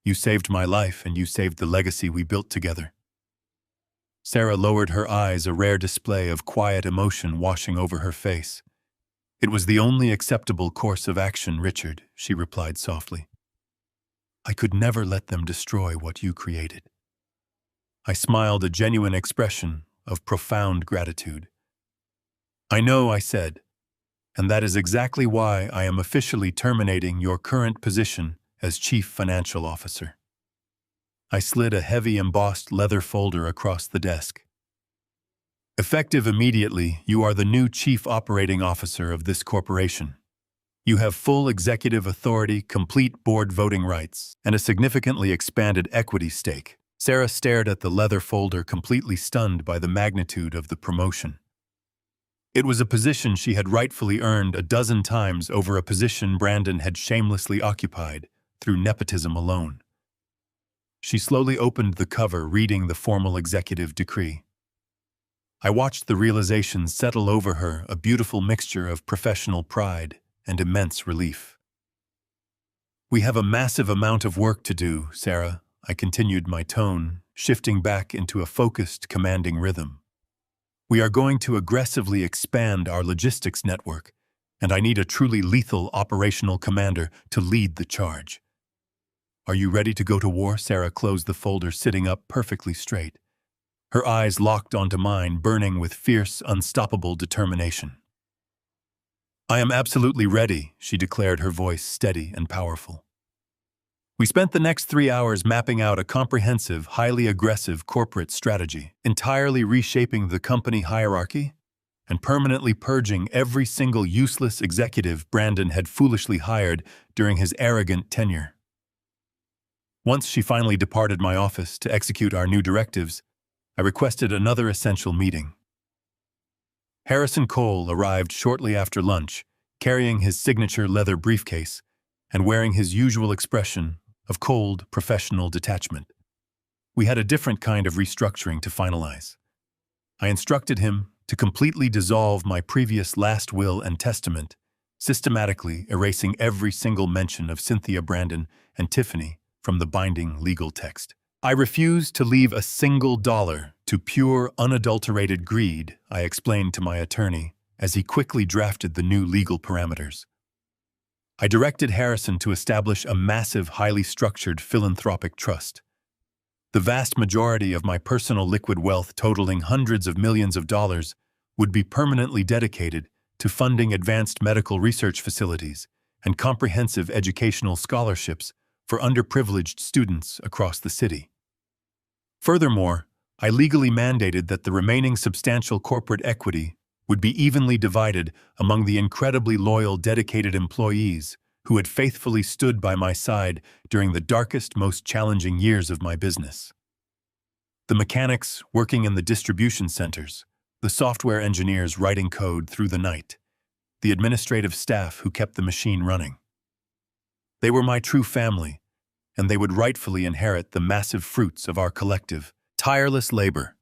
You saved my life and you saved the legacy we built together. Sarah lowered her eyes, a rare display of quiet emotion washing over her face. "It was the only acceptable course of action, Richard," she replied softly. "I could never let them destroy what you created." I smiled, a genuine expression of profound gratitude. "I know," I said, "and that is exactly why I am officially terminating your current position as Chief Financial Officer." I slid a heavy embossed leather folder across the desk. "Effective immediately, you are the new Chief Operating Officer of this corporation. You have full executive authority, complete board voting rights, and a significantly expanded equity stake." Sarah stared at the leather folder, completely stunned by the magnitude of the promotion. It was a position she had rightfully earned a dozen times over a position Brandon had shamelessly occupied through nepotism alone. She slowly opened the cover, reading the formal executive decree. I watched the realization settle over her, a beautiful mixture of professional pride and immense relief. "We have a massive amount of work to do, Sarah," I continued, my tone shifting back into a focused, commanding rhythm. "We are going to aggressively expand our logistics network, and I need a truly lethal operational commander to lead the charge." "Are you ready to go to war?" Sarah closed the folder, sitting up perfectly straight. Her eyes locked onto mine, burning with fierce, unstoppable determination. "I am absolutely ready," she declared, her voice steady and powerful. We spent the next 3 hours mapping out a comprehensive, highly aggressive corporate strategy, entirely reshaping the company hierarchy and permanently purging every single useless executive Brandon had foolishly hired during his arrogant tenure. Once she finally departed my office to execute our new directives, I requested another essential meeting. Harrison Cole arrived shortly after lunch, carrying his signature leather briefcase and wearing his usual expression of cold, professional detachment. We had a different kind of restructuring to finalize. I instructed him to completely dissolve my previous last will and testament, systematically erasing every single mention of Cynthia Brandon and Tiffany from the binding legal text. "I refuse to leave a single dollar to pure, unadulterated greed," I explained to my attorney as he quickly drafted the new legal parameters. I directed Harrison to establish a massive, highly structured philanthropic trust. The vast majority of my personal liquid wealth, totaling hundreds of millions of dollars, would be permanently dedicated to funding advanced medical research facilities and comprehensive educational scholarships for underprivileged students across the city. Furthermore, I legally mandated that the remaining substantial corporate equity would be evenly divided among the incredibly loyal, dedicated employees who had faithfully stood by my side during the darkest, most challenging years of my business. The mechanics working in the distribution centers, the software engineers writing code through the night, the administrative staff who kept the machine running. They were my true family, and they would rightfully inherit the massive fruits of our collective, tireless labor.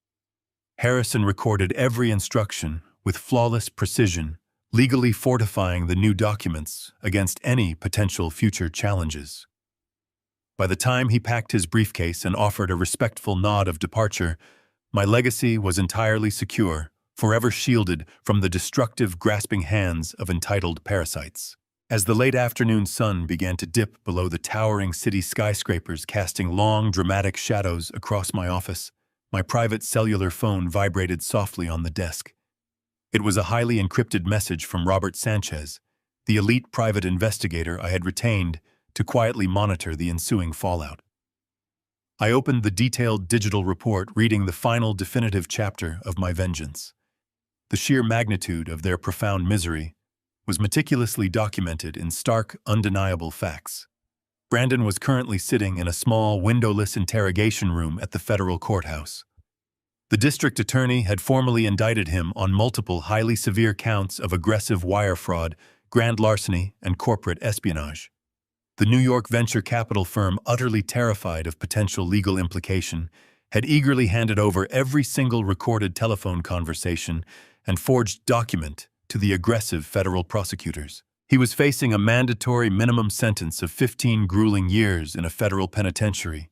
Harrison recorded every instruction with flawless precision, legally fortifying the new documents against any potential future challenges. By the time he packed his briefcase and offered a respectful nod of departure, my legacy was entirely secure, forever shielded from the destructive, grasping hands of entitled parasites. As the late afternoon sun began to dip below the towering city skyscrapers casting long, dramatic shadows across my office, my private cellular phone vibrated softly on the desk. It was a highly encrypted message from Robert Sanchez, the elite private investigator I had retained to quietly monitor the ensuing fallout. I opened the detailed digital report, reading the final definitive chapter of my vengeance. The sheer magnitude of their profound misery was meticulously documented in stark, undeniable facts. Brandon was currently sitting in a small, windowless interrogation room at the federal courthouse. The district attorney had formally indicted him on multiple highly severe counts of aggressive wire fraud, grand larceny, and corporate espionage. The New York venture capital firm, utterly terrified of potential legal implication, had eagerly handed over every single recorded telephone conversation and forged document to the aggressive federal prosecutors. He was facing a mandatory minimum sentence of 15 grueling years in a federal penitentiary,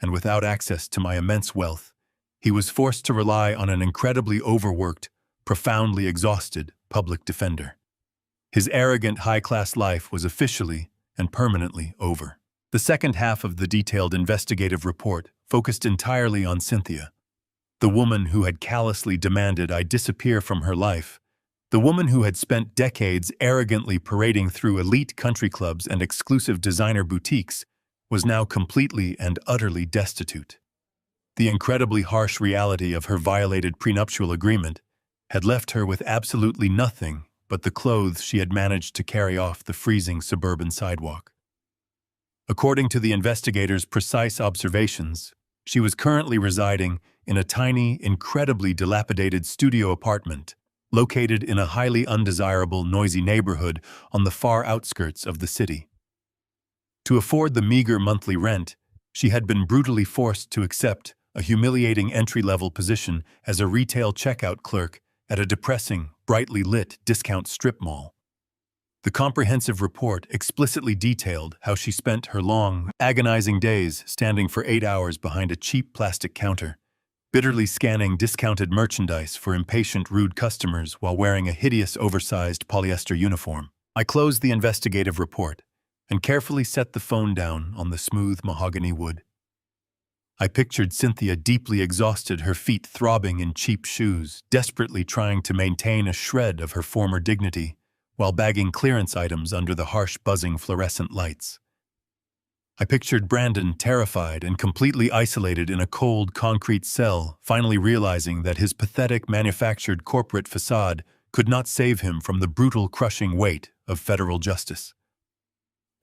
and without access to my immense wealth, he was forced to rely on an incredibly overworked, profoundly exhausted public defender. His arrogant, high-class life was officially and permanently over. The second half of the detailed investigative report focused entirely on Cynthia, the woman who had callously demanded I disappear from her life, the woman who had spent decades arrogantly parading through elite country clubs and exclusive designer boutiques, was now completely and utterly destitute. The incredibly harsh reality of her violated prenuptial agreement had left her with absolutely nothing but the clothes she had managed to carry off the freezing suburban sidewalk. According to the investigators' precise observations, she was currently residing in a tiny, incredibly dilapidated studio apartment located in a highly undesirable, noisy neighborhood on the far outskirts of the city. To afford the meager monthly rent, she had been brutally forced to accept a humiliating entry-level position as a retail checkout clerk at a depressing, brightly lit discount strip mall. The comprehensive report explicitly detailed how she spent her long, agonizing days standing for 8 hours behind a cheap plastic counter, bitterly scanning discounted merchandise for impatient, rude customers while wearing a hideous, oversized polyester uniform. I closed the investigative report and carefully set the phone down on the smooth mahogany wood. I pictured Cynthia deeply exhausted, her feet throbbing in cheap shoes, desperately trying to maintain a shred of her former dignity while bagging clearance items under the harsh, buzzing fluorescent lights. I pictured Brandon terrified and completely isolated in a cold, concrete cell, finally realizing that his pathetic, manufactured corporate facade could not save him from the brutal, crushing weight of federal justice.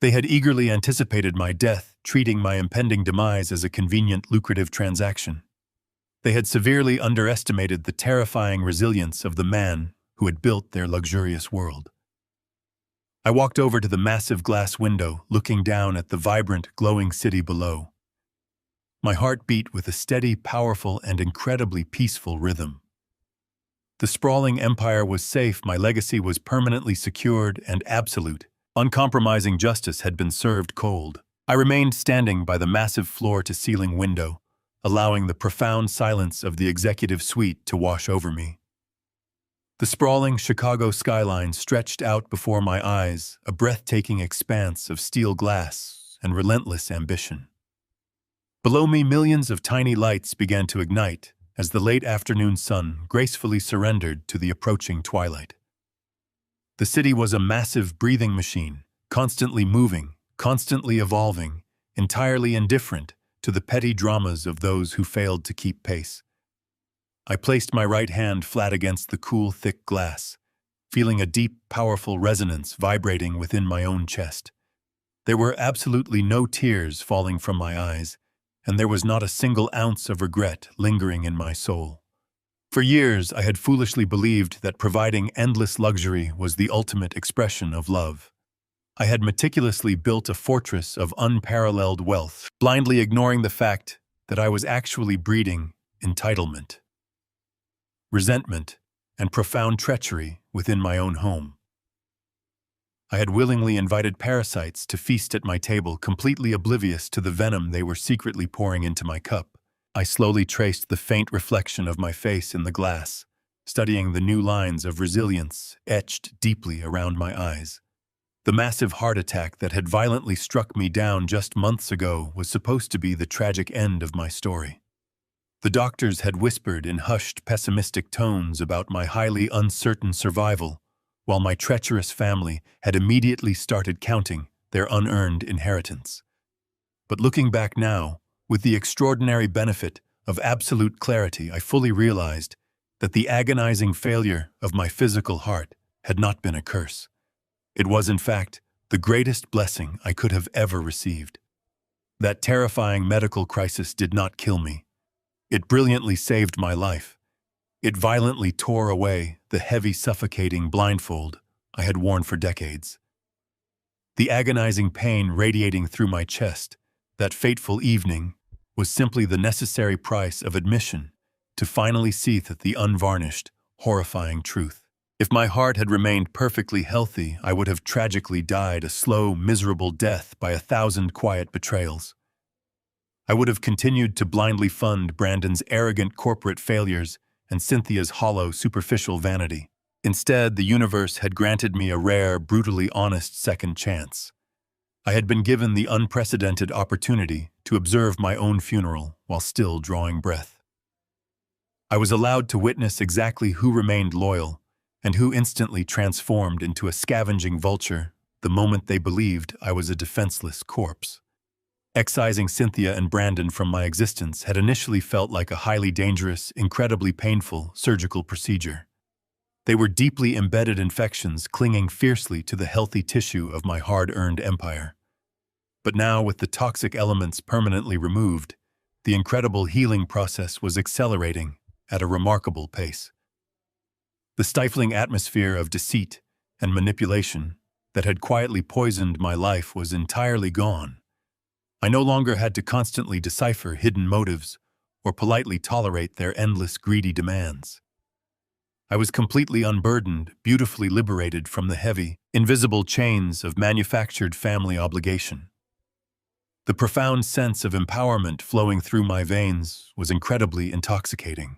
They had eagerly anticipated my death, treating my impending demise as a convenient, lucrative transaction. They had severely underestimated the terrifying resilience of the man who had built their luxurious world. I walked over to the massive glass window, looking down at the vibrant, glowing city below. My heart beat with a steady, powerful, and incredibly peaceful rhythm. The sprawling empire was safe, my legacy was permanently secured and absolute. Uncompromising justice had been served cold. I remained standing by the massive floor-to-ceiling window, allowing the profound silence of the executive suite to wash over me. The sprawling Chicago skyline stretched out before my eyes, a breathtaking expanse of steel glass and relentless ambition. Below me, millions of tiny lights began to ignite as the late afternoon sun gracefully surrendered to the approaching twilight. The city was a massive breathing machine, constantly moving, constantly evolving, entirely indifferent to the petty dramas of those who failed to keep pace. I placed my right hand flat against the cool, thick glass, feeling a deep, powerful resonance vibrating within my own chest. There were absolutely no tears falling from my eyes, and there was not a single ounce of regret lingering in my soul. For years, I had foolishly believed that providing endless luxury was the ultimate expression of love. I had meticulously built a fortress of unparalleled wealth, blindly ignoring the fact that I was actually breeding entitlement, resentment, and profound treachery within my own home. I had willingly invited parasites to feast at my table, completely oblivious to the venom they were secretly pouring into my cup. I slowly traced the faint reflection of my face in the glass, studying the new lines of resilience etched deeply around my eyes. The massive heart attack that had violently struck me down just months ago was supposed to be the tragic end of my story. The doctors had whispered in hushed, pessimistic tones about my highly uncertain survival, while my treacherous family had immediately started counting their unearned inheritance. But looking back now, with the extraordinary benefit of absolute clarity, I fully realized that the agonizing failure of my physical heart had not been a curse. It was, in fact, the greatest blessing I could have ever received. That terrifying medical crisis did not kill me. It brilliantly saved my life. It violently tore away the heavy, suffocating blindfold I had worn for decades. The agonizing pain radiating through my chest that fateful evening was simply the necessary price of admission to finally see the unvarnished, horrifying truth. If my heart had remained perfectly healthy, I would have tragically died a slow, miserable death by 1,000 quiet betrayals. I would have continued to blindly fund Brandon's arrogant corporate failures and Cynthia's hollow, superficial vanity. Instead, the universe had granted me a rare, brutally honest second chance. I had been given the unprecedented opportunity to observe my own funeral while still drawing breath. I was allowed to witness exactly who remained loyal and who instantly transformed into a scavenging vulture the moment they believed I was a defenseless corpse. Excising Cynthia and Brandon from my existence had initially felt like a highly dangerous, incredibly painful surgical procedure. They were deeply embedded infections clinging fiercely to the healthy tissue of my hard-earned empire. But now, with the toxic elements permanently removed, the incredible healing process was accelerating at a remarkable pace. The stifling atmosphere of deceit and manipulation that had quietly poisoned my life was entirely gone. I no longer had to constantly decipher hidden motives or politely tolerate their endless greedy demands. I was completely unburdened, beautifully liberated from the heavy, invisible chains of manufactured family obligation. The profound sense of empowerment flowing through my veins was incredibly intoxicating.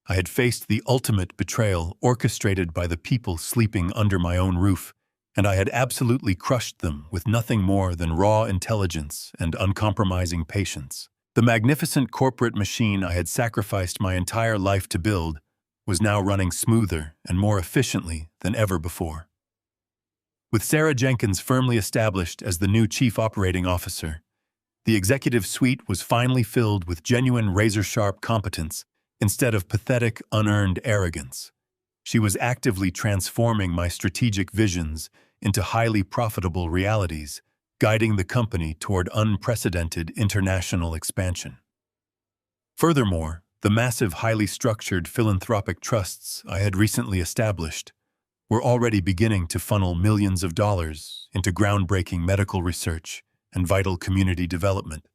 I had faced the ultimate betrayal orchestrated by the people sleeping under my own roof, and I had absolutely crushed them with nothing more than raw intelligence and uncompromising patience. The magnificent corporate machine I had sacrificed my entire life to build was now running smoother and more efficiently than ever before. With Sarah Jenkins firmly established as the new chief operating officer, the executive suite was finally filled with genuine razor-sharp competence instead of pathetic, unearned arrogance. She was actively transforming my strategic visions into highly profitable realities, guiding the company toward unprecedented international expansion. Furthermore, the massive, highly structured philanthropic trusts I had recently established were already beginning to funnel millions of dollars into groundbreaking medical research and vital community development.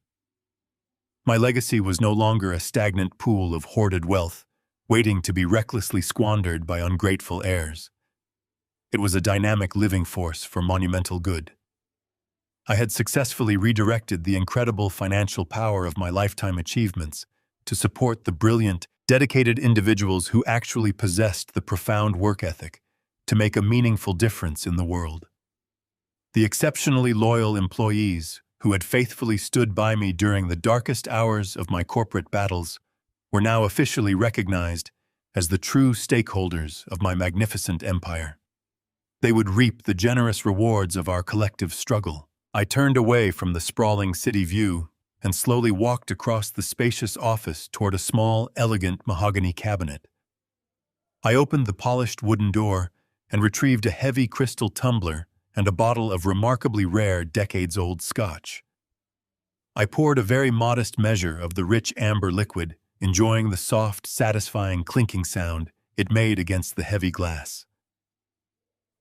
My legacy was no longer a stagnant pool of hoarded wealth, waiting to be recklessly squandered by ungrateful heirs. It was a dynamic living force for monumental good. I had successfully redirected the incredible financial power of my lifetime achievements to support the brilliant, dedicated individuals who actually possessed the profound work ethic to make a meaningful difference in the world. The exceptionally loyal employees who had faithfully stood by me during the darkest hours of my corporate battles were now officially recognized as the true stakeholders of my magnificent empire. They would reap the generous rewards of our collective struggle. I turned away from the sprawling city view and slowly walked across the spacious office toward a small, elegant mahogany cabinet. I opened the polished wooden door and retrieved a heavy crystal tumbler and a bottle of remarkably rare decades-old scotch. I poured a very modest measure of the rich amber liquid, enjoying the soft, satisfying clinking sound it made against the heavy glass.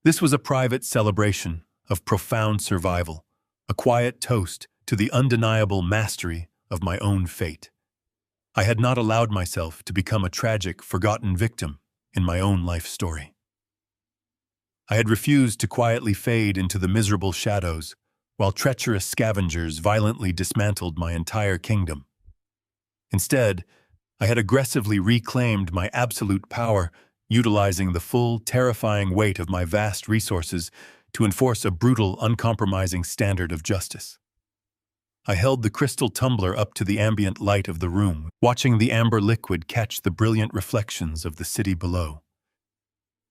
This was a private celebration of profound survival, a quiet toast to the undeniable mastery of my own fate. I had not allowed myself to become a tragic, forgotten victim in my own life story. I had refused to quietly fade into the miserable shadows, while treacherous scavengers violently dismantled my entire kingdom. Instead, I had aggressively reclaimed my absolute power, utilizing the full, terrifying weight of my vast resources to enforce a brutal, uncompromising standard of justice. I held the crystal tumbler up to the ambient light of the room, watching the amber liquid catch the brilliant reflections of the city below.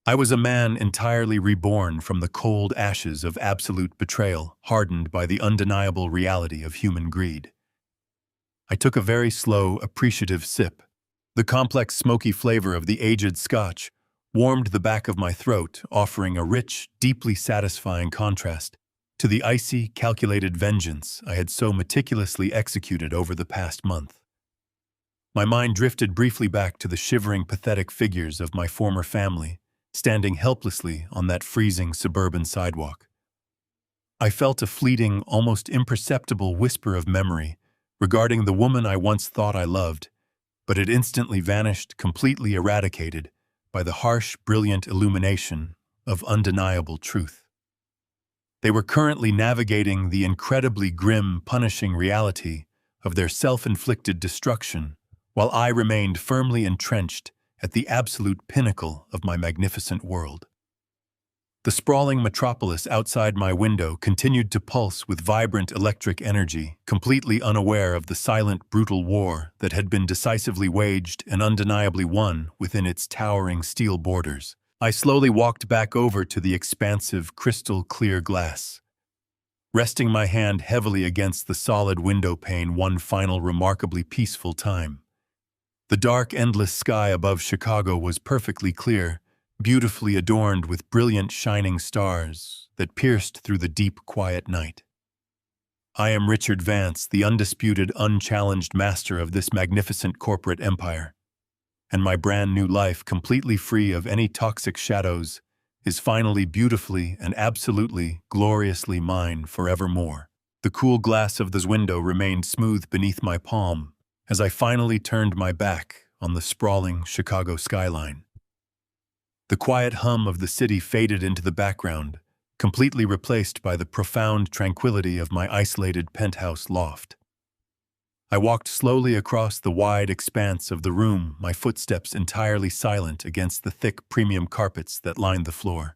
I was a man entirely reborn from the cold ashes of absolute betrayal, hardened by the undeniable reality of human greed. I took a very slow, appreciative sip. The complex, smoky flavor of the aged scotch warmed the back of my throat, offering a rich, deeply satisfying contrast to the icy, calculated vengeance I had so meticulously executed over the past month. My mind drifted briefly back to the shivering, pathetic figures of my former family, standing helplessly on that freezing suburban sidewalk. I felt a fleeting, almost imperceptible whisper of memory regarding the woman I once thought I loved, but it instantly vanished, completely eradicated by the harsh, brilliant illumination of undeniable truth. They were currently navigating the incredibly grim, punishing reality of their self-inflicted destruction, while I remained firmly entrenched at the absolute pinnacle of my magnificent world. The sprawling metropolis outside my window continued to pulse with vibrant electric energy, completely unaware of the silent, brutal war that had been decisively waged and undeniably won within its towering steel borders. I slowly walked back over to the expansive, crystal-clear glass, resting my hand heavily against the solid window pane one final remarkably peaceful time. The dark, endless sky above Chicago was perfectly clear, beautifully adorned with brilliant, shining stars that pierced through the deep, quiet night. I am Richard Vance, the undisputed, unchallenged master of this magnificent corporate empire, and my brand new life, completely free of any toxic shadows, is finally beautifully and absolutely, gloriously mine forevermore. The cool glass of this window remained smooth beneath my palm as I finally turned my back on the sprawling Chicago skyline. The quiet hum of the city faded into the background, completely replaced by the profound tranquility of my isolated penthouse loft. I walked slowly across the wide expanse of the room, my footsteps entirely silent against the thick premium carpets that lined the floor.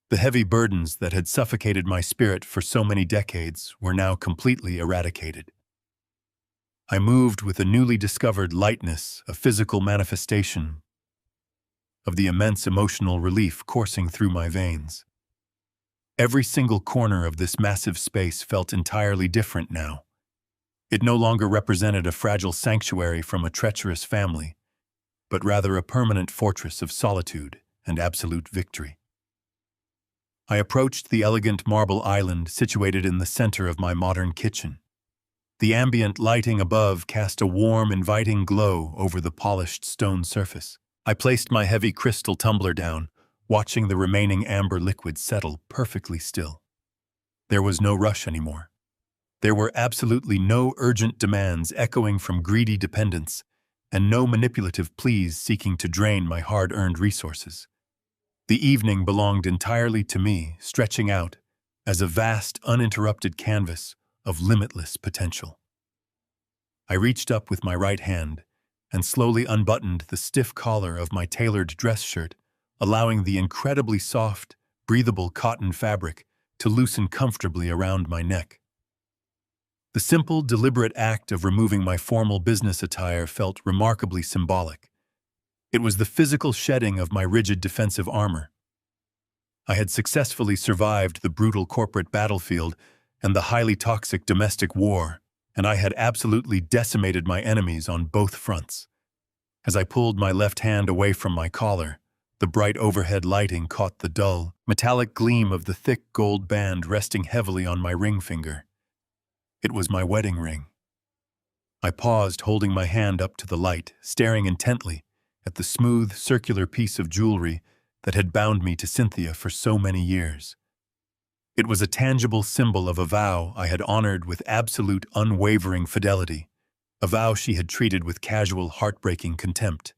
The heavy burdens that had suffocated my spirit for so many decades were now completely eradicated. I moved with a newly discovered lightness, a physical manifestation of the immense emotional relief coursing through my veins. Every single corner of this massive space felt entirely different now. It no longer represented a fragile sanctuary from a treacherous family, but rather a permanent fortress of solitude and absolute victory. I approached the elegant marble island situated in the center of my modern kitchen. The ambient lighting above cast a warm, inviting glow over the polished stone surface. I placed my heavy crystal tumbler down, watching the remaining amber liquid settle perfectly still. There was no rush anymore. There were absolutely no urgent demands echoing from greedy dependents, and no manipulative pleas seeking to drain my hard-earned resources. The evening belonged entirely to me, stretching out as a vast, uninterrupted canvas of limitless potential. I reached up with my right hand and slowly unbuttoned the stiff collar of my tailored dress shirt, allowing the incredibly soft, breathable cotton fabric to loosen comfortably around my neck. The simple, deliberate act of removing my formal business attire felt remarkably symbolic. It was the physical shedding of my rigid defensive armor. I had successfully survived the brutal corporate battlefield and the highly toxic domestic war, and I had absolutely decimated my enemies on both fronts. As I pulled my left hand away from my collar, the bright overhead lighting caught the dull, metallic gleam of the thick gold band resting heavily on my ring finger. It was my wedding ring. I paused, holding my hand up to the light, staring intently at the smooth, circular piece of jewelry that had bound me to Cynthia for so many years. It was a tangible symbol of a vow I had honored with absolute, unwavering fidelity, a vow she had treated with casual, heartbreaking contempt.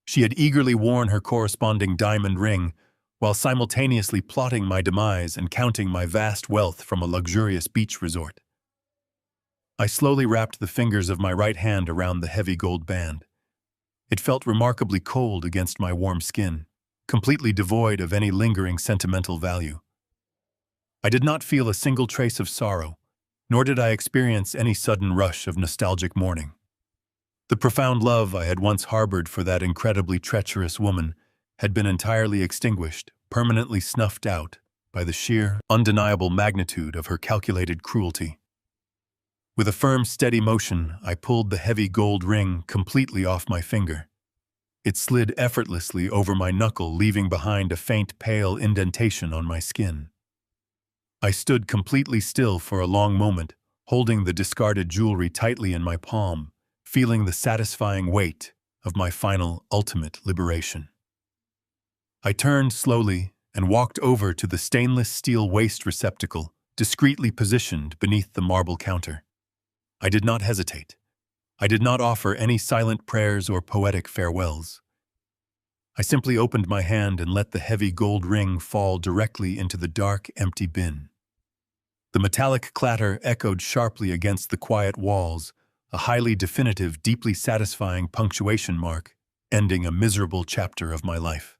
She had eagerly worn her corresponding diamond ring, while simultaneously plotting my demise and counting my vast wealth from a luxurious beach resort. I slowly wrapped the fingers of my right hand around the heavy gold band. It felt remarkably cold against my warm skin, completely devoid of any lingering sentimental value. I did not feel a single trace of sorrow, nor did I experience any sudden rush of nostalgic mourning. The profound love I had once harbored for that incredibly treacherous woman had been entirely extinguished, permanently snuffed out by the sheer, undeniable magnitude of her calculated cruelty. With a firm, steady motion, I pulled the heavy gold ring completely off my finger. It slid effortlessly over my knuckle, leaving behind a faint, pale indentation on my skin. I stood completely still for a long moment, holding the discarded jewelry tightly in my palm, feeling the satisfying weight of my final, ultimate liberation. I turned slowly and walked over to the stainless steel waste receptacle, discreetly positioned beneath the marble counter. I did not hesitate. I did not offer any silent prayers or poetic farewells. I simply opened my hand and let the heavy gold ring fall directly into the dark, empty bin. The metallic clatter echoed sharply against the quiet walls, a highly definitive, deeply satisfying punctuation mark, ending a miserable chapter of my life.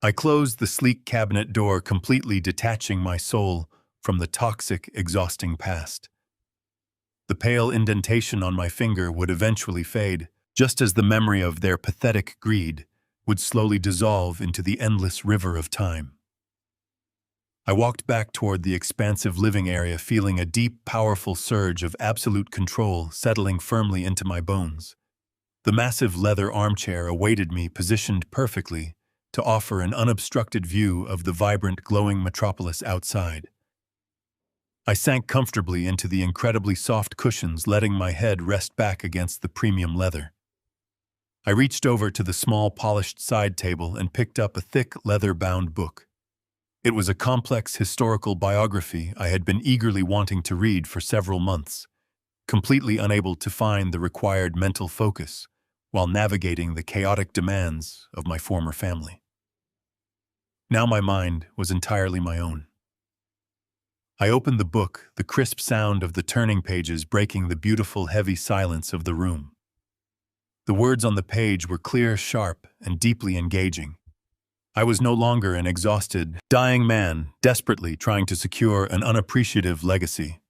I closed the sleek cabinet door, completely detaching my soul from the toxic, exhausting past. The pale indentation on my finger would eventually fade, just as the memory of their pathetic greed would slowly dissolve into the endless river of time. I walked back toward the expansive living area, feeling a deep, powerful surge of absolute control settling firmly into my bones. The massive leather armchair awaited me, positioned perfectly to offer an unobstructed view of the vibrant, glowing metropolis outside. I sank comfortably into the incredibly soft cushions, letting my head rest back against the premium leather. I reached over to the small, polished side table and picked up a thick, leather-bound book. It was a complex historical biography I had been eagerly wanting to read for several months, completely unable to find the required mental focus while navigating the chaotic demands of my former family. Now my mind was entirely my own. I opened the book, the crisp sound of the turning pages breaking the beautiful, heavy silence of the room. The words on the page were clear, sharp, and deeply engaging. I was no longer an exhausted, dying man desperately trying to secure an unappreciative legacy.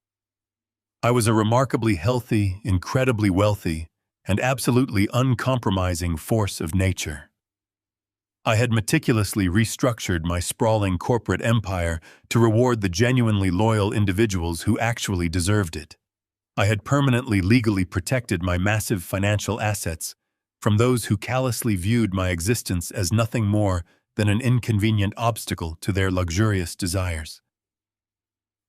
I was a remarkably healthy, incredibly wealthy, and absolutely uncompromising force of nature. I had meticulously restructured my sprawling corporate empire to reward the genuinely loyal individuals who actually deserved it. I had permanently legally protected my massive financial assets from those who callously viewed my existence as nothing more than an inconvenient obstacle to their luxurious desires.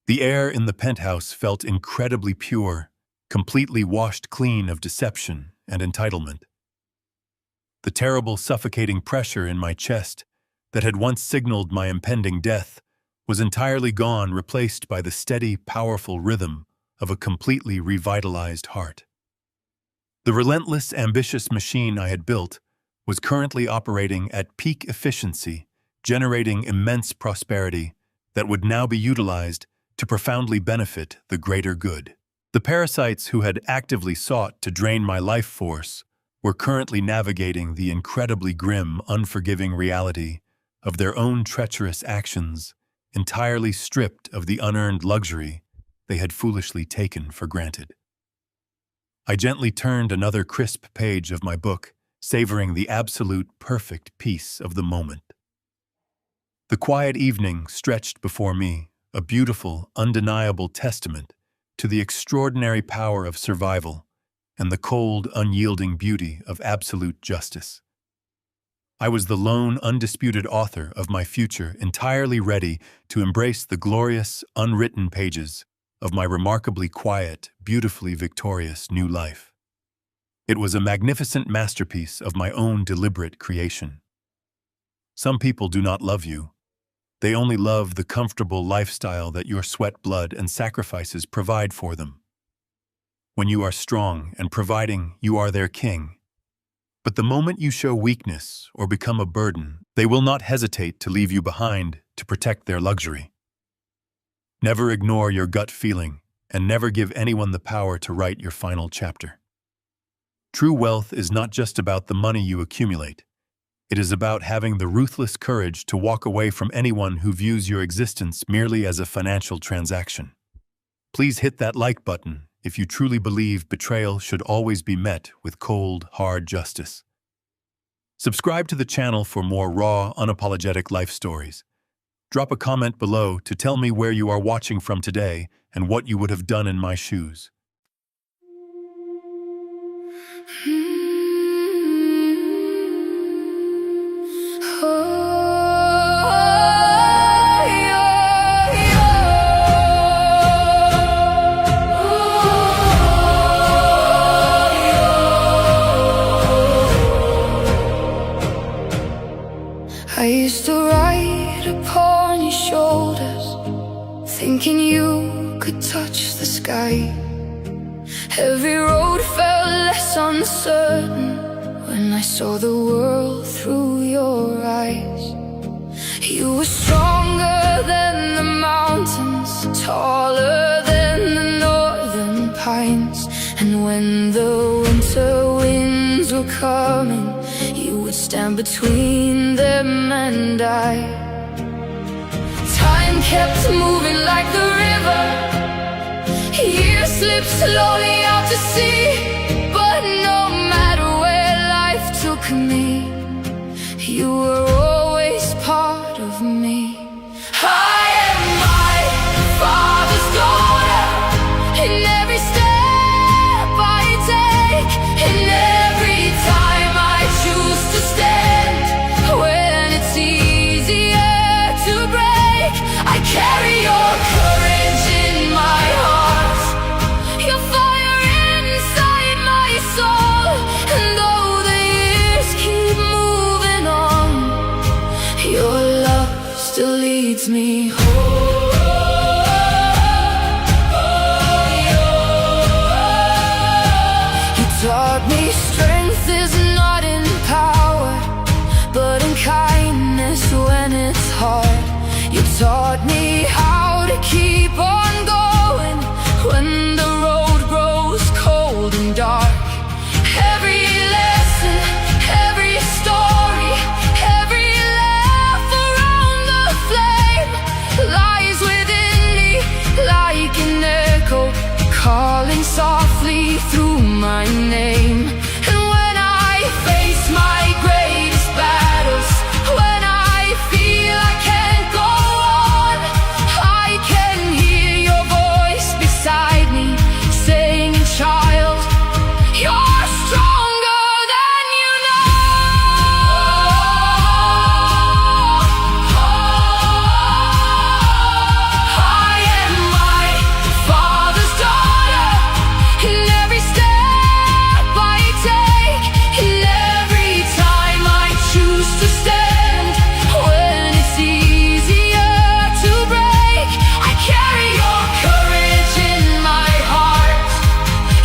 The air in the penthouse felt incredibly pure, completely washed clean of deception and entitlement. The terrible, suffocating pressure in my chest that had once signaled my impending death was entirely gone, replaced by the steady, powerful rhythm of a completely revitalized heart. The relentless, ambitious machine I had built was currently operating at peak efficiency, generating immense prosperity that would now be utilized to profoundly benefit the greater good. The parasites who had actively sought to drain my life force were currently navigating the incredibly grim, unforgiving reality of their own treacherous actions, entirely stripped of the unearned luxury they had foolishly taken for granted. I gently turned another crisp page of my book, savoring the absolute perfect peace of the moment. The quiet evening stretched before me, a beautiful, undeniable testament to the extraordinary power of survival and the cold, unyielding beauty of absolute justice. I was the lone, undisputed author of my future, entirely ready to embrace the glorious, unwritten pages of my remarkably quiet, beautifully victorious new life. It was a magnificent masterpiece of my own deliberate creation. Some people do not love you. They only love the comfortable lifestyle that your sweat, blood, and sacrifices provide for them. When you are strong and providing, you are their king. But the moment you show weakness or become a burden, they will not hesitate to leave you behind to protect their luxury. Never ignore your gut feeling, and never give anyone the power to write your final chapter. True wealth is not just about the money you accumulate. It is about having the ruthless courage to walk away from anyone who views your existence merely as a financial transaction. Please hit that like button if you truly believe betrayal should always be met with cold, hard justice. Subscribe to the channel for more raw, unapologetic life stories. Drop a comment below to tell me where you are watching from today and what you would have done in my shoes. I used to ride upon your shoulders, thinking you could touch the sky. Every road felt less uncertain when I saw the world through your eyes. You were stronger than the mountains, taller than the northern pines. And when the winter winds were coming, you would stand between them and I. Time kept moving like the river, years slipped slowly out to sea. But no matter where life took me, you were always part of me. I am my father's daughter, in every step I take, in every time I choose to stand. When it's easier to break, I carry your courage in my heart, your fire inside my soul. And though the years keep moving on, your love still leads me home. You taught me strength is not in power, but in kindness when it's hard. You taught me how to keep on going when the road grows cold and dark. Every lesson, every story, every laugh around the flame lies within me like an echo, calling softly through my name. And when I face my greatest battles, when I feel I can't go on, I can hear your voice beside me saying, child, you're stronger than you know. I am my father's daughter, in every step I take, in every time I choose to stand. When it's easier to break, I carry your courage in my heart,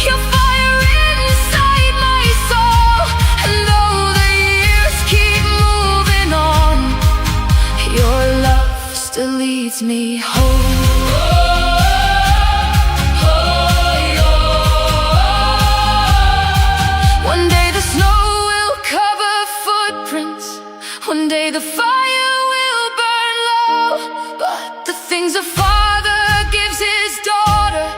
your fire inside my soul. And though the years keep moving on, your love still leads me home. One day the snow will cover footprints, one day the fire will burn low. But the things a father gives his daughter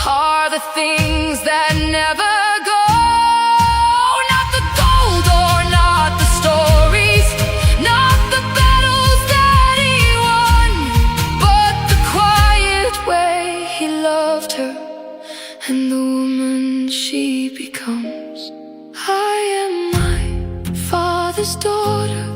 are the things that never go. Not the gold or not the stories, not the battles that he won, but the quiet way he loved her and the woman she becomes. I am my father's daughter,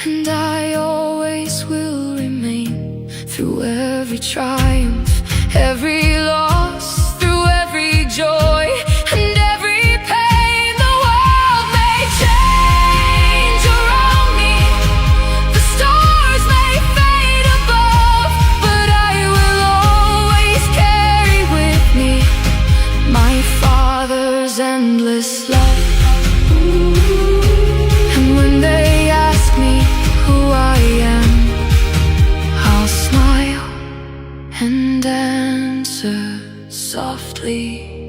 and I always will remain. Through every triumph, every loss, through every joy and every pain, the world may change around me, the stars may fade above, but I will always carry with me my father's endless love. Ooh. quietly.